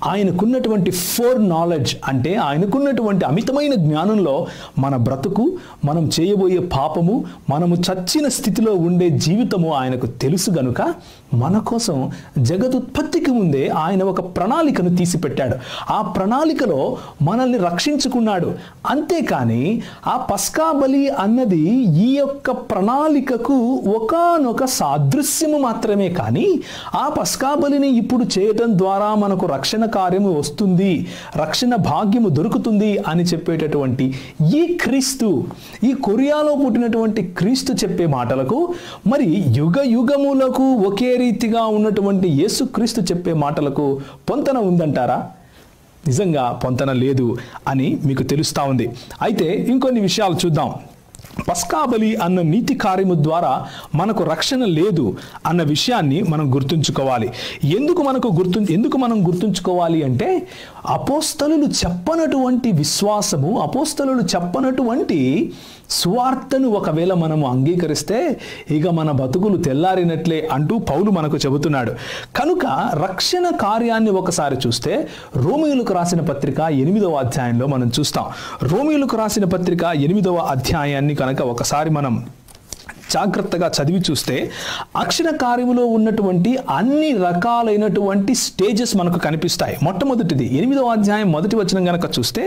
ఆయనకున్నటువంటి ఫోర్ నాలెడ్జ్ అంటే ఆయనకున్నటువంటి అమితమైన జ్ఞానంలో మన బ్రతుకు, మనం చేయబోయే పాపము, మనము చచ్చిన స్థితిలో ఉండే జీవితము ఆయనకు తెలుసు గనుక మన కోసం జగదుత్పత్తికి ముందే ఆయన ఒక ప్రణాళికను తీసిపెట్టాడు. ఆ ప్రణాళికలో మనల్ని రక్షించుకున్నాడు. అంతేకాని ఆ పస్కా బలి అన్నది ఈ యొక్క ప్రణాళికకు ఒకానొక సాదృశ్యము మాత్రమే. కానీ ఆ పస్కా బలిని ఇప్పుడు చేయటం ద్వారా మనకు రక్షణ కార్యము వస్తుంది, రక్షణ భాగ్యము దొరుకుతుంది అని చెప్పేటటువంటి ఈ క్రీస్తు, ఈ కొరియాలో పుట్టినటువంటి క్రీస్తు చెప్పే మాటలకు, మరి యుగ యుగములకు ఒకే రీతిగా ఉన్నటువంటి యేసుక్రీస్తు చెప్పే మాటలకు పొంతన ఉందంటారా? నిజంగా పొంతన లేదు అని మీకు తెలుస్తా ఉంది. అయితే ఇంకొన్ని విషయాలు చూద్దాం. పస్కా బలి అన్న నీతి కార్యము ద్వారా మనకు రక్షణ లేదు అన్న విషయాన్ని మనం గుర్తుంచుకోవాలి. ఎందుకు మనం గుర్తుంచుకోవాలి అంటే అపోస్తలులు చెప్పనటువంటి విశ్వాసము, అపోస్తలులు చెప్పనటువంటి సువార్తను ఒకవేళ మనము అంగీకరిస్తే ఇక మన బతుకులు తెల్లారినట్లే అంటూ పౌలు మనకు చెబుతున్నాడు. కనుక రక్షణ కార్యాన్ని ఒకసారి చూస్తే రోమీయులకు రాసిన పత్రిక 8వ అధ్యాయంలో మనం చూస్తాం. రోమీయులకు రాసిన పత్రిక 8వ అధ్యాయాన్ని కనుక ఒకసారి మనం జాగ్రత్తగా చదివి చూస్తే రక్షణ కార్యములో ఉన్నటువంటి అన్ని రకాలైనటువంటి స్టేజెస్ మనకు కనిపిస్తాయి. మొట్టమొదటిది 8వ అధ్యాయం 1వ వచనం గనక చూస్తే,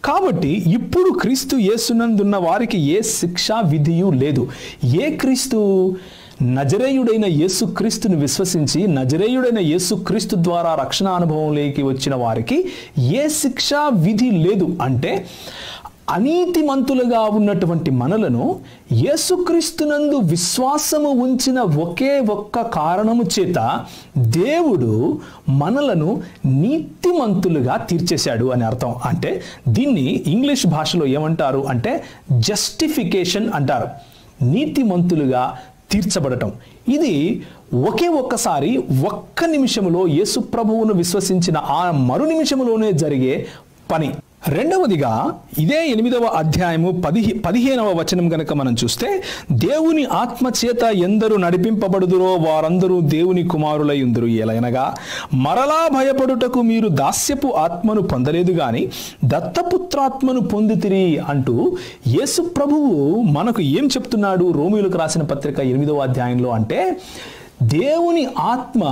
కాబట్టి ఇప్పుడు క్రీస్తు యేసునందున్న వారికి ఏ శిక్షా విధియు లేదు. ఏ క్రీస్తు? నజరేయుడైన యేసుక్రీస్తుని విశ్వసించి నజరేయుడైన యేసుక్రీస్తు ద్వారా రక్షణ అనుభవంలోకి వచ్చిన వారికి ఏ శిక్షా విధి లేదు. అంటే అనీతిమంతులుగా ఉన్నటువంటి మనలను యేసుక్రీస్తునందు విశ్వాసము ఉంచిన ఒకే ఒక్క కారణము చేత దేవుడు మనలను నీతిమంతులుగా తీర్చేశాడు అని అర్థం. అంటే దీన్ని ఇంగ్లీష్ భాషలో ఏమంటారు అంటే జస్టిఫికేషన్ అంటారు. నీతిమంతులుగా తీర్చబడటం. ఇది ఒకే ఒక్కసారి ఒక్క నిమిషములో యేసు ప్రభువును విశ్వసించిన ఆ మరు నిమిషములోనే జరిగే పని. రెండవదిగా ఇదే 8వ అధ్యాయము 15వ వచనం గనక మనం చూస్తే, దేవుని ఆత్మ చేత ఎందరు నడిపింపబడుదురో వారందరూ దేవుని కుమారులై ఉందురు. ఎలయనగా మరలా భయపడుటకు మీరు దాస్యపు ఆత్మను పొందలేదు గాని దత్తపుత్రాత్మను పొందితిరి అంటూ యేసు ప్రభువు మనకు ఏం చెప్తున్నాడు రోమీయులకు రాసిన పత్రిక 8వ అధ్యాయంలో అంటే, దేవుని ఆత్మ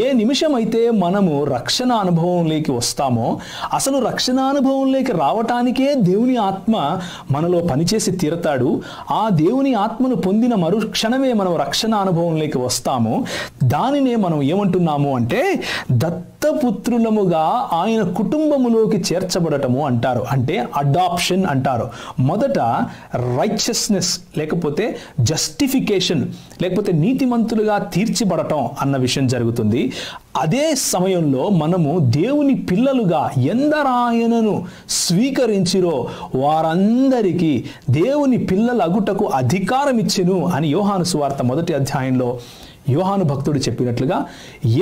ఏ నిమిషమైతే మనము రక్షణ అనుభవంలోకి వస్తామో, అసలు రక్షణ అనుభవంలోకి రావటానికే దేవుని ఆత్మ మనలో పనిచేసి తీరతాడు. ఆ దేవుని ఆత్మను పొందిన మరుక్షణమే మనం రక్షణ అనుభవంలోకి వస్తాము. దానినే మనం ఏమంటున్నాము అంటే దత్తపుత్రులముగా ఆయన కుటుంబములోకి చేర్చబడటము అంటారు. అంటే అడాప్షన్ అంటారు. మొదట రైచియస్నెస్ లేకపోతే జస్టిఫికేషన్ లేకపోతే నీతిమంతులుగా తీర్చిబడటం అన్న విషయం జరుగుతుంది. అదే సమయంలో మనము దేవుని పిల్లలుగా ఎందరాయనను స్వీకరించిరో వారందరికీ దేవుని పిల్లలగుటకు అధికారం ఇచ్చెను అని యోహాను సువార్త 1వ అధ్యాయంలో యోహాను భక్తుడు చెప్పినట్లుగా,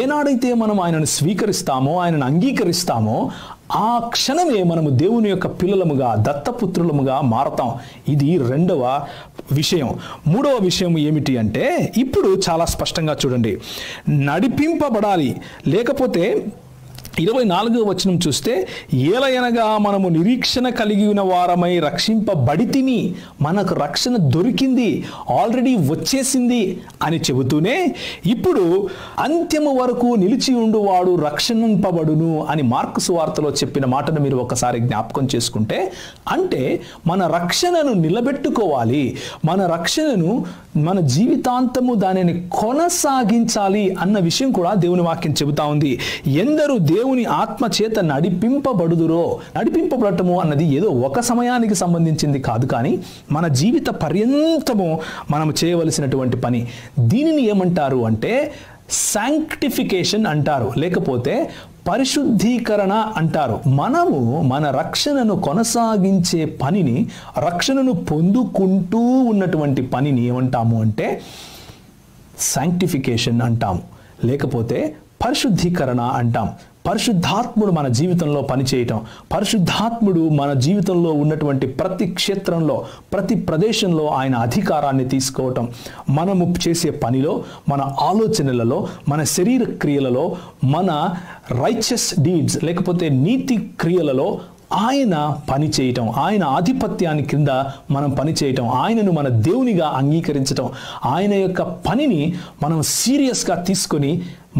ఏనాడైతే మనం ఆయనను స్వీకరిస్తామో, ఆయనను అంగీకరిస్తామో ఆ క్షణమే మనము దేవుని యొక్క పిల్లలముగా దత్తపుత్రులముగా మారతాం. ఇది రెండవ విషయం. మూడవ విషయం ఏమిటి అంటే, ఇప్పుడు చాలా స్పష్టంగా చూడండి, నడిపింపబడాలి. లేకపోతే 24వ వచనం చూస్తే, ఏలయనగా మనము నిరీక్షణ కలిగిన వారమై రక్షింపబడితిమి, మనకు రక్షణ దొరికింది, ఆల్రెడీ వచ్చేసింది అని చెబుతూనే ఇప్పుడు అంత్యము వరకు నిలిచి ఉండువాడు రక్షింపబడును అని మార్కు సువార్తలో చెప్పిన మాటను మీరు ఒకసారి జ్ఞాపకం చేసుకుంటే, అంటే మన రక్షణను నిలబెట్టుకోవాలి, మన రక్షణను మన జీవితాంతము దానిని కొనసాగించాలి అన్న విషయం కూడా దేవుని వాక్యం చెబుతా ఉంది. ఎందరూ దేవుని ఆత్మ చేత నడిపింపబడటము అన్నది ఏదో ఒక సమయానికి సంబంధించింది కాదు, కానీ మన జీవిత పర్యంతము మనం చేయవలసినటువంటి పని. దీనిని ఏమంటారు అంటే శాంక్టిఫికేషన్ అంటారు, లేకపోతే పరిశుద్ధీకరణ అంటారు. మనము మన రక్షణను కొనసాగించే పనిని, రక్షణను పొందుకుంటూ ఉన్నటువంటి పనిని ఏమంటాము అంటే శాంక్టిఫికేషన్ అంటాము, లేకపోతే పరిశుద్ధీకరణ అంటాం. పరిశుద్ధాత్ముడు మన జీవితంలో పనిచేయటం, పరిశుద్ధాత్ముడు మన జీవితంలో ఉన్నటువంటి ప్రతి క్షేత్రంలో, ప్రతి ప్రదేశంలో ఆయన అధికారాన్ని తీసుకోవటం, మనము చేసే పనిలో, మన ఆలోచనలలో, మన శరీర క్రియలలో, మన రైచియస్ డీడ్స్ లేకపోతే నీతి క్రియలలో ఆయన పని చేయటం, ఆయన ఆధిపత్యాన్ని కింద మనం పని చేయటం, ఆయనను మన దేవునిగా అంగీకరించటం, ఆయన యొక్క పనిని మనం సీరియస్గా తీసుకొని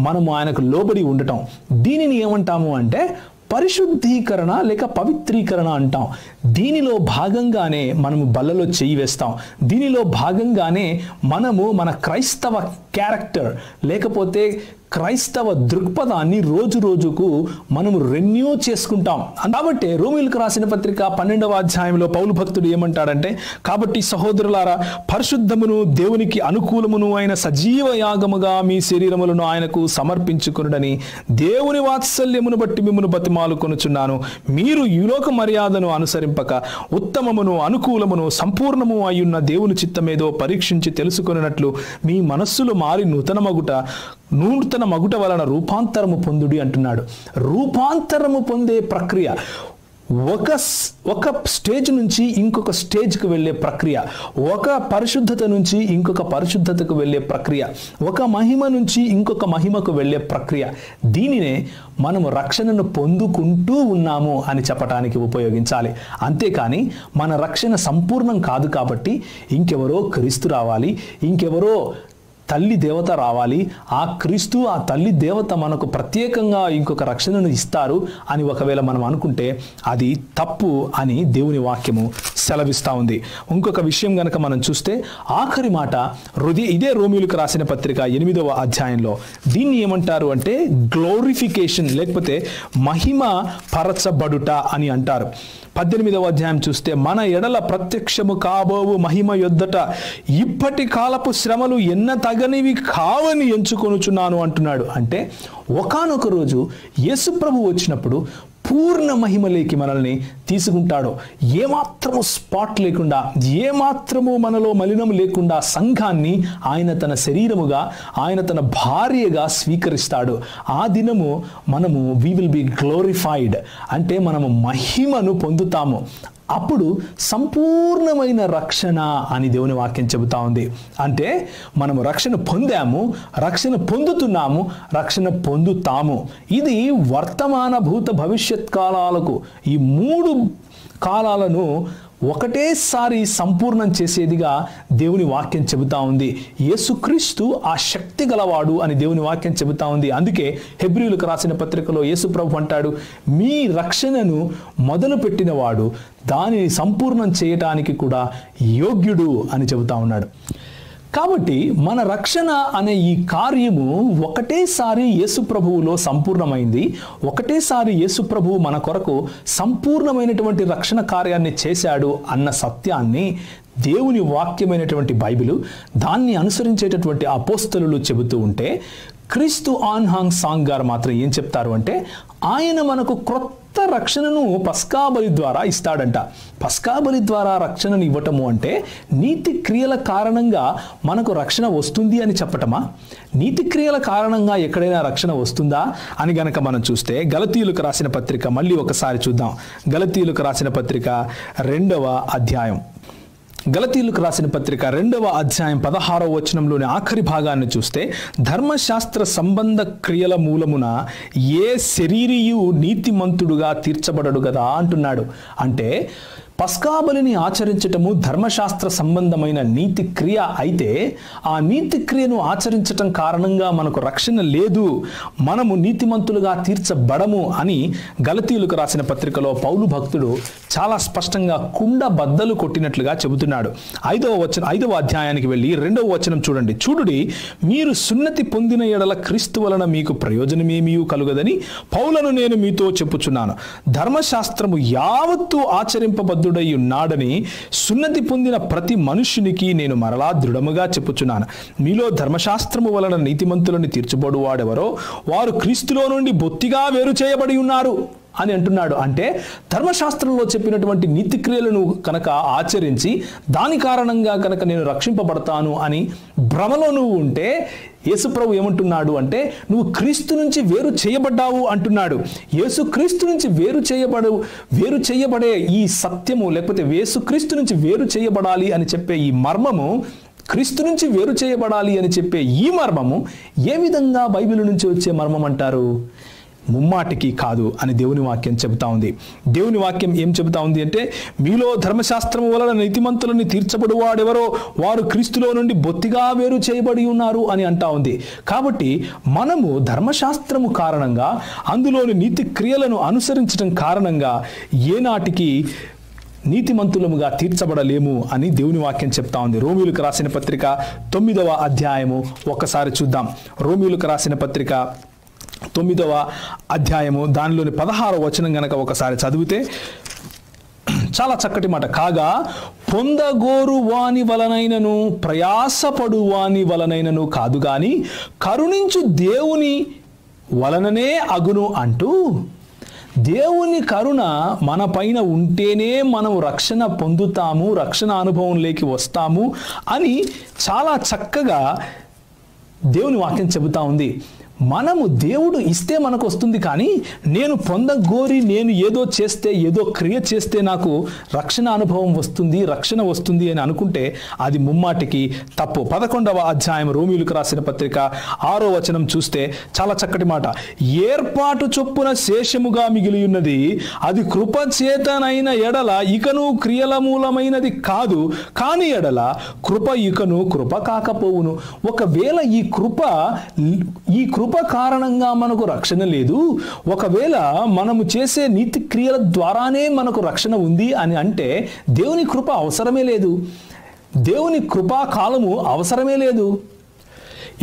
మనము ఆయనకు లోబడి ఉండటం. దీనిని ఏమంటాము అంటే పరిశుద్ధీకరణ లేక పవిత్రీకరణ అంటాం. దీనిలో భాగంగానే మనము బల్లలో చెయ్యి వేస్తాం. దీనిలో భాగంగానే మనము మన క్రైస్తవ క్యారెక్టర్ లేకపోతే క్రైస్తవ దృక్పథాన్ని రోజు రోజుకు మనము రెన్యూ చేసుకుంటాం. కాబట్టి రోమీయులకు రాసిన పత్రిక 12వ అధ్యాయంలో పౌలు భక్తుడు ఏమంటాడంటే, కాబట్టి సహోదరులారా, పరిశుద్ధమును దేవునికి అనుకూలమును అయిన సజీవ యాగముగా మీ శరీరములను ఆయనకు సమర్పించుకొనుడని దేవుని వాత్సల్యమును బట్టి మిమ్మును బతిమాలుకొనుచున్నాను. మీరు ఈ లోక మర్యాదను అనుసరింపక ఉత్తమమును అనుకూలమును సంపూర్ణము అయ్యున్న దేవుని చిత్తమేదో పరీక్షించి తెలుసుకొనున్నట్లు మీ మనస్సులు మారి నూతన మగుట వలన రూపాంతరము పొందుడి అంటున్నాడు. రూపాంతరము పొందే ప్రక్రియ ఒక స్టేజ్ నుంచి ఇంకొక స్టేజ్కి వెళ్ళే ప్రక్రియ, ఒక పరిశుద్ధత నుంచి ఇంకొక పరిశుద్ధతకు వెళ్ళే ప్రక్రియ, ఒక మహిమ నుంచి ఇంకొక మహిమకు వెళ్ళే ప్రక్రియ. దీనినే మనము రక్షణను పొందుకుంటూ ఉన్నాము అని చెప్పడానికి ఉపయోగించాలి. అంతేకాని మన రక్షణ సంపూర్ణం కాదు కాబట్టి ఇంకెవరో క్రీస్తు రావాలి, ఇంకెవరో తల్లి దేవత రావాలి, ఆ క్రీస్తు ఆ తల్లి దేవత మనకు ప్రత్యేకంగా ఇంకొక రక్షణను ఇస్తారు అని ఒకవేళ మనం అనుకుంటే అది తప్పు అని దేవుని వాక్యము సెలవిస్తూ ఉంది. ఇంకొక విషయం గనక మనం చూస్తే ఆఖరి మాట ఇదే రోమీయులకు రాసిన పత్రిక 8వ అధ్యాయంలో దీన్ని ఏమంటారు అంటే గ్లోరిఫికేషన్ లేకపోతే మహిమ పరచబడుట అని అంటారు. 18వ అధ్యాయం చూస్తే మన ఎడల ప్రత్యక్షము కాబోవు మహిమ యొద్దట ఇప్పటి కాలపు శ్రమలు ఎన్న తగనివి కావని ఎంచుకొనుచున్నాను అంటున్నాడు. అంటే ఒకానొక రోజు యేసు ప్రభు వచ్చినప్పుడు పూర్ణ మహిమలోకి మనల్ని తీసుకుంటాడు. ఏమాత్రము స్పాట్ లేకుండా, ఏమాత్రము మనలో మలినం లేకుండా సంఘాన్ని ఆయన తన శరీరముగా, ఆయన తన భార్యగా స్వీకరిస్తాడు. ఆ దినము మనము వి విల్ బి గ్లోరిఫైడ్, అంటే మనము మహిమను పొందుతాము. అప్పుడు సంపూర్ణమైన రక్షణ అని దేవుని వాక్యం చెబుతా ఉంది. అంటే మనము రక్షణ పొందాము, రక్షణ పొందుతున్నాము, రక్షణ పొందుతాము. ఇది వర్తమాన భూత భవిష్యత్ కాలాలకు, ఈ 3 కాలాలను ఒకటేసారి సంపూర్ణం చేసేదిగా దేవుని వాక్యం చెబుతా ఉంది. యేసుక్రీస్తు ఆ శక్తి గలవాడు అని దేవుని వాక్యం చెబుతా ఉంది. అందుకే హెబ్రీయులకు రాసిన పత్రికలో యేసు ప్రభు అంటాడు, మీ రక్షణను మొదలుపెట్టినవాడు దానిని సంపూర్ణం చేయటానికి కూడా యోగ్యుడు అని చెబుతా ఉన్నాడు. కాబట్టి మన రక్షణ అనే ఈ కార్యము ఒకటేసారి యేసు ప్రభువులో సంపూర్ణమైంది. ఒకటేసారి యేసు ప్రభువు మన కొరకు సంపూర్ణమైనటువంటి రక్షణ కార్యాన్ని చేశాడు అన్న సత్యాన్ని దేవుని వాక్యమైనటువంటి బైబిలు, దాన్ని అనుసరించేటటువంటి అపోస్తలులు చెబుతూ ఉంటే, క్రీస్తు ఆన్హాంగ్ సాంగ్ గారు మాత్రం ఏం చెప్తారు అంటే, ఆయన మనకు క్రొత్త రక్షణను పస్కాబలి ద్వారా ఇస్తాడంట. పస్కాబలి ద్వారా రక్షణను ఇవ్వటము అంటే నీతి క్రియల కారణంగా మనకు రక్షణ వస్తుంది అని చెప్పటమా? నీతి క్రియల కారణంగా ఎక్కడైనా రక్షణ వస్తుందా అని గనక మనం చూస్తే గలతీయులకు రాసిన పత్రిక మళ్ళీ ఒకసారి చూద్దాం. గలతీయులకు రాసిన పత్రిక 2వ అధ్యాయం, గలతీయులకు రాసిన పత్రిక 2వ అధ్యాయం 16వ వచనంలోని ఆఖరి భాగాన్ని చూస్తే, ధర్మశాస్త్ర సంబంధ క్రియల మూలమున ఏ శరీరియు నీతిమంతుడుగా తీర్చబడడు కదా అంటున్నాడు. అంటే పస్కాబలిని ఆచరించటము ధర్మశాస్త్ర సంబంధమైన నీతి క్రియ అయితే, ఆ నీతి క్రియను ఆచరించటం కారణంగా మనకు రక్షణ లేదు, మనము నీతిమంతులుగా తీర్చబడము అని గలతీయులకు రాసిన పత్రికలో పౌలు భక్తుడు చాలా స్పష్టంగా కుండ బద్దలు కొట్టినట్లుగా చెబుతున్నాడు. 5వ అధ్యాయానికి వెళ్ళి 2వ వచనం చూడండి. చూడుడి, మీరు సున్నతి పొందిన ఎడల క్రీస్తు వలన మీకు ప్రయోజనమేమీ కలుగదని పౌలను నేను మీతో చెప్పుచున్నాను. ధర్మశాస్త్రము యావత్తు ఆచరింపబద్ధుడై ఉన్నాడని సున్నతి పొందిన ప్రతి మనుష్యునికి నేను మరలా దృఢముగా చెప్పుచున్నాను. మీలో ధర్మశాస్త్రము వలన నీతిమంతులను తీర్చబడు వాడెవరో వారు క్రీస్తులో నుండి బొత్తిగా వేరు చేయబడి ఉన్నారు అని అంటున్నాడు. అంటే ధర్మశాస్త్రంలో చెప్పినటువంటి నీతి క్రియలను కనుక ఆచరించి దాని కారణంగా కనుక నేను రక్షింపబడతాను అని భ్రమలో నువ్వు ఉంటే, యేసుప్రభు ఏమంటున్నాడు అంటే, నువ్వు క్రీస్తు నుంచి వేరు చేయబడ్డావు అంటున్నాడు. యేసు క్రీస్తు నుంచి వేరు చేయబడే ఈ సత్యము, లేకపోతే యేసు క్రీస్తు నుంచి వేరు చేయబడాలి అని చెప్పే ఈ మర్మము, క్రీస్తు నుంచి వేరు చేయబడాలి అని చెప్పే ఈ మర్మము ఏ విధంగా బైబిల్ నుంచి వచ్చే మర్మం అంటారు? ముమ్మాటికి కాదు అని దేవుని వాక్యం చెబుతా ఉంది. దేవుని వాక్యం ఏం చెబుతా ఉంది అంటే, మీలో ధర్మశాస్త్రము వలన నీతిమంతులని తీర్చబడు వాడెవరో వారు క్రీస్తులో నుండి బొత్తిగా వేరు చేయబడి ఉన్నారు అని అంటా ఉంది. కాబట్టి మనము ధర్మశాస్త్రము కారణంగా, అందులోని నీతి క్రియలను అనుసరించడం కారణంగా ఏనాటికి నీతిమంతులముగా తీర్చబడలేము అని దేవుని వాక్యం చెప్తా ఉంది. రోమీయులకు రాసిన పత్రిక 9వ అధ్యాయము ఒక్కసారి చూద్దాం. రోమీయులకు రాసిన పత్రిక 9వ అధ్యాయము దానిలోని 16వ వచనం గనక ఒకసారి చదివితే చాలా చక్కటి మాట. కాగా పొందగోరు వాని వలనైనను ప్రయాసపడు వాని వలనైనను కాదు గాని కరుణించు దేవుని వలననే అగును అంటూ, దేవుని కరుణ మన పైన ఉంటేనే మనం రక్షణ పొందుతాము, రక్షణ అనుభవంలోకి వస్తాము అని చాలా చక్కగా దేవుని వాక్యం చెబుతా ఉంది. మనము దేవుడు ఇస్తే మనకు వస్తుంది, కానీ నేను పొందగోరి నేను ఏదో చేస్తే, ఏదో క్రియ చేస్తే నాకు రక్షణ అనుభవం వస్తుంది, రక్షణ వస్తుంది అని అనుకుంటే అది ముమ్మాటికి తప్పు. 11వ అధ్యాయం రోమీయులకు రాసిన పత్రిక 6వ వచనం చూస్తే చాలా చక్కటి మాట. ఏర్పాటు చొప్పున శేషముగా మిగిలి ఉన్నది, అది కృపచేతనైన ఎడల ఇకను క్రియల మూలమైనది కాదు, కాని ఎడల కృప ఇకను కృప కాకపోవును. ఒకవేళ ఈ కృప కారణంగా మనకు రక్షణ లేదు, ఒకవేళ మనము చేసే నీతి క్రియల ద్వారానే మనకు రక్షణ ఉంది అని అంటే దేవుని కృప అవసరమే లేదు, దేవుని కృపా కాలము అవసరమే లేదు.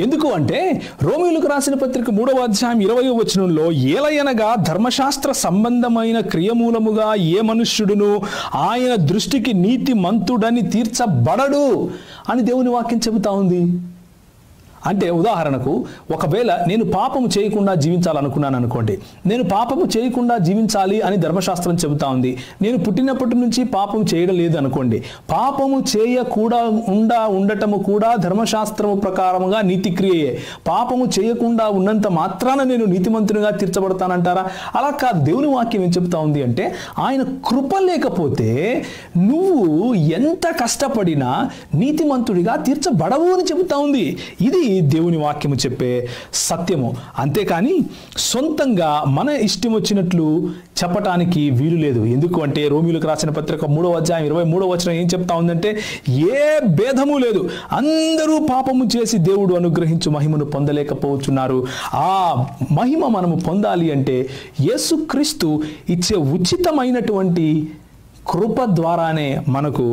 ఎందుకు అంటే రోమీయులకు రాసిన పత్రిక 3వ అధ్యాయం 20వ వచనంలో, ఏలయనగా ధర్మశాస్త్ర సంబంధమైన క్రియమూలముగా ఏ మనుష్యుడును ఆయన దృష్టికి నీతిమంతుడని తీర్చబడడు అని దేవుని వాక్యం చెబుతా ఉంది. అంటే ఉదాహరణకు, ఒకవేళ నేను పాపము చేయకుండా జీవించాలనుకున్నాను అనుకోండి, నేను పాపము చేయకుండా జీవించాలి అని ధర్మశాస్త్రం చెబుతా ఉంది. నేను పుట్టినప్పటి నుంచి పాపము చేయడం లేదు అనుకోండి, పాపము ఉండటము కూడా ధర్మశాస్త్రము ప్రకారముగా నీతిక్రియయే. పాపము చేయకుండా ఉన్నంత మాత్రాన నేను నీతిమంతునిగా తీర్చబడతానంటారా? అలా కాదు. దేవుని వాక్యం ఏం చెప్తా ఉంది అంటే, ఆయన కృప లేకపోతే నువ్వు ఎంత కష్టపడినా నీతిమంతుడిగా తీర్చబడవు అని చెబుతా ఉంది. ఇది దేవుని వాక్యము చెప్పే సత్యము. అంతేకాని సొంతంగా మన ఇష్టం వచ్చినట్లు చెప్పటానికి వీలు లేదు. ఎందుకు అంటే రోమీయులకు రాసిన పత్రిక 3వ అధ్యాయం 23వ వచనం ఏం చెప్తా ఉందంటే, ఏ భేదము లేదు, అందరూ పాపము చేసి దేవుడు అనుగ్రహించు మహిమను పొందలేకపోతున్నారు. ఆ మహిమ మనము పొందాలి అంటే యేసుక్రీస్తు ఇచ్చే ఉచితమైనటువంటి కృప ద్వారానే మనకు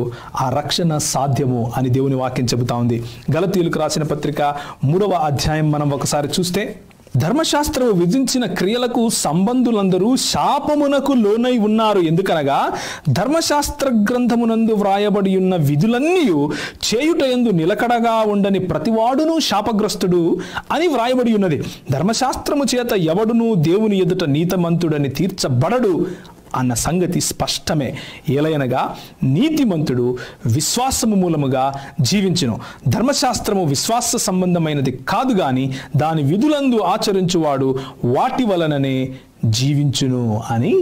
ఆ రక్షణ సాధ్యము అని దేవుని వాక్యం చెబుతా ఉంది. గలతీయులకు రాసిన పత్రిక 3వ అధ్యాయం మనం ఒకసారి చూస్తే, ధర్మశాస్త్రము విధించిన క్రియలకు సంబంధులందరూ శాపమునకు లోనై ఉన్నారు. ఎందుకనగా ధర్మశాస్త్ర గ్రంథమునందు వ్రాయబడి ఉన్న విధులన్నీ చేయుటయందు నిలకడగా ఉండని ప్రతివాడును శాపగ్రస్తుడు అని వ్రాయబడి ఉన్నది. ధర్మశాస్త్రము చేత ఎవడును దేవుని ఎదుట నీతిమంతుడని తీర్చబడడు అన్న సంగతి స్పష్టమే. ఏలయనగా నీతిమంతుడు విశ్వాసము మూలముగా జీవించును. ధర్మశాస్త్రము విశ్వాస సంబంధమైనది కాదు గాని దాని విధులందు ఆచరించువాడు వాటి వలననే జీవించును అని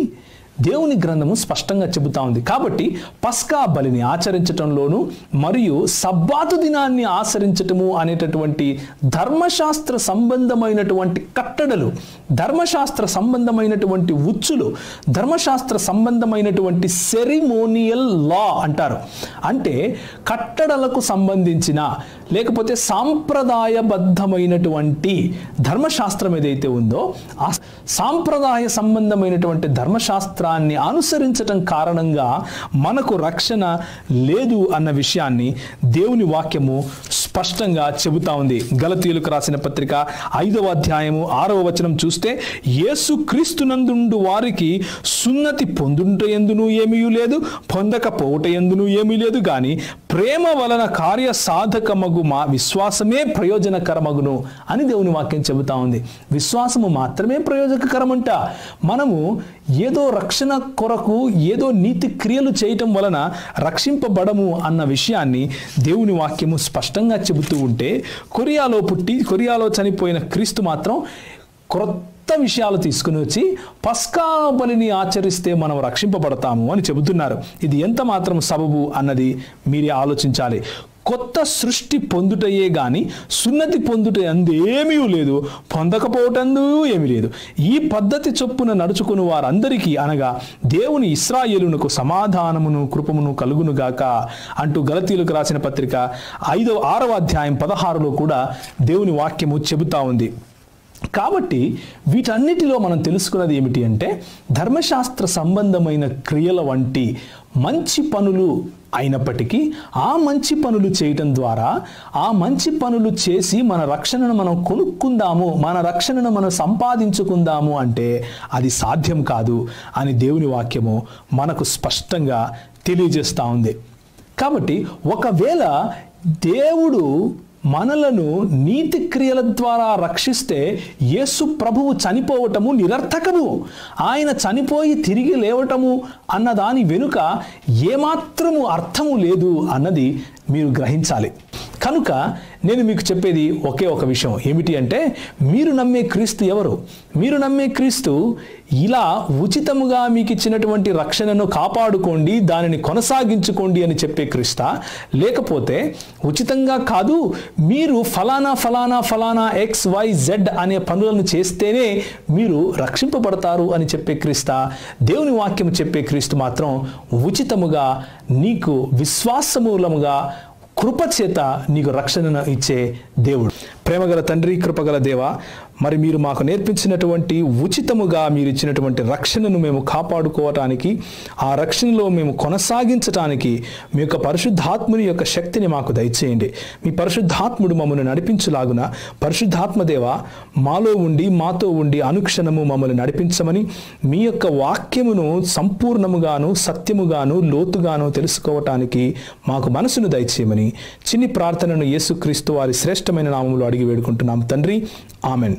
దేవుని గ్రంథము స్పష్టంగా చెబుతా ఉంది. కాబట్టి పస్కా బలిని ఆచరించటంలోను మరియు సబ్బాతు దినాన్ని ఆచరించటము అనేటటువంటి ధర్మశాస్త్ర సంబంధమైనటువంటి కట్టడలు, ధర్మశాస్త్ర సంబంధమైనటువంటి ఉచ్చులు, ధర్మశాస్త్ర సంబంధమైనటువంటి సెరిమోనియల్ లా అంటారు. అంటే కట్టడలకు సంబంధించిన లేకపోతే సాంప్రదాయబద్ధమైనటువంటి ధర్మశాస్త్రం ఏదైతే ఉందో ఆ సాంప్రదాయ సంబంధమైనటువంటి ధర్మశాస్త్రాన్ని అనుసరించటం కారణంగా మనకు రక్షణ లేదు అన్న విషయాన్ని దేవుని వాక్యము స్పష్టంగా చెబుతా ఉంది. గలతీయులకు రాసిన పత్రిక 5వ అధ్యాయము 6వ వచనం చూస్తే, యేసు క్రీస్తునందుండు వారికి సున్నతి పొందుటయందును ఏమీ లేదు, పొందకపోవటయందును ఏమీ లేదు గాని ప్రేమ వలన కార్య సాధకమగు మా విశ్వాసమే ప్రయోజనకరమగును అని దేవుని వాక్యం చెబుతా ఉంది. విశ్వాసము మాత్రమే ప్రయోజనకరమంట. మనము ఏదో రక్షణ కొరకు ఏదో నీతి క్రియలు చేయటం వలన రక్షింపబడము అన్న విషయాన్ని దేవుని వాక్యము స్పష్టంగా చెబుతూ ఉంటే, కొరియాలో పుట్టి కొరియాలో చనిపోయిన క్రీస్తు మాత్రం క్రొత్త విషయాలు తీసుకుని వచ్చి పస్కా బలిని ఆచరిస్తే మనం రక్షింపబడతాము అని చెబుతున్నారు. ఇది ఎంత మాత్రం సబబు అన్నది మీరే ఆలోచించాలి. కొత్త సృష్టి పొందుటయే గాని సున్నతి పొందుట అందేమీ లేదు, పొందకపోవటందు ఏమీ లేదు. ఈ పద్ధతి చొప్పున నడుచుకుని వారందరికీ అనగా దేవుని ఇశ్రాయేలునకు సమాధానమును కృపమును కలుగునుగాక అంటూ గలతీయులకు రాసిన పత్రిక 6వ అధ్యాయం 16లో కూడా దేవుని వాక్యము చెబుతా ఉంది. కాబట్టి వీటన్నిటిలో మనం తెలుసుకున్నది ఏమిటి అంటే ధర్మశాస్త్ర సంబంధమైన క్రియల వంటి మంచి పనులు అయినప్పటికీ ఆ మంచి పనులు చేయటం ద్వారా ఆ మంచి పనులు చేసి మన రక్షణను మనం కొనుక్కుందాము, మన రక్షణను మనం సంపాదించుకుందాము అంటే అది సాధ్యం కాదు అని దేవుని వాక్యము మనకు స్పష్టంగా తెలియజేస్తూ ఉంది. కాబట్టి ఒకవేళ దేవుడు మనలను నీతి క్రియల ద్వారా రక్షిస్తే యేసు ప్రభువు చనిపోవటము నిరర్థకము. ఆయన చనిపోయి తిరిగి లేవటము అన్న దాని వెనుక ఏమాత్రము అర్థము లేదు అన్నది మీరు గ్రహించాలి. కనుక నేను మీకు చెప్పేది ఒకే ఒక విషయం ఏమిటి అంటే మీరు నమ్మే క్రీస్తు ఎవరు? మీరు నమ్మే క్రీస్తు ఇలా ఉచితముగా మీకు ఇచ్చినటువంటి రక్షణను కాపాడుకోండి, దానిని కొనసాగించుకోండి అని చెప్పే క్రీస్తా, లేకపోతే ఉచితంగా కాదు మీరు ఫలానా ఫలానా ఫలానా XYZ అనే పనులను చేస్తేనే మీరు రక్షింపబడతారు అని చెప్పే క్రీస్తా? దేవుని వాక్యం చెప్పే క్రీస్తు మాత్రం ఉచితముగా నీకు విశ్వాసమూలముగా కృపచేత నీకు రక్షణను ఇచ్చే దేవుడు. ప్రేమగల తండ్రి, కృపగల దేవ, మరి మీరు మాకు నేర్పించినటువంటి ఉచితముగా మీరు ఇచ్చినటువంటి రక్షణను మేము కాపాడుకోవటానికి, ఆ రక్షణలో మేము కొనసాగించటానికి మీ యొక్క పరిశుద్ధాత్ముని యొక్క శక్తిని మాకు దయచేయండి. మీ పరిశుద్ధాత్ముడు మమ్మల్ని నడిపించులాగున పరిశుద్ధాత్మ దేవ మాలో ఉండి మాతో ఉండి అనుక్షణము మమ్మల్ని నడిపించమని, మీ యొక్క వాక్యమును సంపూర్ణముగాను సత్యముగాను లోతుగాను తెలుసుకోవటానికి మాకు మనసును దయచేయమని చిన్ని ప్రార్థనను యేసుక్రీస్తు వారి శ్రేష్టమైన నామములో అడిగి వేడుకుంటున్నాం తండ్రి. ఆమెన్.